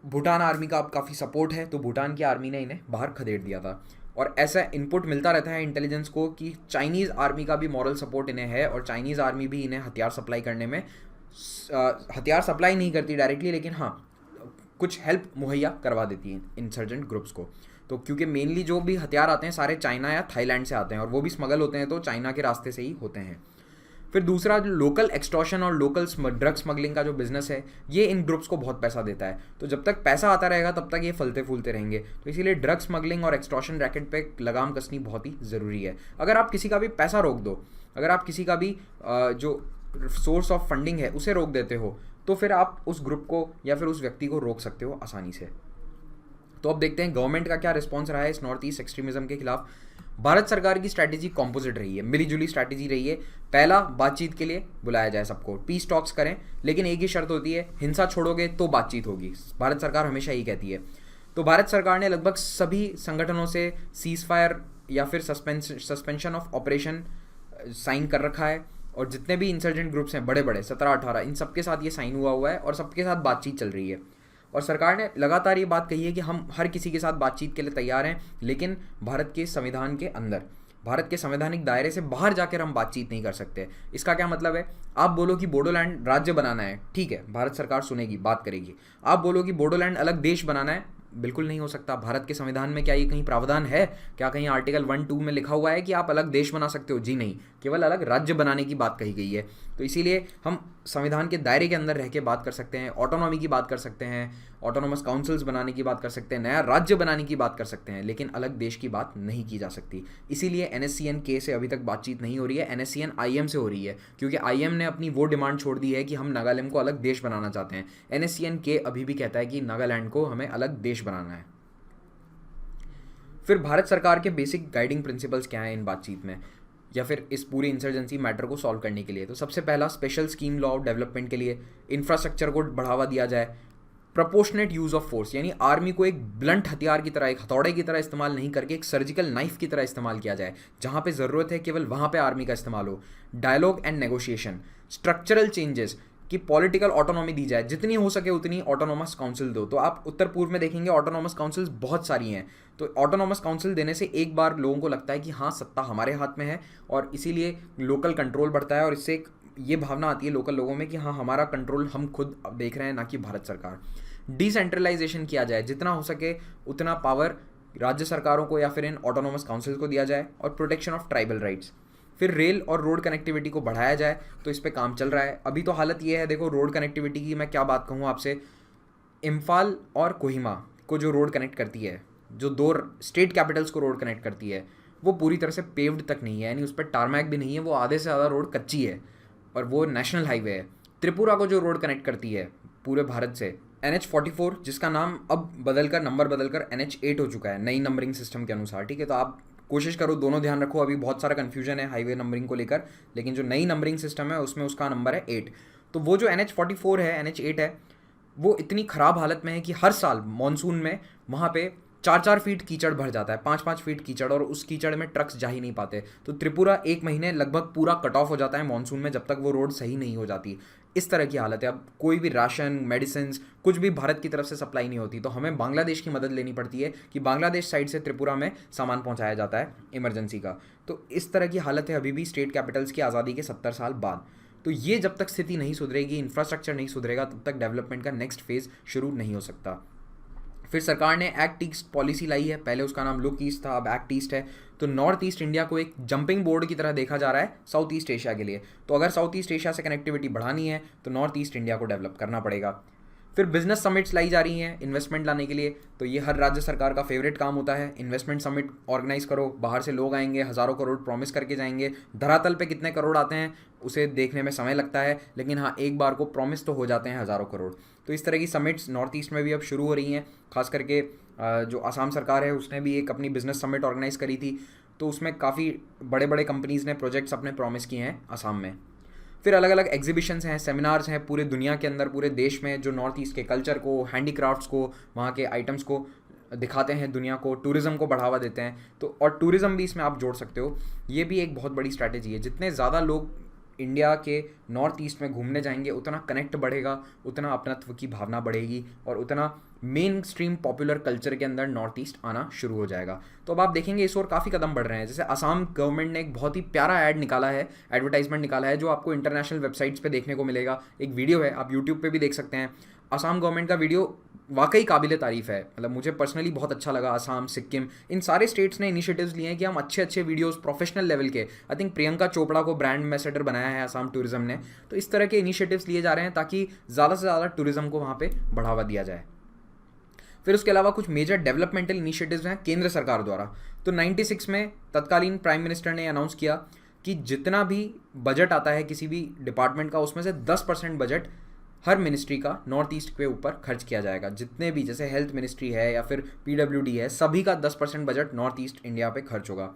भूटान आर्मी का अब काफ़ी सपोर्ट है तो भूटान की आर्मी ने इन्हें बाहर खदेड़ दिया था। और ऐसा इनपुट मिलता रहता है इंटेलिजेंस को कि चाइनीज़ आर्मी का भी मॉरल सपोर्ट इन्हें है और चाइनीज़ आर्मी भी इन्हें हथियार सप्लाई करने में हथियार सप्लाई नहीं करती डायरेक्टली, लेकिन हाँ कुछ हेल्प मुहैया करवा देती है इंसर्जेंट ग्रुप्स को। तो क्योंकि मेनली जो भी हथियार आते हैं सारे चाइना या थाईलैंड से आते हैं और वो भी स्मगल होते हैं तो चाइना के रास्ते से ही होते हैं। फिर दूसरा जो लोकल एक्सटॉर्शन और लोकल ड्रग स्मगलिंग का जो बिजनेस है ये इन ग्रुप्स को बहुत पैसा देता है। तो जब तक पैसा आता रहेगा तब तक ये फलते फूलते रहेंगे। तो इसीलिए ड्रग स्मगलिंग और एक्सटॉर्शन रैकेट पे लगाम कसनी बहुत ही ज़रूरी है। अगर आप किसी का भी पैसा रोक दो, अगर आप किसी का भी जो सोर्स ऑफ फंडिंग है उसे रोक देते हो, तो फिर आप उस ग्रुप को या फिर उस व्यक्ति को रोक सकते हो आसानी से। तो अब देखते हैं गवर्नमेंट का क्या रिस्पॉन्स रहा है इस नॉर्थ ईस्ट एक्सट्रीमिज्म के खिलाफ। भारत सरकार की स्ट्रैटेजी कॉम्पोजिट रही है, मिलीजुली स्ट्रैटेजी रही है। पहला, बातचीत के लिए बुलाया जाए सबको, पीस टॉक्स करें, लेकिन एक ही शर्त होती है, हिंसा छोड़ोगे तो बातचीत होगी। भारत सरकार हमेशा यही कहती है। तो भारत सरकार ने लगभग सभी संगठनों से सीज फायर या फिर सस्पेंशन ऑफ ऑपरेशन साइन कर रखा है और जितने भी इंसर्जेंट ग्रुप्स हैं बड़े बड़े 17-18 इन सबके साथ ये साइन हुआ है और सबके साथ बातचीत चल रही है। और सरकार ने लगातार ये बात कही है कि हम हर किसी के साथ बातचीत के लिए तैयार हैं, लेकिन भारत के संविधान के अंदर, भारत के संवैधानिक दायरे से बाहर जाकर हम बातचीत नहीं कर सकते। इसका क्या मतलब है? आप बोलो कि बोडोलैंड राज्य बनाना है, ठीक है, भारत सरकार सुनेगी, बात करेगी। आप बोलो कि बोडोलैंड अलग देश बनाना है, बिल्कुल नहीं हो सकता। भारत के संविधान में क्या ये कहीं प्रावधान है? क्या कहीं आर्टिकल 1-2 में लिखा हुआ है कि आप अलग देश बना सकते हो? जी नहीं, केवल अलग राज्य बनाने की बात कही गई है। तो इसीलिए हम संविधान के दायरे के अंदर रह के बात कर सकते हैं, ऑटोनॉमी की बात कर सकते हैं, ऑटोनॉमस काउंसिल्स बनाने की बात कर सकते हैं, नया राज्य बनाने की बात कर सकते हैं, लेकिन अलग देश की बात नहीं की जा सकती। इसीलिए NSCN-K से अभी तक बातचीत नहीं हो रही है, NSCN-IM से हो रही है, क्योंकि IM ने अपनी वो डिमांड छोड़ दी है कि हम नागालैंड को अलग देश बनाना चाहते हैं। NSCN-K अभी भी कहता है कि नागालैंड को हमें अलग देश बनाना है। फिर भारत सरकार के बेसिक गाइडिंग प्रिंसिपल्स क्या हैं इन बातचीत में या फिर इस पूरी इंसर्जेंसी मैटर को सॉल्व करने के लिए? तो सबसे पहला, special scheme law of development के लिए इंफ्रास्ट्रक्चर को बढ़ावा दिया जाए, प्रपोर्शनेट यूज़ ऑफ फोर्स, यानी आर्मी को एक ब्लंट हथियार की तरह, एक हथौड़े की तरह इस्तेमाल नहीं करके एक सर्जिकल नाइफ की तरह इस्तेमाल किया जाए। जहाँ पे ज़रूरत है केवल वहाँ पे आर्मी का इस्तेमाल हो। Dialogue and negotiation, structural changes कि पॉलिटिकल ऑटोनॉमी दी जाए, जितनी हो सके उतनी ऑटोनॉमस काउंसिल दो। तो आप उत्तर पूर्व में देखेंगे ऑटोनॉमस काउंसिल्स बहुत सारी हैं। तो ऑटोनॉमस काउंसिल देने से एक बार लोगों को लगता है कि हाँ, सत्ता हमारे हाथ में है और इसीलिए लोकल कंट्रोल बढ़ता है और इससे ये भावना आती है लोकल लोगों में कि हाँ, हमारा कंट्रोल हम खुद देख रहे हैं, ना कि भारत सरकार। डिसेंट्रलाइजेशन किया जाए, जितना हो सके उतना पावर राज्य सरकारों को या फिर इन ऑटोनॉमस काउंसिल को दिया जाए। और प्रोटेक्शन ऑफ ट्राइबल राइट्स। फिर रेल और रोड कनेक्टिविटी को बढ़ाया जाए, तो इस पे काम चल रहा है। अभी तो हालत ये है, देखो रोड कनेक्टिविटी की मैं क्या बात कहूँ आपसे, इम्फाल और कोहिमा को जो रोड कनेक्ट करती है, जो 2 स्टेट कैपिटल्स को रोड कनेक्ट करती है, वो पूरी तरह से पेव्ड तक नहीं है, यानी उस पर टारमैक भी नहीं है, वो आधे से ज़्यादा रोड कच्ची है और वो नेशनल हाईवे है। त्रिपुरा को जो रोड कनेक्ट करती है पूरे भारत से, NH44, जिसका नाम अब बदलकर, नंबर बदलकर NH8 हो चुका है नई नंबरिंग सिस्टम के अनुसार, ठीक है। तो आप कोशिश करो, दोनों ध्यान रखो, अभी बहुत सारा कन्फ्यूजन है हाईवे नंबरिंग को लेकर, लेकिन जो नई नंबरिंग सिस्टम है उसमें उसका नंबर है 8। तो वो जो NH44 है, NH8 है, वो इतनी ख़राब हालत में है कि हर साल मानसून में वहाँ पे 4-4 फीट कीचड़ भर जाता है, 5-5 फीट कीचड़, और उस कीचड़ में ट्रक्स जा ही नहीं पाते। तो त्रिपुरा 1 महीने लगभग पूरा कट ऑफ हो जाता है मानसून में, जब तक वो रोड सही नहीं हो जाती। इस तरह की हालत है। अब कोई भी राशन, मेडिसिन, कुछ भी भारत की तरफ से सप्लाई नहीं होती, तो हमें बांग्लादेश की मदद लेनी पड़ती है कि बांग्लादेश साइड से त्रिपुरा में सामान पहुंचाया जाता है इमरजेंसी का। तो इस तरह की हालत है अभी भी स्टेट कैपिटल्स की आज़ादी के 70 साल बाद। तो ये जब तक स्थिति नहीं सुधरेगी, इंफ्रास्ट्रक्चर नहीं सुधरेगा, तब तक डेवलपमेंट का नेक्स्ट फेज़ शुरू नहीं हो सकता। फिर सरकार ने एक्ट ईस्ट पॉलिसी लाई है, पहले उसका नाम लुक ईस्ट था, अब एक्ट ईस्ट है। तो नॉर्थ ईस्ट इंडिया को एक जंपिंग बोर्ड की तरह देखा जा रहा है साउथ ईस्ट एशिया के लिए। तो अगर साउथ ईस्ट एशिया से कनेक्टिविटी बढ़ानी है तो नॉर्थ ईस्ट इंडिया को डेवलप करना पड़ेगा। फिर बिजनेस समिट्स लाई जा रही हैं इन्वेस्टमेंट लाने के लिए। तो ये हर राज्य सरकार का फेवरेट काम होता है, इन्वेस्टमेंट समिट ऑर्गेनाइज करो, बाहर से लोग आएंगे, हज़ारों करोड़ प्रॉमिस करके जाएंगे। धरातल पे कितने करोड़ आते हैं उसे देखने में समय लगता है, लेकिन हाँ, एक बार को प्रॉमिस तो हो जाते हैं हज़ारों करोड़। तो तो इस तरह की समिट्स नॉर्थ ईस्ट में भी अब शुरू हो रही हैं। खास करके जो असम सरकार है उसने भी एक अपनी बिजनेस समिट ऑर्गेनाइज करी थी, तो उसमें काफ़ी बड़े बड़े कंपनीज़ ने प्रोजेक्ट्स अपने प्रॉमिस किए हैं असम में। फिर अलग अलग एग्जीबिशंस हैं, सेमिनार्स हैं पूरे दुनिया के अंदर, पूरे देश में, जो नॉर्थ ईस्ट के कल्चर को, हैंडीक्राफ्ट्स को, वहाँ के आइटम्स को दिखाते हैं दुनिया को, टूरिज़्म को बढ़ावा देते हैं। तो और टूरिज़्म भी इसमें आप जोड़ सकते हो, ये भी एक बहुत बड़ी स्ट्रैटेजी है। जितने ज़्यादा लोग इंडिया के नॉर्थ ईस्ट में घूमने जाएंगे उतना कनेक्ट बढ़ेगा, उतना अपनत्व की भावना बढ़ेगी और उतना मेन स्ट्रीम पॉपुलर कल्चर के अंदर नॉर्थ ईस्ट आना शुरू हो जाएगा। तो अब आप देखेंगे इस ओर काफ़ी कदम बढ़ रहे हैं। जैसे असम गवर्नमेंट ने एक बहुत ही प्यारा ऐड निकाला है, एडवर्टाइजमेंट निकाला है, जो आपको इंटरनेशनल वेबसाइट्स पे देखने को मिलेगा। एक वीडियो है, आप यूट्यूब पे भी देख सकते हैं। असम गवर्नमेंट का वीडियो वाकई काबिल तारीफ़ है, मतलब मुझे पर्सनली बहुत अच्छा लगा। असम, सिक्किम, इन सारे स्टेट्स ने इनिशिएटिव्स लिए हैं कि हम अच्छे अच्छे वीडियोस प्रोफेशनल लेवल के, आई थिंक प्रियंका चोपड़ा को ब्रांड एम्बेसडर बनाया है असम टूरिज्म ने। तो इस तरह के इनिशिएटिव्स लिए जा रहे हैं ताकि ज़्यादा से ज़्यादा टूरिज्म को वहाँ पे बढ़ावा दिया जाए। फिर उसके अलावा कुछ मेजर डेवलपमेंटल इनिशिएटिव्स हैं केंद्र सरकार द्वारा। तो 96 में तत्कालीन प्राइम मिनिस्टर ने अनाउंस किया कि जितना भी बजट आता है किसी भी डिपार्टमेंट का, उसमें से 10% बजट हर मिनिस्ट्री का नॉर्थ ईस्ट के ऊपर खर्च किया जाएगा। जितने भी, जैसे हेल्थ मिनिस्ट्री है या फिर PWD है, सभी का 10% बजट नॉर्थ ईस्ट इंडिया पे खर्च होगा।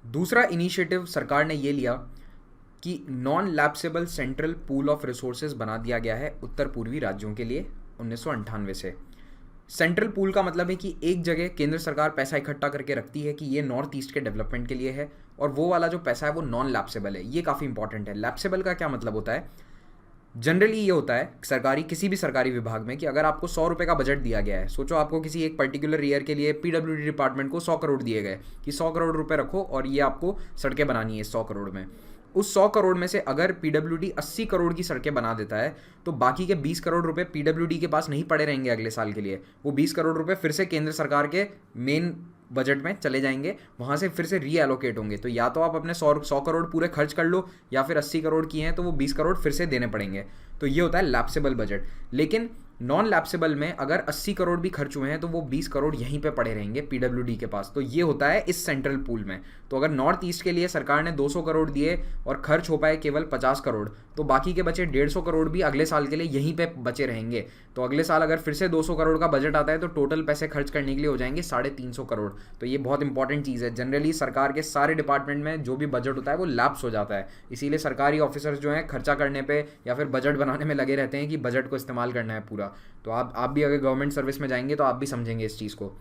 दूसरा इनिशिएटिव सरकार ने ये लिया कि non lapsable central pool of resources बना दिया गया है उत्तर पूर्वी राज्यों के लिए 1998 से। सेंट्रल पूल का मतलब है कि एक जगह केंद्र सरकार पैसा इकट्ठा करके रखती है कि ये नॉर्थ ईस्ट के डेवलपमेंट के लिए है, और वो वाला जो पैसा है वो नॉन लैप्सेबल है। ये काफ़ी इंपॉर्टेंट है। लैप्सेबल का क्या मतलब होता है? जनरली ये होता है सरकारी, किसी भी सरकारी विभाग में, कि अगर आपको 100 रुपये का बजट दिया गया है, सोचो आपको किसी एक पर्टिकुलर ईयर के लिए PWD डिपार्टमेंट को 100 करोड़ दिए गए कि 100 करोड़ रुपए रखो और ये आपको सड़कें बनानी है 100 करोड़ में। उस 100 करोड़ में से अगर PWD 80 करोड़ की सड़कें बना देता है तो बाकी के 20 करोड़ रुपए PWD के पास नहीं पड़े रहेंगे अगले साल के लिए। वो 20 करोड़ रुपए फिर से केंद्र सरकार के मेन बजट में चले जाएंगे, वहाँ से फिर से रीएलोकेट होंगे। तो या तो आप अपने 100 करोड़ पूरे खर्च कर लो, या फिर 80 करोड़ की हैं तो वो 20 करोड़ फिर से देने पड़ेंगे। तो ये होता है लैप्सेबल बजट। लेकिन नॉन लैप्सेबल में अगर 80 करोड़ भी खर्च हुए हैं तो वो 20 करोड़ यहीं पे पड़े रहेंगे PWD के पास। तो ये होता है इस सेंट्रल पूल में। तो अगर नॉर्थ ईस्ट के लिए सरकार ने 200 करोड़ दिए और खर्च हो पाए केवल 50 करोड़, तो बाकी के बचे 150 करोड़ भी अगले साल के लिए यहीं पे बचे रहेंगे। तो अगले साल अगर फिर से 200 करोड़ का बजट आता है तो टोटल पैसे खर्च करने के लिए हो जाएंगे 350 करोड़। तो ये बहुत इंपॉर्टेंट चीज़ है। जनरली सरकार के सारे डिपार्टमेंट में जो भी बजट होता है वो लैप्स हो जाता है, इसीलिए सरकारी ऑफिसर्स जो हैं खर्चा करने पे या फिर बजट बनाने में लगे रहते हैं कि बजट को इस्तेमाल करना है पूरा। तो आप भी अगर गवर्नमेंट सर्विस में जाएंगे तो आप भी समझेंगे इस चीज़ को।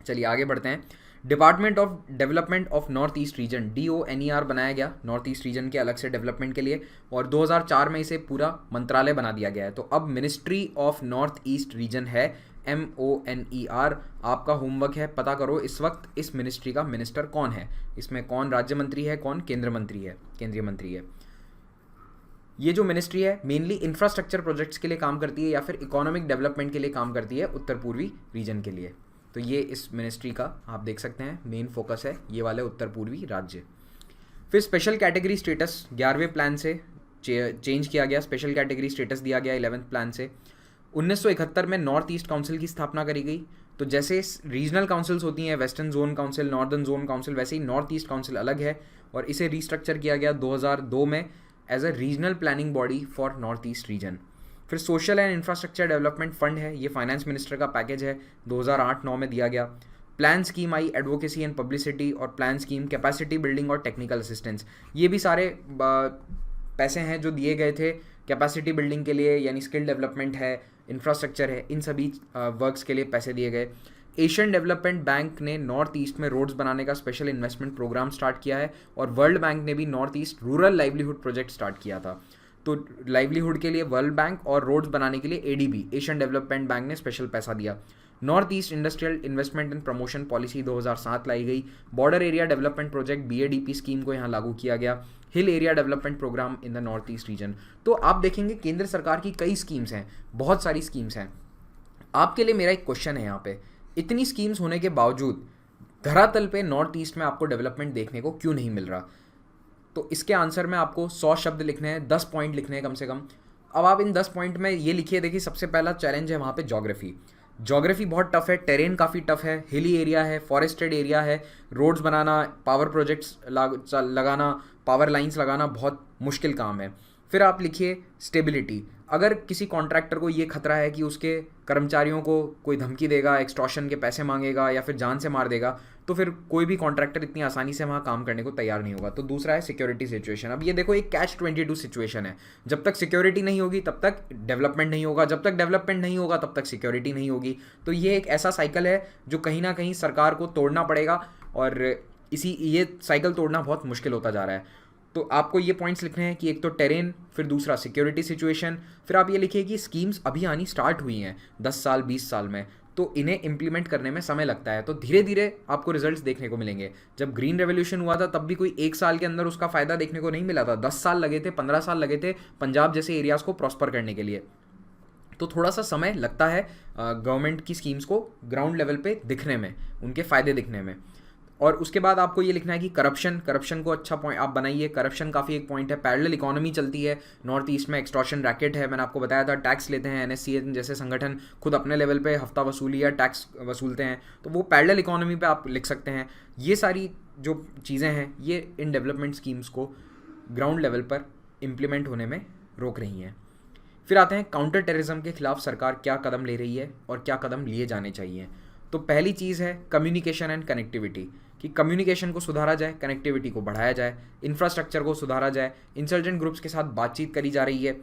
चलिए आगे बढ़ते हैं। Department of development of north east region DONER बनाया गया नॉर्थ ईस्ट रीजन के अलग से डेवलपमेंट के लिए, और 2004 में इसे पूरा मंत्रालय बना दिया गया है। तो अब ministry of north east region है, MONER। आपका होमवर्क है, पता करो इस वक्त इस मिनिस्ट्री का मिनिस्टर कौन है, इसमें कौन राज्य मंत्री है, कौन केंद्रीय मंत्री है। ये जो मिनिस्ट्री है मेनली इंफ्रास्ट्रक्चर प्रोजेक्ट्स के लिए काम करती है या फिर इकोनॉमिक डेवलपमेंट के लिए काम करती है उत्तर पूर्वी रीजन के लिए। तो ये इस मिनिस्ट्री का आप देख सकते हैं मेन फोकस है, ये वाले उत्तर पूर्वी राज्य। फिर स्पेशल कैटेगरी स्टेटस 11वें प्लान से चेंज किया गया, स्पेशल कैटेगरी स्टेटस दिया गया 11th प्लान से। 1971 में नॉर्थ ईस्ट काउंसिल की स्थापना करी गई। तो जैसे रीजनल काउंसिल्स होती हैं, western zone council, northern zone council, वैसे ही नॉर्थ ईस्ट काउंसिल अलग है, और इसे रिस्ट्रक्चर किया गया 2002 में as a regional planning body for North east region. फिर social and infrastructure development fund है, ये फाइनेंस मिनिस्टर का पैकेज है, 2008-9 में दिया गया। Plan scheme I advocacy and publicity, और प्लान स्कीम कैपेसिटी बिल्डिंग और टेक्निकल असिस्टेंस। ये भी सारे पैसे हैं जो दिए गए थे कैपेसिटी बिल्डिंग के लिए, यानी स्किल डेवलपमेंट है, इंफ्रास्ट्रक्चर है, इन सभी वर्क्स के लिए पैसे दिए गए। एशियन डेवलपमेंट बैंक ने नॉर्थ ईस्ट में रोड्स बनाने का स्पेशल इन्वेस्टमेंट प्रोग्राम स्टार्ट किया है, और वर्ल्ड बैंक ने भी north east rural livelihood project start किया था। तो लाइवलीहुड के लिए वर्ल्ड बैंक और रोड्स बनाने के लिए ADB एशियन डेवलपमेंट बैंक ने स्पेशल पैसा दिया। North east industrial investment and promotion policy 2007 लाई गई। Border area development project BADP scheme को यहाँ लागू किया गया। Hill area development programme in the north east region. तो आप देखेंगे केंद्र सरकार की कई स्कीम्स हैं, बहुत सारी स्कीम्स हैं। आपके लिए मेरा एक क्वेश्चन है यहाँ पे, इतनी स्कीम्स होने के बावजूद धरातल पे नॉर्थ ईस्ट में आपको डेवलपमेंट देखने को क्यों नहीं मिल रहा? तो इसके आंसर में आपको 100 शब्द लिखने हैं, 10 पॉइंट लिखने हैं कम से कम। अब आप इन 10 पॉइंट में ये लिखिए, देखिए सबसे पहला चैलेंज है वहाँ पे ज्योग्राफी बहुत टफ है, टेरेन काफ़ी टफ है, हिली एरिया है, फॉरेस्टेड एरिया है, रोड्स बनाना, पावर प्रोजेक्ट्स लगाना, पावर लाइंस लगाना बहुत मुश्किल काम है। फिर आप लिखिए स्टेबिलिटी। अगर किसी कॉन्ट्रैक्टर को ये खतरा है कि उसके कर्मचारियों को कोई धमकी देगा, एक्सटॉर्शन के पैसे मांगेगा या फिर जान से मार देगा, तो फिर कोई भी कॉन्ट्रैक्टर इतनी आसानी से वहाँ काम करने को तैयार नहीं होगा। तो दूसरा है सिक्योरिटी सिचुएशन। अब ये देखो, एक कैच-22 सिचुएशन है। जब तक सिक्योरिटी नहीं होगी तब तक डेवलपमेंट नहीं होगा, जब तक डेवलपमेंट नहीं होगा तब तक सिक्योरिटी नहीं होगी। तो ये एक ऐसा साइकिल है जो कहीं ना कहीं सरकार को तोड़ना पड़ेगा, और ये साइकिल तोड़ना बहुत मुश्किल होता जा रहा है। तो आपको ये पॉइंट्स लिखने हैं कि एक तो टेरेन, फिर दूसरा सिक्योरिटी सिचुएशन, फिर आप ये लिखिए कि स्कीम्स अभी आनी स्टार्ट हुई हैं 10 साल 20 साल में, तो इन्हें इम्प्लीमेंट करने में समय लगता है। तो धीरे धीरे आपको रिजल्ट्स देखने को मिलेंगे। जब ग्रीन रेवोल्यूशन हुआ था तब भी कोई 1 साल के अंदर उसका फ़ायदा देखने को नहीं मिला था, 10 साल लगे थे, 15 साल लगे थे पंजाब जैसे एरियाज़ को प्रॉस्पर करने के लिए। तो थोड़ा सा समय लगता है गवर्नमेंट की स्कीम्स को ग्राउंड लेवल पे दिखने में, उनके फ़ायदे दिखने में। और उसके बाद आपको ये लिखना है कि करप्शन को अच्छा पॉइंट आप बनाइए। करप्शन काफ़ी एक पॉइंट है। पैरेलल इकोनॉमी चलती है नॉर्थ ईस्ट में, एक्सटॉर्शन रैकेट है, मैंने आपको बताया था। टैक्स लेते हैं, NSCN जैसे संगठन खुद अपने लेवल पे हफ्ता वसूली या टैक्स वसूलते हैं, तो वो पैरेलल इकोनॉमी पे आप लिख सकते हैं। ये सारी जो चीज़ें हैं ये इन डेवलपमेंट स्कीम्स को ग्राउंड लेवल पर इम्प्लीमेंट होने में रोक रही हैं। फिर आते हैं काउंटर टेररिज्म के खिलाफ सरकार क्या कदम ले रही है और क्या कदम लिए जाने चाहिए। तो पहली चीज़ है कम्युनिकेशन एंड कनेक्टिविटी, कि कम्युनिकेशन को सुधारा जाए, कनेक्टिविटी को बढ़ाया जाए, इंफ्रास्ट्रक्चर को सुधारा जाए, इंसर्जेंट ग्रुप्स के साथ बातचीत करी जा रही है।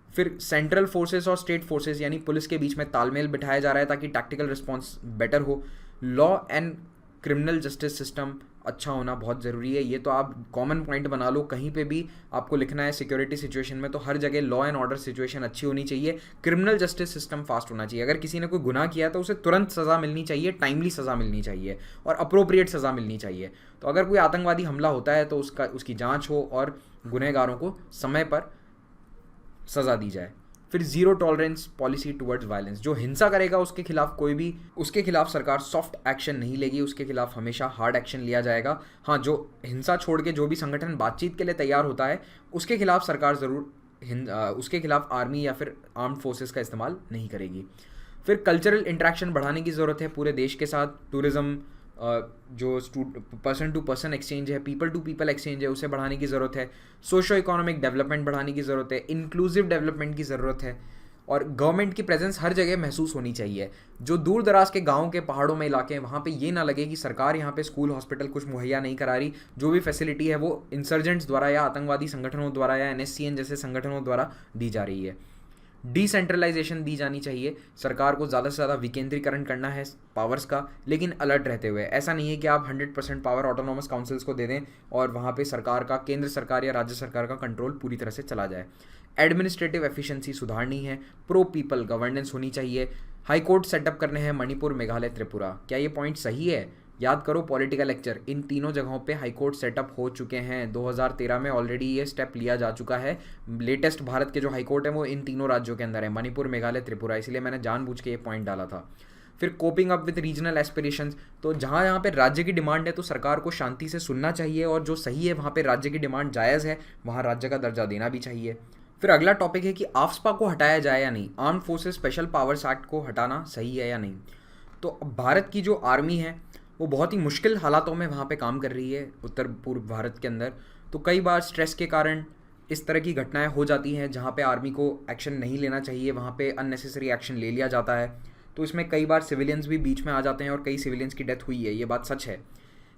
फिर सेंट्रल फोर्सेस और स्टेट फोर्सेस यानी पुलिस के बीच में तालमेल बिठाया जा रहा है ताकि टैक्टिकल रिस्पॉन्स बेटर हो। Law and criminal justice system अच्छा होना बहुत ज़रूरी है। ये तो आप कॉमन पॉइंट बना लो, कहीं पे भी आपको लिखना है सिक्योरिटी सिचुएशन में तो हर जगह लॉ एंड ऑर्डर सिचुएशन अच्छी होनी चाहिए, क्रिमिनल जस्टिस सिस्टम फास्ट होना चाहिए। अगर किसी ने कोई गुनाह किया है तो उसे तुरंत सज़ा मिलनी चाहिए, टाइमली सज़ा मिलनी चाहिए और अप्रोप्रिएट सज़ा मिलनी चाहिए। तो अगर कोई आतंकवादी हमला होता है तो उसकी जाँच हो और गुनहगारों को समय पर सज़ा दी जाए। फिर zero tolerance policy towards violence, जो हिंसा करेगा उसके खिलाफ सरकार सॉफ्ट एक्शन नहीं लेगी, उसके खिलाफ हमेशा हार्ड एक्शन लिया जाएगा। हाँ, जो हिंसा छोड़ के जो भी संगठन बातचीत के लिए तैयार होता है उसके खिलाफ सरकार ज़रूर उसके खिलाफ आर्मी या फिर आर्म्ड फोर्सेस का इस्तेमाल नहीं करेगी। फिर कल्चरल इंटरेक्शन बढ़ाने की ज़रूरत है पूरे देश के साथ। टूरिज़्म, जो पर्सन टू पर्सन एक्सचेंज है, पीपल टू पीपल एक्सचेंज है, उसे बढ़ाने की ज़रूरत है। सोशो इकोनॉमिक डेवलपमेंट बढ़ाने की ज़रूरत है, इंक्लूसिव डेवलपमेंट की ज़रूरत है, और गवर्नमेंट की प्रेजेंस हर जगह महसूस होनी चाहिए। जो दूर दराज के गाँव के पहाड़ों में इलाके हैं वहाँ पे ये ना लगे कि सरकार यहाँ पे स्कूल हॉस्पिटल कुछ मुहैया नहीं करा रही, जो भी फैसिलिटी है वो इंसर्जेंट्स द्वारा या आतंकवादी संगठनों द्वारा या NSCN जैसे संगठनों द्वारा दी जा रही है। डिसेंट्रलाइजेशन दी जानी चाहिए, सरकार को ज़्यादा से ज़्यादा विकेंद्रीकरण करना है पावर्स का, लेकिन अलर्ट रहते हुए। ऐसा नहीं है कि आप 100% पावर ऑटोनॉमस काउंसिल्स को दे दें और वहाँ पे केंद्र सरकार या राज्य सरकार का कंट्रोल पूरी तरह से चला जाए। एडमिनिस्ट्रेटिव एफिशिएंसी सुधारनी है, प्रो पीपल गवर्नेंस होनी चाहिए, हाई कोर्ट सेटअप करने हैं मणिपुर, मेघालय, त्रिपुरा। क्या ये पॉइंट सही है? याद करो पॉलिटिकल लेक्चर, इन तीनों जगहों पे हाई कोर्ट सेटअप हो चुके हैं। 2013 में ऑलरेडी ये स्टेप लिया जा चुका है। लेटेस्ट भारत के जो हाई कोर्ट है वो इन तीनों राज्यों के अंदर है, मणिपुर, मेघालय, त्रिपुरा, इसलिए मैंने जानबूझ के ये पॉइंट डाला था। फिर coping up with regional aspirations, तो जहाँ यहाँ पे राज्य की डिमांड है तो सरकार को शांति से सुनना चाहिए, और जो सही है वहाँ पे राज्य की डिमांड जायज़ है वहाँ राज्य का दर्जा देना भी चाहिए। फिर अगला टॉपिक है कि आफ्सपा को हटाया जाए या नहीं, armed forces special powers act को हटाना सही है या नहीं। तो भारत की जो आर्मी है वो बहुत ही मुश्किल हालातों में वहाँ पे काम कर रही है उत्तर पूर्व भारत के अंदर। तो कई बार स्ट्रेस के कारण इस तरह की घटनाएं हो जाती हैं जहाँ पे आर्मी को एक्शन नहीं लेना चाहिए, वहाँ पे अननेसेसरी एक्शन ले लिया जाता है। तो इसमें कई बार सिविलियंस भी बीच में आ जाते हैं और कई सिविलियंस की डेथ हुई है, ये बात सच है।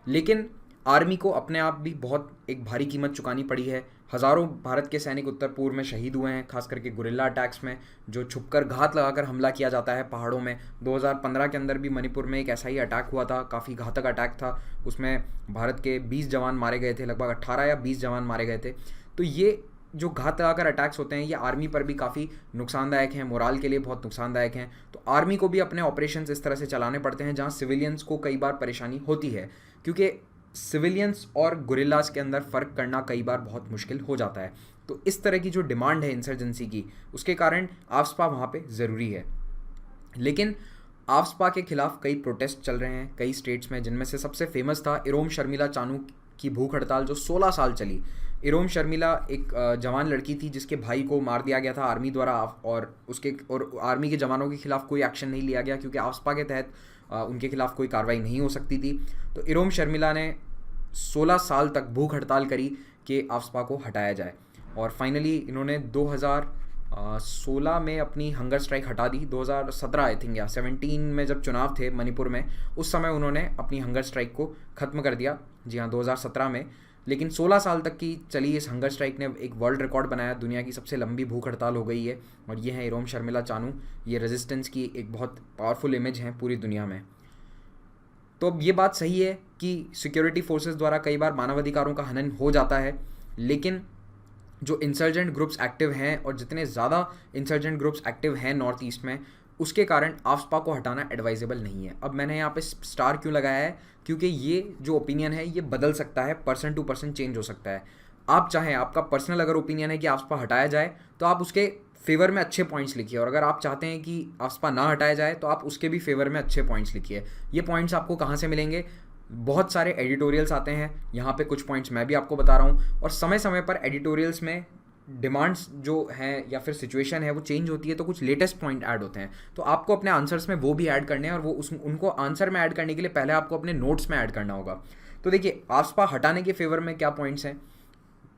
लेकिन आर्मी को अपने आप भी बहुत एक भारी कीमत चुकानी पड़ी है। हज़ारों भारत के सैनिक उत्तर पूर्व में शहीद हुए हैं, खास करके गुरिल्ला अटैक्स में, जो छुपकर घात लगाकर हमला किया जाता है पहाड़ों में। 2015 के अंदर भी मणिपुर में एक ऐसा ही अटैक हुआ था, काफ़ी घातक अटैक था। उसमें भारत के 20 जवान मारे गए थे, लगभग 18 या 20 जवान मारे गए थे। तो ये जो घात लगाकर अटैक्स होते हैं ये आर्मी पर भी काफ़ी नुकसानदायक हैं, मोराल के लिए बहुत नुकसानदायक हैं। तो आर्मी को भी अपने ऑपरेशंस इस तरह से चलाने पड़ते हैं जहाँ सिविलियंस को कई बार परेशानी होती है, क्योंकि सिविलियंस और गुरिल्लास के अंदर फ़र्क करना कई बार बहुत मुश्किल हो जाता है। तो इस तरह की जो डिमांड है इंसर्जेंसी की, उसके कारण आफ्सपा वहाँ पे ज़रूरी है। लेकिन आफ्सपा के खिलाफ कई प्रोटेस्ट चल रहे हैं कई स्टेट्स में, जिनमें से सबसे फेमस था इरोम शर्मिला चानू की भूख हड़ताल जो 16 साल चली। इरोम शर्मिला एक जवान लड़की थी जिसके भाई को मार दिया गया था आर्मी द्वारा, और आर्मी के जवानों के खिलाफ कोई एक्शन नहीं लिया गया क्योंकि आफ्सपा के तहत उनके खिलाफ कोई कार्रवाई नहीं हो सकती थी। तो इरोम शर्मिला ने 16 साल तक भूख हड़ताल करी कि आफ्सपा को हटाया जाए, और फाइनली इन्होंने 16 में अपनी हंगर स्ट्राइक हटा दी। 2017 आई थिंक या 17 में जब चुनाव थे मणिपुर में, उस समय उन्होंने अपनी हंगर स्ट्राइक को ख़त्म कर दिया। जी हाँ, 2017 में। लेकिन 16 साल तक की चली इस हंगर स्ट्राइक ने एक वर्ल्ड रिकॉर्ड बनाया, दुनिया की सबसे लंबी भूख हड़ताल हो गई है। और ये है इरोम शर्मिला चानू। ये रेजिस्टेंस की एक बहुत पावरफुल इमेज है पूरी दुनिया में। तो अब ये बात सही है कि सिक्योरिटी फोर्सेस द्वारा कई बार मानवाधिकारों का हनन हो जाता है, लेकिन जो इंसर्जेंट ग्रुप्स एक्टिव हैं और जितने ज़्यादा इंसर्जेंट ग्रुप्स एक्टिव हैं नॉर्थ ईस्ट में, उसके कारण आफ्सपा को हटाना एडवाइजेबल नहीं है। अब मैंने यहाँ पे स्टार क्यों लगाया है, क्योंकि ये जो ओपिनियन है ये बदल सकता है, पर्सन टू पर्सन चेंज हो सकता है। आप चाहें, आपका पर्सनल अगर ओपिनियन है कि आफ्सपा हटाया जाए तो आप उसके फेवर में अच्छे पॉइंट्स लिखिए, और अगर आप चाहते हैं कि आफ्सपा ना हटाया जाए तो आप उसके भी फेवर में अच्छे पॉइंट्स लिखिए। ये पॉइंट्स आपको कहाँ से मिलेंगे? बहुत सारे एडिटोरियल्स आते हैं, यहाँ पे कुछ पॉइंट्स मैं भी आपको बता रहा हूँ। और समय समय पर एडिटोरियल्स में डिमांड्स जो हैं या फिर सिचुएशन है वो चेंज होती है, तो कुछ लेटेस्ट पॉइंट ऐड होते हैं, तो आपको अपने आंसर्स में वो भी ऐड करने हैं। और वो उनको आंसर में ऐड करने के लिए पहले आपको अपने नोट्स में ऐड करना होगा। तो देखिए, आफ्सपा हटाने के फेवर में क्या पॉइंट्स हैं।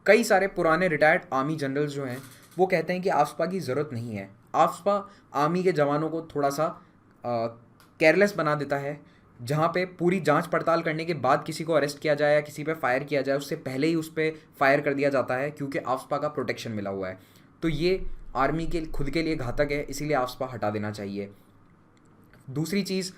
कई सारे पुराने रिटायर्ड आर्मी जनरल्स जो हैं वो कहते हैं कि आफ्सपा की ज़रूरत नहीं है। आफ्सपा आर्मी के जवानों को थोड़ा सा केयरलेस बना देता है। जहाँ पे पूरी जांच पड़ताल करने के बाद किसी को अरेस्ट किया जाए या किसी पे फायर किया जाए, उससे पहले ही उस पर फायर कर दिया जाता है, क्योंकि आफ्सपा का प्रोटेक्शन मिला हुआ है। तो ये आर्मी के खुद के लिए घातक है, इसीलिए आफ्सपा हटा देना चाहिए। दूसरी चीज़,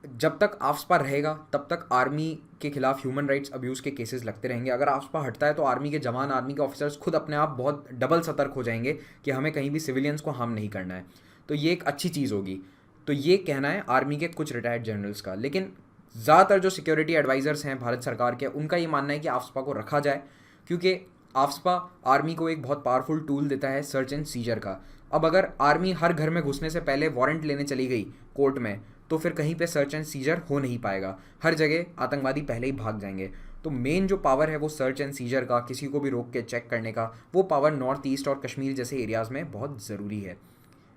जब तक आफ्सपा रहेगा तब तक आर्मी के खिलाफ ह्यूमन राइट्स अब्यूज़ के केसेस लगते रहेंगे। अगर आफ्सपा हटता है तो आर्मी के जवान, आर्मी के ऑफिसर्स खुद अपने आप बहुत डबल सतर्क हो जाएंगे कि हमें कहीं भी सिविलियंस को हार्म नहीं करना है। तो ये एक अच्छी चीज़ होगी। तो ये कहना है आर्मी के कुछ रिटायर्ड जनरल्स का। लेकिन ज़्यादातर जो सिक्योरिटी एडवाइज़र्स हैं भारत सरकार के, उनका ये मानना है कि आफ्सपा को रखा जाए, क्योंकि आफ्सपा आर्मी को एक बहुत पावरफुल टूल देता है सर्च एंड सीजर का। अब अगर आर्मी हर घर में घुसने से पहले वारंट लेने चली गई कोर्ट में, तो फिर कहीं पे सर्च एंड सीजर हो नहीं पाएगा। हर जगह आतंकवादी पहले ही भाग जाएंगे। तो मेन जो पावर है वो सर्च एंड सीजर का, किसी को भी रोक के चेक करने का, वो पावर नॉर्थ ईस्ट और कश्मीर जैसे एरियाज़ में बहुत ज़रूरी है।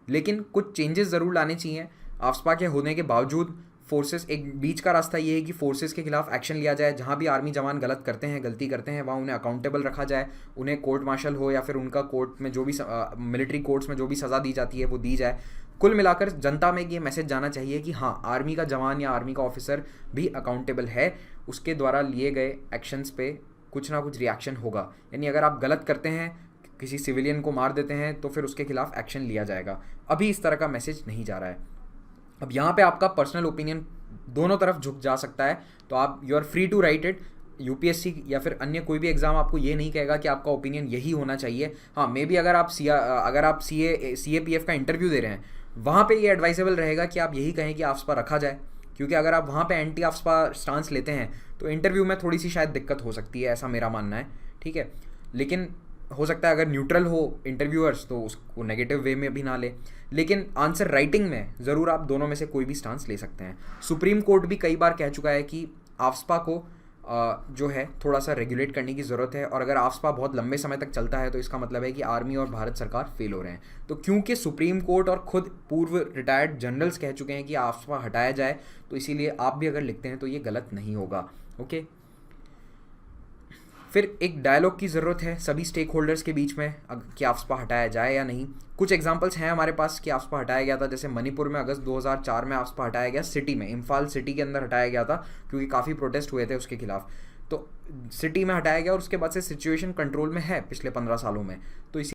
लेकिन कुछ चेंजेस ज़रूर लाने चाहिए। आफ्सपा के होने के बावजूद फोर्सेस, एक बीच का रास्ता ये है कि फोर्सेस के खिलाफ एक्शन लिया जाए। जहाँ भी आर्मी जवान गलती करते हैं वहाँ उन्हें अकाउंटेबल रखा जाए, उन्हें कोर्ट मार्शल हो या फिर उनका कोर्ट में जो भी मिलिट्री कोर्ट्स में जो भी सज़ा दी जाती है वो दी जाए। कुल मिलाकर जनता में ये मैसेज जाना चाहिए कि हाँ, आर्मी का जवान या आर्मी का ऑफिसर भी अकाउंटेबल है, उसके द्वारा लिए गए एक्शंस पे कुछ ना कुछ रिएक्शन होगा। यानी अगर आप गलत करते हैं, किसी सिविलियन को मार देते हैं, तो फिर उसके खिलाफ एक्शन लिया जाएगा। अभी इस तरह का मैसेज नहीं जा रहा है। अब यहाँ पे आपका पर्सनल ओपिनियन दोनों तरफ झुक जा सकता है, तो आप you are free to write it. UPSC या फिर अन्य कोई भी एग्जाम आपको ये नहीं कहेगा कि आपका ओपिनियन यही होना चाहिए। हाँ, मे बी अगर आप CAPF का इंटरव्यू दे रहे हैं, वहाँ पे ये एडवाइजेबल रहेगा कि आप यही कहें कि आफ्सपा रखा जाए, क्योंकि अगर आप वहाँ पे एंटी आफ्सपा स्टांस लेते हैं तो इंटरव्यू में थोड़ी सी शायद दिक्कत हो सकती है, ऐसा मेरा मानना है। ठीक है, लेकिन हो सकता है अगर न्यूट्रल हो इंटरव्यूअर्स तो उसको नेगेटिव वे में भी ना ले। लेकिन आंसर राइटिंग में ज़रूर आप दोनों में से कोई भी स्टांस ले सकते हैं। सुप्रीम कोर्ट भी कई बार कह चुका है कि आफ्सपा को जो है थोड़ा सा रेगुलेट करने की ज़रूरत है, और अगर आफ्सपा बहुत लंबे समय तक चलता है तो इसका मतलब है कि आर्मी और भारत सरकार फेल हो रहे हैं। तो क्योंकि सुप्रीम कोर्ट और खुद पूर्व रिटायर्ड जनरल्स कह चुके हैं कि आफ्सपा हटाया जाए, तो इसीलिए आप भी अगर लिखते हैं तो ये गलत नहीं होगा। ओके, फिर एक डायलॉग की ज़रूरत है सभी स्टेक होल्डर्स के बीच में कि आफ्सपा हटाया जाए या नहीं। कुछ एग्जांपल्स हैं हमारे पास कि आफ्सपा हटाया गया था, जैसे मणिपुर में अगस्त 2004 में आफ्सपा हटाया गया, सिटी में, इम्फाल सिटी के अंदर हटाया गया था, क्योंकि काफ़ी प्रोटेस्ट हुए थे उसके खिलाफ। तो सिटी में हटाया गया और उसके बाद से सिचुएशन कंट्रोल में है पिछले 15 सालों में। तो इसी